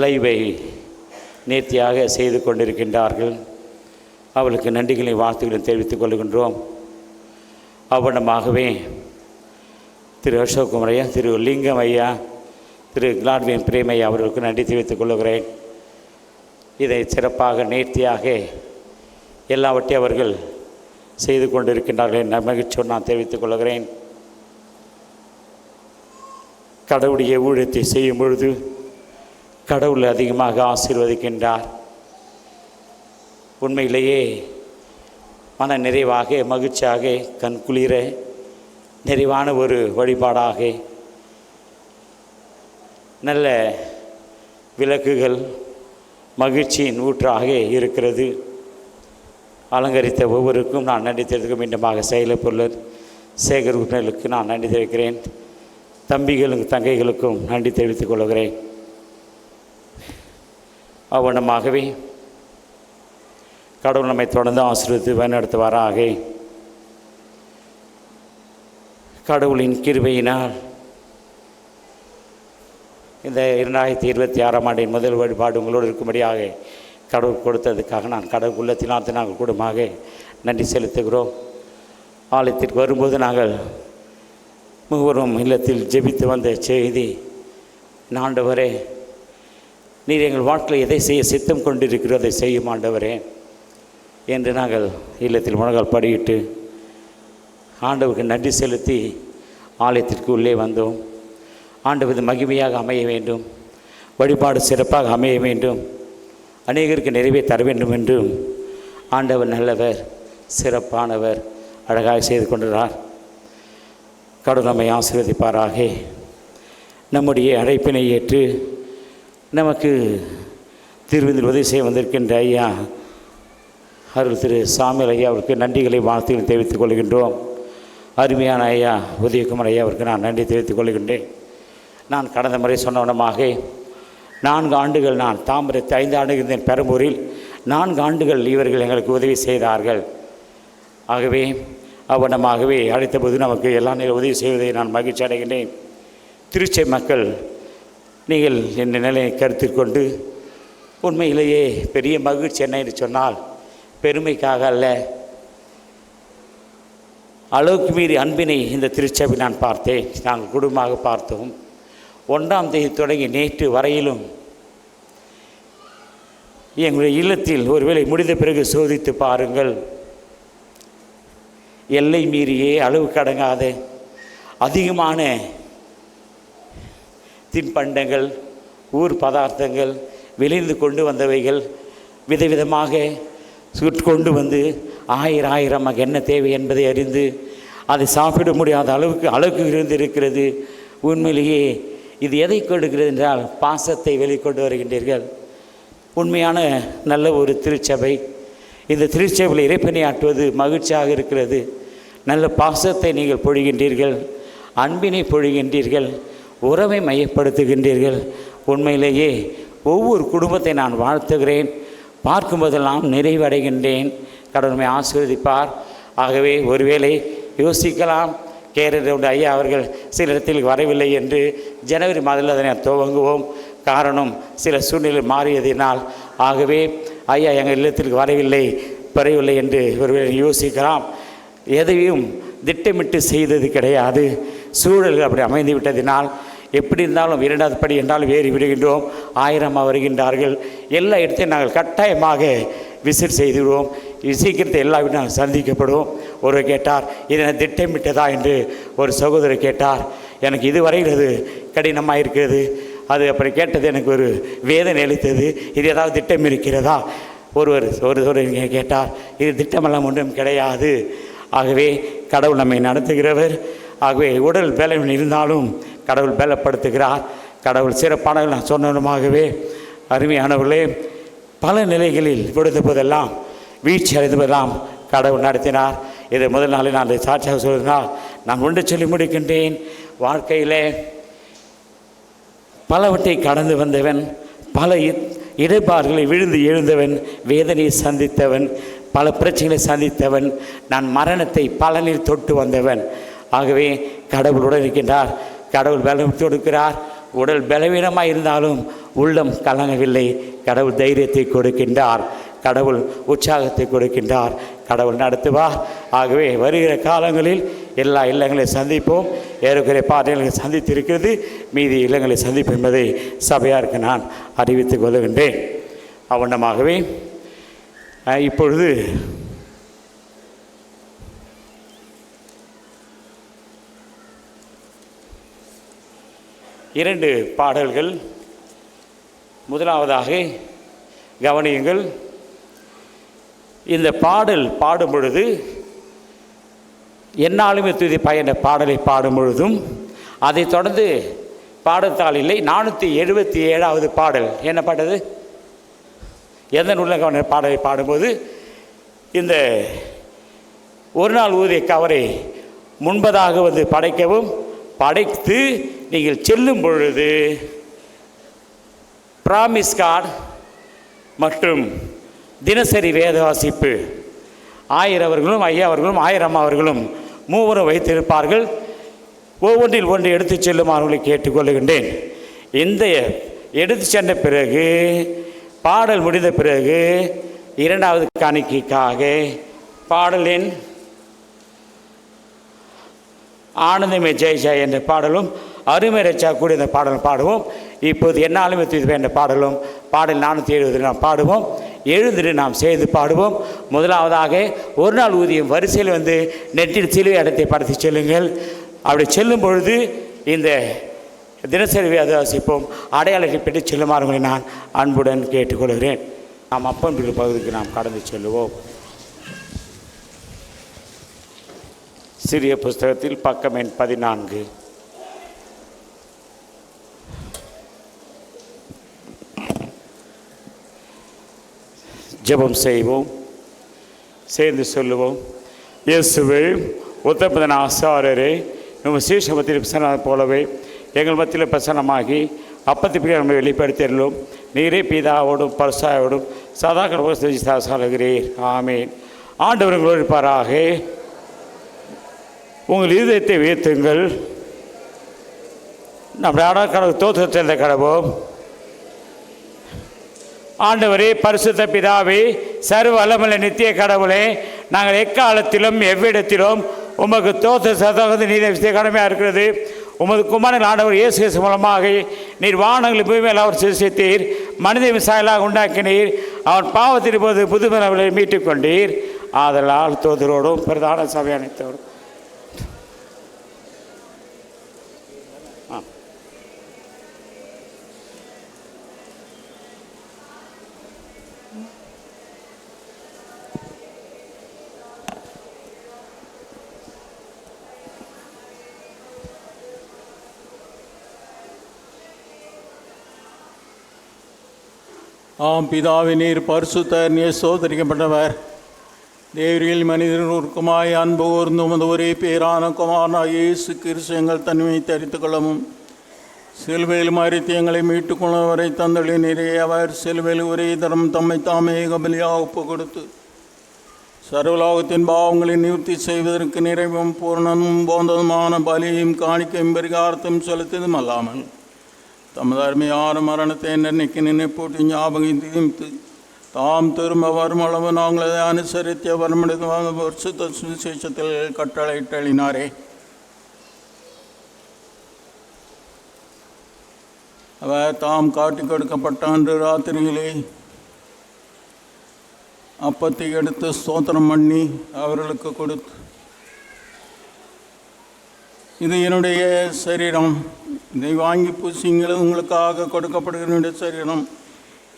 Speaker 1: லைவை நேர்த்தியாக செய்து கொண்டிருக்கின்றார்கள். அவளுக்கு நன்றிகளை வாழ்த்துக்களை தெரிவித்துக் கொள்கின்றோம். அவனமாகவே திரு அசோக்குமார் ஐயா, திரு லிங்கம் ஐயா, திரு கிளாட்வின் பிரேம் ஐயா அவர்களுக்கு நன்றி தெரிவித்துக் கொள்கிறேன். இதை சிறப்பாக நேர்த்தியாக எல்லாவற்றையும் அவர்கள் செய்து கொண்டிருக்கின்றார்கள். மகிழ்ச்சியோடு நான் தெரிவித்துக் கொள்கிறேன். கடவுளுடைய ஊழியத்தை செய்யும் பொழுது கடவுள் அதிகமாக ஆசீர்வதிக்கின்றார். உண்மையிலேயே மன நிறைவாக, மகிழ்ச்சியாக, கண் குளிர நிறைவான ஒரு வழிபாடாக, நல்ல விளக்குகள் மகிழ்ச்சியின் ஊற்றாக இருக்கிறது. அலங்கரித்த ஒவ்வொருக்கும் நான் நன்றி தெரிவிக்க மீண்டுமாக செயலப்பொருளர் சேகர் உறுப்பினர்களுக்கு நான் நன்றி தெரிவிக்கிறேன். தம்பிகளுக்கும் தங்கைகளுக்கும் நன்றி தெரிவித்துக் கொள்கிறேன். அவ்வண்ணமாகவே கடவுள் நம்மை தொடர்ந்து ஆசீர்வதித்து வழிநடத்துவாராக. கடவுளின் கிருபையினால் இந்த 2026ஆம் ஆண்டின் முதல் வழிபாடு உங்களோடு இருக்கும்படியாக கடவுள் கொடுத்ததுக்காக நான் கடவுள் உள்ளத்தினால் நாங்கள் கூடமாக நன்றி செலுத்துகிறோம். ஆலயத்திற்கு வரும்போது நாங்கள் மூவரும் இல்லத்தில் ஜெபித்து வந்த செய்தி, ஆண்டவரே நீர் எங்கள் வாழ்க்கையில் எதை செய்ய சித்தம் கொண்டிருக்கிறோம் அதை செய்யும் ஆண்டவரே என்று நாங்கள் இல்லத்தில் முழங்கால் படியிட்டு ஆண்டவருக்கு நன்றி செலுத்தி ஆலயத்திற்கு உள்ளே வந்தோம். ஆண்டவர் மகிமையாக அமைய வேண்டும், வழிபாடு சிறப்பாக அமைய வேண்டும், அநேகருக்கு நிறைவே தர வேண்டும் என்றும் ஆண்டவர் நல்லவர், சிறப்பானவர், அழகாக செய்து கொண்டிருக்கிறார். கடவுள் நம்மை ஆசீர்வதிப்பாராக. நம்முடைய அழைப்பினை ஏற்று நமக்கு திருவிந்தில் உதவி செய்ய வந்திருக்கின்ற ஐயா அருள் திரு சாமியல் ஐயா அவருக்கு நன்றிகளை வாழ்த்துக்களை தெரிவித்துக் கொள்கின்றோம். அருமையான ஐயா உதயகுமார் ஐயா அவருக்கு நான் நன்றி தெரிவித்துக் கொள்கின்றேன். நான் கடந்த முறை சொன்னவனமாக 4 ஆண்டுகள் நான் தாம்பரத்தை 5 ஆண்டுகள் இருந்தேன் பெரம்பூரில். 4 ஆண்டுகள் இவர்கள் எங்களுக்கு உதவி செய்தார்கள். ஆகவே அவ்வண்ணமாகவே அழைத்தபோது நமக்கு எல்லா நேரம் உதவி செய்வதை நான் மகிழ்ச்சி அடைகின்றேன். திருச்சை மக்கள் நீங்கள் என்ற நிலையை கருத்தில் கொண்டு உண்மையிலேயே பெரிய மகிழ்ச்சி என்ன என்று சொன்னால் பெருமைக்காக அல்ல, அளவுக்கு மீறி அன்பினை இந்த திருச்சபை நான் பார்த்தேன். நாங்கள் குடும்பமாக பார்த்தோம். 1ஆம் தேதி தொடங்கி நேற்று வரையிலும் எங்களுடைய இல்லத்தில் ஒருவேளை முடிந்த பிறகு சோதித்து பாருங்கள், எல்லை மீறியே அளவு கடங்காத அதிகமான தின்பண்டங்கள், ஊர் பதார்த்தங்கள் விளைந்து கொண்டு வந்தவைகள் விதவிதமாக கொண்டு வந்து 1000 என்ன தேவை என்பதை அறிந்து அதை சாப்பிட முடியாத அளவுக்கு இருந்திருக்கிறது. உண்மையிலேயே இது எதை கொடுக்கிறது என்றால் பாசத்தை வெளிக்கொண்டு வருகின்றீர்கள். உண்மையான நல்ல ஒரு திருச்சபை. இந்த திருச்சபையில் இறைப்பணியாற்றுவது மகிழ்ச்சியாக இருக்கிறது. நல்ல பாசத்தை நீங்கள் பொழிகின்றீர்கள், அன்பினை பொழிகின்றீர்கள், உறவை மையப்படுத்துகின்றீர்கள். உண்மையிலேயே ஒவ்வொரு குடும்பத்தை நான் வாழ்த்துகிறேன். பார்க்கும்போதெல்லாம் நிறைவடைகின்றேன். கடவுளை ஆசீர்வதிப்பார். ஆகவே ஒருவேளை யோசிக்கலாம், கேரள ஐயா அவர்கள் சில இடத்தில் வரவில்லை என்று. ஜனவரி மாதத்தில் அதனை துவங்குவோம். காரணம் சில சூழ்நிலை மாறியதினால். ஆகவே ஐயா எங்கள் இல்லத்திற்கு வரவில்லை என்று ஒருவேளை யோசிக்கலாம். எதையும் திட்டமிட்டு செய்தது கிடையாது. சூழல்கள் அப்படி அமைந்து விட்டதினால் எப்படி இருந்தாலும் 2வது படி என்றாலும் வேறி விடுகின்றோம். 1000 வருகின்றார்கள். எல்லா இடத்தையும் நாங்கள் கட்டாயமாக விசிட் செய்துவிடுவோம். சீக்கிரத்தை எல்லா வீடும் நாங்கள் சந்திக்கப்படுவோம். ஒருவர் கேட்டார், இதை திட்டமிட்டதா என்று ஒரு சகோதரர் கேட்டார். எனக்கு இதுவரையில் அது கடினமாக இருக்கிறது. அது அப்படி கேட்டது எனக்கு ஒரு வேதனை அளித்தது. இது ஏதாவது திட்டம் இருக்கிறதா? ஒருவர் கேட்டார். இது திட்டமெல்லாம் ஒன்றும் கிடையாது. ஆகவே கடவுள் நம்மை நடத்துகிறவர். ஆகவே உடல் பலவீனம் இருந்தாலும் கடவுள் பலப்படுத்துகிறார். கடவுள் சிறப்பானவர்கள் நான் சொன்னதுமாகவே அருமையானவர்களே, பல நிலைகளில் விடுத்த போதெல்லாம் வீழ்ச்சி அடைந்த போதெல்லாம் கடவுள் நடத்தினார். இதை முதல் நாளில் நான் சாட்சியாக சொல்லினால் நான் ஒன்று சொல்லி முடிக்கின்றேன். வாழ்க்கையில் பலவற்றை கடந்து வந்தவன், பல இடர்பாடுகளை விழுந்து எழுந்தவன், வேதனையை சந்தித்தவன், பல பிரச்சனைகளை சந்தித்தவன், நான் மரணத்தை பலனில் தொட்டு வந்தவன். ஆகவே கடவுளுடன் இருக்கின்றார். கடவுள் பலம் கொடுக்கிறார். உடல் பலவீனமாக இருந்தாலும் உள்ளம் கலங்கவில்லை. கடவுள் தைரியத்தை கொடுக்கின்றார். கடவுள் உற்சாகத்தை கொடுக்கின்றார். கடவுள் நடத்துவார். ஆகவே வருகிற காலங்களில் எல்லா இல்லங்களையும் சந்திப்போம். ஏறக்குறைய பாதைகளை சந்தித்திருக்கிறது. மீதி இல்லங்களை சந்திப்போம் என்பதை சபையாருக்கு நான் அறிவித்துக் கொள்கின்றேன். அவ்வண்ணமாகவே இப்பொழுது இரண்டு பாடல்கள். முதலாவதாக கவனியுங்கள். இந்த பாடல் பாடும் பொழுது, என்னாலுமே துதி பயன பாடலை பாடும் பொழுதும், அதை தொடர்ந்து பாடத்தாளில்லை 477வது பாடல் என்ன பாடுது, எந்த நூலக பாடலை பாடும்போது இந்த ஒரு நாள் ஊதிய கவரை முன்பதாக வந்து படைக்கவும், படைத்து நீங்கள் செல்லும் பொழுது பிராமிஸ் கார்டு மற்றும் தினசரி வேத வாசிப்பு 1000 அவர்களும் 5000 அவர்களும் 1000 அவர்களும் மூவரும் வைத்திருப்பார்கள். ஒவ்வொன்றில் ஒன்று எடுத்து செல்லுமாறுகளை கேட்டுக்கொள்ளுகின்றேன். இந்த எடுத்து சென்ற பிறகு பாடல் முடிந்த பிறகு இரண்டாவது காணிக்கைக்காக பாடலின் ஆனந்தமே ஜெய் ஜெய் என்ற பாடலும், அருமை ரச்சா கூடிய இந்த பாடலும் பாடுவோம். இப்போது என்னாலுமே துதி என்ற பாடலும் பாடல் 470 நாம் பாடுவோம். எழுந்திரு நாம் சேர்ந்து பாடுவோம். முதலாவதாக ஒரு நாள் ஊதியம் வரிசையில் வந்து நெட்டில் சிலுவை அடத்தை படுத்தி செல்லுங்கள். அப்படி செல்லும் பொழுது இந்த தினசரி வேத வாசிப்போம். அடையாளத்தை பெற்று செல்லுமாறுங்களை நான் அன்புடன் கேட்டுக்கொள்கிறேன். நாம் அப்பன் பகுதிக்கு நாம் கடந்து செல்லுவோம். சிறிய புஸ்தகத்தில் பக்கம் எண் 14. ஜெபம் செய்வோம், சேர்ந்து சொல்லுவோம். இயேசுவே, உத்தமதன ஆசாரரே, நம்ம சீஷமத்தில் பிரசன்னம் போலவே எங்கள் மத்தியில் பிரசன்னமாகி அப்பத்தி நம்மை வெளிப்படுத்தியுள்ளோம். நீரே பீதாவோடும் பரிசாயோடும் சதா கடவுள்கிறீர். ஆமீன். ஆண்டவர் உங்களோடு இருப்பாராக. உங்கள் இதயத்தை உயர்த்துங்கள். நம்முடைய கடவுள் தோற்றத்தை கடவோம். ஆண்டவரே, பரிசுத்த பிதாவே, சர்வ வல்லமையுள்ள நித்திய கடவுளே, நாங்கள் எக்காலத்திலும் எவ்விடத்திலும் உமக்கு தோற்ற சதவீத நீதி விஷய கடமையாக இருக்கிறது. உமது குமாரன் ஆண்டவர் இயேசு கிறிஸ்து மூலமாக நீர் வானங்களை பூமியில் அவர் சிருஷ்டித்தீர், மனித விவசாயிகளாக உண்டாக்கினீர். அவன் பாவத்தின் போது புதுமலை மீட்டுக் கொண்டீர். ஆதலால் தோதரோடும் பிரதான சபை அனைத்தோடும்
Speaker 9: ஆம் பிதாவே, நீர் பரிசுத்தர், நீர் சோதரிக்கப்பட்டவர், தேவரில் மனிதனுக்குமாய் அன்பு கூர்ந்து உமது ஒரே பேரான குமாரனாகிய இயேசு கிறிஸ்து எங்கள் தன்மையை தரித்து கொள்ளவும், சிலுவையில் மறித்து எங்களை மீட்டுக் கொள்வரை தந்தளின் நிறைய அவர் சிலுவையில் ஒரே தரம் தம்மை தாமே கபலியாக ஒப்பு கொடுத்து சர்வலோகத்தின் பாவங்களை நிவர்த்தி செய்வதற்கு நிறைவும் பூர்ணமும் போந்ததுமான பலியையும் காணிக்கையும் பரிகாரத்தையும் செலுத்ததும் அல்லாமல் தமது அருமையான மரணத்தை நிர்ணயிக்க நினைப்பூட்டி ஞாபகம் தீர்த்து தாம் திரும்ப வருமளவு நாங்கள் அதை அனுசரித்த வருமடைந்து வருஷத்த சுவிசேஷத்தில் கட்டளையிட்டளினாரே. அவர் தாம் காட்டி கொடுக்கப்பட்ட அன்று ராத்திரியிலே அப்பத்தை எடுத்து ஸ்தோத்திரம் பண்ணி அவர்களுக்கு கொடுத்து, இது என்னுடைய சரீரம், இதை வாங்கி பூசிங்கள், உங்களுக்காக கொடுக்கப்படுகிற என்னுடைய சரீரம்,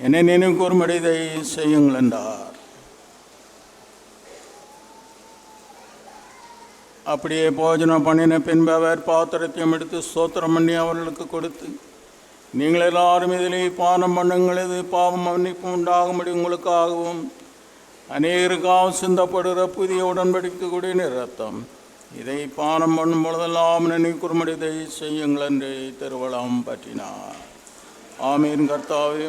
Speaker 9: என்னை நினைவு கூறும்படி இதை செய்யுங்கள் என்றார். அப்படியே போஜனம் பண்ணின பின்பு அவர் பாத்திரத்தையும் எடுத்து ஸ்தோத்திரம் பண்ணி அவர்களுக்கு கொடுத்து, நீங்கள் எல்லாரும் இதிலே பானம் பண்ணுங்கள், இது பாவம் மன்னிப்பு உண்டாகும்படி உங்களுக்காகவும் அநேகருக்காகவும் சிந்தப்படுகிற புதிய உடன்படிக்கக்கூடிய ரத்தம், இதை பானம் பண்ணும் பொழுதெல்லாம் நினைவு கூறும்படி இதை செய்யுங்கள் என்று திருவளம் பற்றினார். ஆமீன். கர்த்தாவே,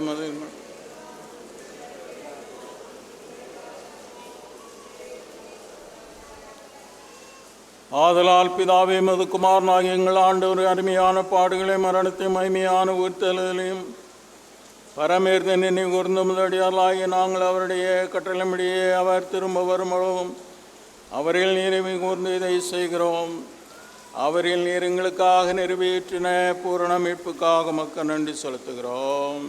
Speaker 9: ஆதலால் பிதாவே, மது குமாரனாகிய எங்கள் ஆண்டவர் அருமையான பாடுகளை மரணத்தை மகிமையான உயிர்த்தலையும் பரமேர்ந்த நினைவு கூர்ந்த முதலடியார்களாகிய நாங்கள் அவருடைய கட்டளைப்படியே அவர் திரும்ப வருமளவும் அவரில் நிறைவு கூர்ந்து இதை செய்கிறோம். அவரில் நீர் எங்களுக்காக நிறைவேற்றின பூரண மீட்புக்காக மக்கள் நன்றி செலுத்துகிறோம்.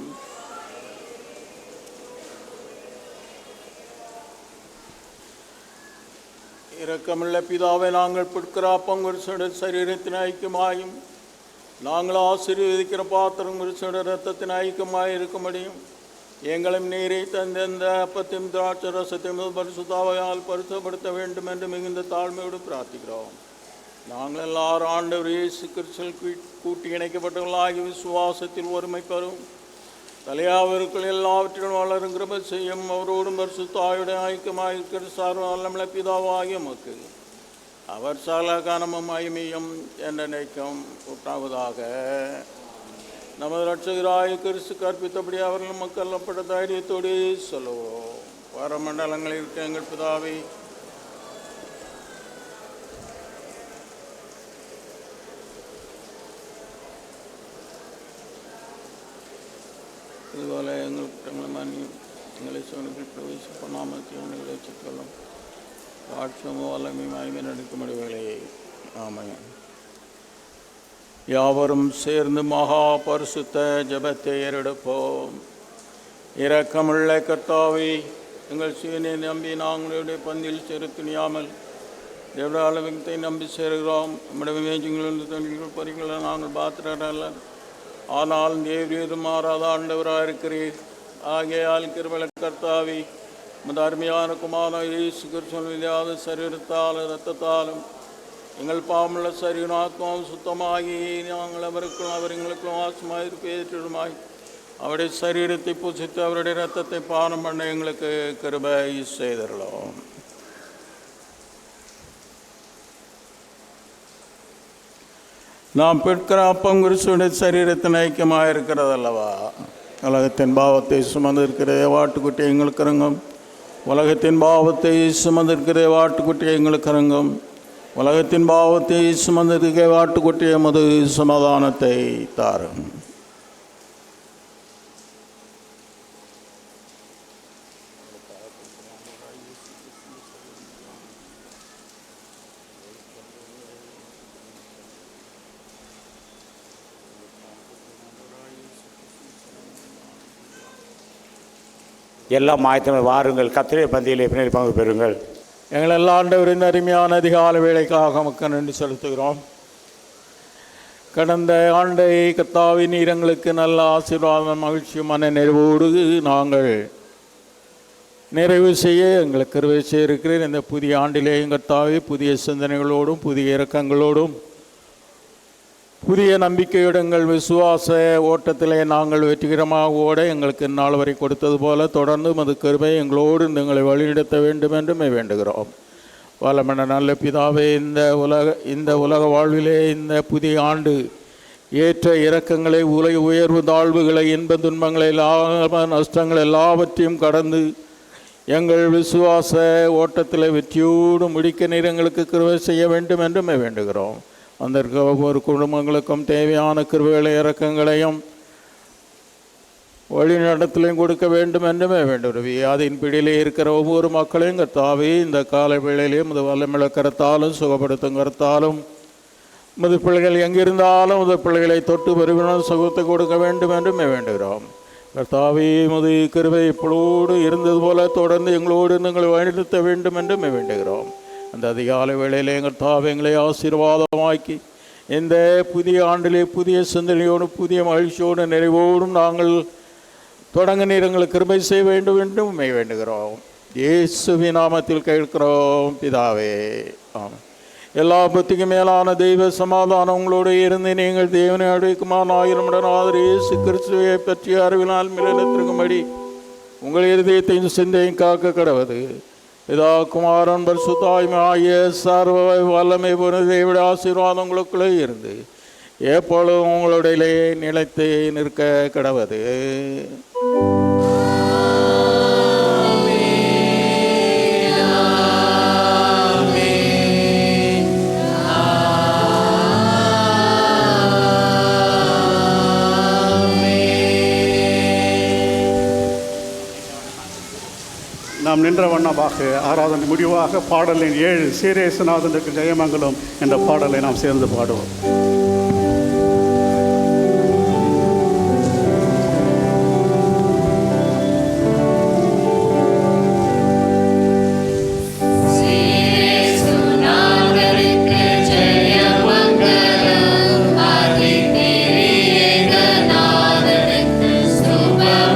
Speaker 9: இரக்கமுள்ள பிதாவை, நாங்கள் பிடிக்கிற அப்பங்குறிச்சோட சரீரத்தின் ஐக்கியமாயும் நாங்கள் ஆசீர்வதிக்கிற பாத்திரம் குறிச்சோட இரத்தத்தின் ஐக்கியமாக இருக்க முடியும். எங்களும் நீரை தந்த அப்பத்தையும் திராட்சை ரசத்தையும் பரிசுத்தாவையால் பரிசுப்படுத்த வேண்டும் என்று மிகுந்த தாழ்மையோடு பிரார்த்திக்கிறோம். நாங்கள் எல்லாரும் ஆண்டவர் இயேசு கிறிஸ்துவில் கூட்டி இணைக்கப்பட்டவர்களாகி விசுவாசத்தில் ஒருமை பெறும் தலையாவிற்குள் எல்லாவற்றிலும் வளரும் கிருபை செய்யும் அவரோடும் பரிசுத்தாயுடைய ஐக்கியமாயிருக்கிற சார்வல்ல பிதாவாகிய மக்கு அவர் சகல கனமும் மகிமையும் என்ற நினைக்கும் உண்டாவதாக. நமது இரட்சகராய கிறிஸ்து கற்பித்தபடி அவர்கள் மக்கள் தைரியத்தோடு சொல்லுவோம். பரமண்டலங்களில் இருக்க எங்கள் பிதாவை, இதுபோல எங்கள் குற்றங்களை மன்னியும், எங்களை சோழர்கள் பிரவேசிப்ப நாமத்தை சிக்கலாம் ஆட்சியமோ வல்லமை மகிமை நடக்கும் முடிவுகளே. ஆமென். யாவரும் சேர்ந்து மகா பரிசுத்த ஜெபத்தை ஏறெடுப்போம். இரக்கமுள்ள கர்த்தாவே, எங்கள் சீனை நம்பி நாங்களுடைய பந்தில் சேர துணியாமல் தேவடாலவத்தை நம்பி சேருகிறோம். நம்முடைய மேஜங்கள் பறிகளை நாங்கள் பாத்திரல்ல, ஆனால் தேவரீது மாறாத ஆண்டவராக இருக்கிறீர். ஆகையால் கிருபையுள்ள கர்த்தாவே, உமது அருமையான குமாரன் இயேசு கிறிஸ்துவின் சரீரத்தாலும் இரத்தத்தாலும் எங்கள் பாவமுள்ள சரீராத்மாவும் சுத்தமாகி நாங்கள் அவருக்கும் அவர் எங்களுக்கும் ஆசுமாயிருப்பேற்றுமாய் அவருடைய சரீரத்தை புசித்து அவருடைய இரத்தத்தை பானம் பண்ண எங்களுக்கு கிருபை செய்தரலாம். நாம் பெற்கிற அப்பம் கிறிஸ்துவின் சரீரத்தின் ஐக்கியமாக இருக்கிறது அல்லவா. உலகத்தின் பாவத்தை சுமந்திருக்கிற வாட்டுக்குட்டி எங்களுக்கு இறங்கும். உலகத்தின் பாவத்தை சுமந்திருக்கிற வாட்டுக்குட்டி எங்களுக்கு இறங்கும். உலகத்தின் பாவத்தை சுமந்திருக்கிற வாட்டுக்குட்டி எமது சமாதானத்தை தாரும்.
Speaker 1: எல்லாம் ஆயத்தமாக வாருங்கள், கர்த்தருடைய பந்தியிலே பின்னாடி பங்கு பெறுங்கள்.
Speaker 9: எங்கள் எல்லா ஆண்டவரின் அருமையான அதிகால வேலைக்காக மக்கள் நன்றி செலுத்துகிறோம். கடந்த ஆண்டை கர்த்தாவின் எங்களுக்கு நல்ல ஆசீர்வாதம் மகிழ்ச்சியுமான நிறைவோடு நாங்கள் நிறைவு செய்ய எங்களுக்கு கிருபை செய்திருக்கிறேன். இந்த புதிய ஆண்டிலேயும் கர்த்தாவே புதிய சிந்தனைகளோடும் புதிய இரக்கங்களோடும் புதிய நம்பிக்கையுடங்கள் விசுவாச ஓட்டத்திலே நாங்கள் வெற்றிகரமாக ஓட எங்களுக்கு இந்நாள் வரை கொடுத்தது போல தொடர்ந்து மது கிருபை எங்களோடு எங்களை வழிநடத்த வேண்டும் என்றுமே வேண்டுகிறோம். வல்லமையான நல்ல பிதாவே, இந்த உலக வாழ்விலே இந்த புதிய ஆண்டு ஏற்ற இறக்கங்களை உயர்வு தாழ்வுகளை இன்ப துன்பங்களை லாப நஷ்டங்கள் எல்லாவற்றையும் கடந்து எங்கள் விசுவாச ஓட்டத்தில் வெற்றியோடு முடிக்க நீர் எங்களுக்கு கிருபை செய்ய வேண்டும் என்றுமே வேண்டுகிறோம். அந்த ஒவ்வொரு குடும்பங்களுக்கும் தேவையான கிருபைகளை இறக்கங்களையும் வழிநடத்தலையும் கொடுக்க வேண்டும் என்றுமே வேண்டும். வியாதியின் பிடியிலே இருக்கிற ஒவ்வொரு மக்களையும் கர்த்தாவே இந்த கால வேளையிலையும் இது வல்லமிழக்கறத்தாலும் சுகப்படுத்துங்கிறத்தாலும் முது பிள்ளைகள் எங்கிருந்தாலும் முது பிள்ளைகளை தொட்டு பெருவினால் சுகத்தை கொடுக்க வேண்டும் என்றுமே வேண்டுகிறோம். கர்த்தாவே, முது கிருபை இப்பொழுது இருந்தது போல தொடர்ந்து எங்களோடு எங்களை வழிநடத்த வேண்டும் என்றுமே வேண்டுகிறோம். அந்த அதிகாலை வேளையிலே கர்த்தாவே எங்களை ஆசீர்வாதமாக்கி இந்த புதிய ஆண்டிலே புதிய சிந்தனையோடு புதிய மகிழ்ச்சியோடு நிறைவோடும் நாங்கள் தொடங்க நீர் எங்களுக்கு கிருபை செய்ய வேண்டும் என்றும் வேண்டுகிறோம். இயேசுவின் நாமத்தில் கேட்கிறோம் பிதாவே, ஆமென். எல்லா புத்திக்கும் மேலான தெய்வ சமாதானம் உங்களோடு இருந்து நீங்கள் தேவனை அடைக்குமான் ஆயிரமுடன் ஆதரவு இயேசு கிறிஸ்துவை பற்றிய அறிவினால் மிளத்திற்கும்படி உங்கள் இருதயத்தையும் சிந்தையும் காக்க கடவது இதா குமாரன் பரிசுத்தாய்மையாகிய சர்வ வல்லமை போன தேவட ஆசீர்வாதம் உங்களுக்குள்ளே இருந்து எப்பொழுதும் உங்களுடைய நிலைத்து நிற்க கடவது.
Speaker 2: நாம் நின்ற வண்ணமாக ஆராதனை முடிவாக பாடலின் 7 சீரேசுநாதனுக்கு ஜெயமங்கலம் என்ற பாடலை நாம் சேர்ந்து பாடுவோம்.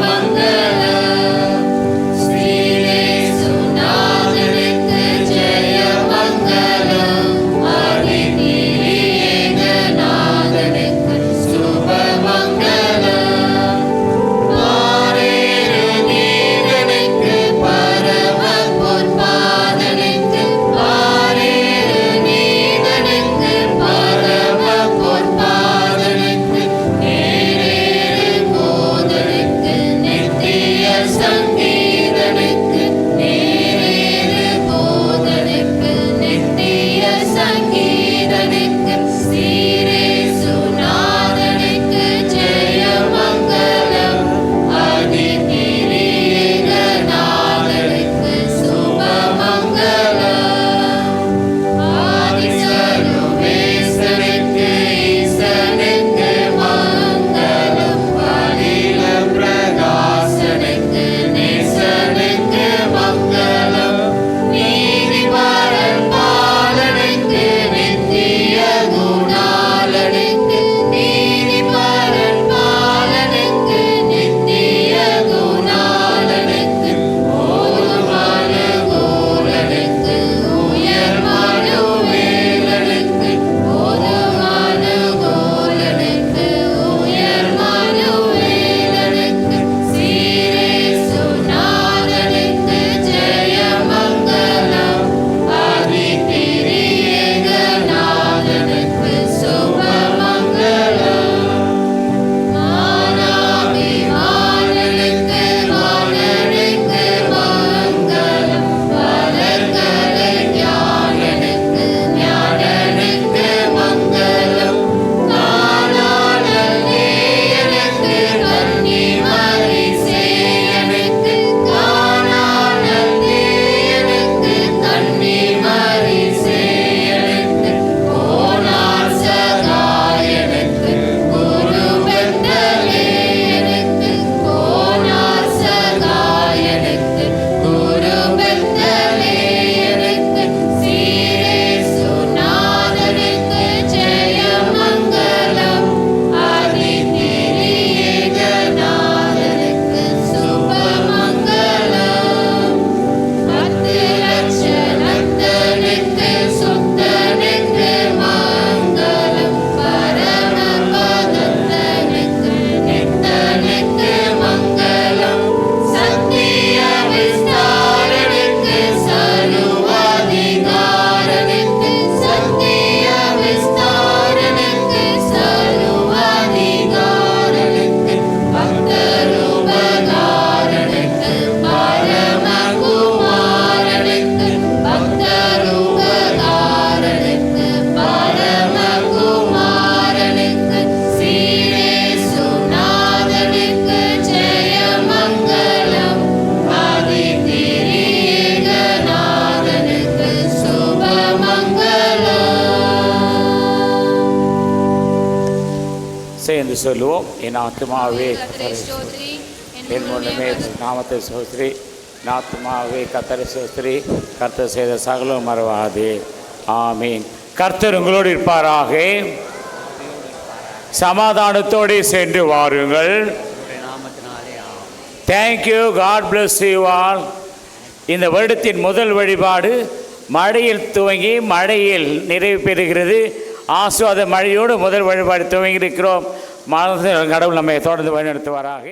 Speaker 10: மங்கள
Speaker 1: என்று சொல்லுவோம். என் ஆத்துமாவே என் மூலமே நாமத்தை சோஸ்திரி, என் ஆத்துமாவே கர்த்தரை சோஸ்திரி, கர்த்தர் செய்த சகலம் மறவாதே. ஆமீன். கர்த்தர் உங்களோடு இருப்பாராக. சமாதானத்தோடு சென்று வாருங்கள். Thank you. God bless you all. இந்த வருடத்தின் முதல் வழிபாடு மழையில் துவங்கி மழையில் நிறைவு பெறுகிறது. ஆசீர்வாத மழையோடு முதல் வழிபாடு துவங்கி இருக்கிறோம். கடவுள் நம்மை தொடர்ந்து வழிநடத்துவாராக.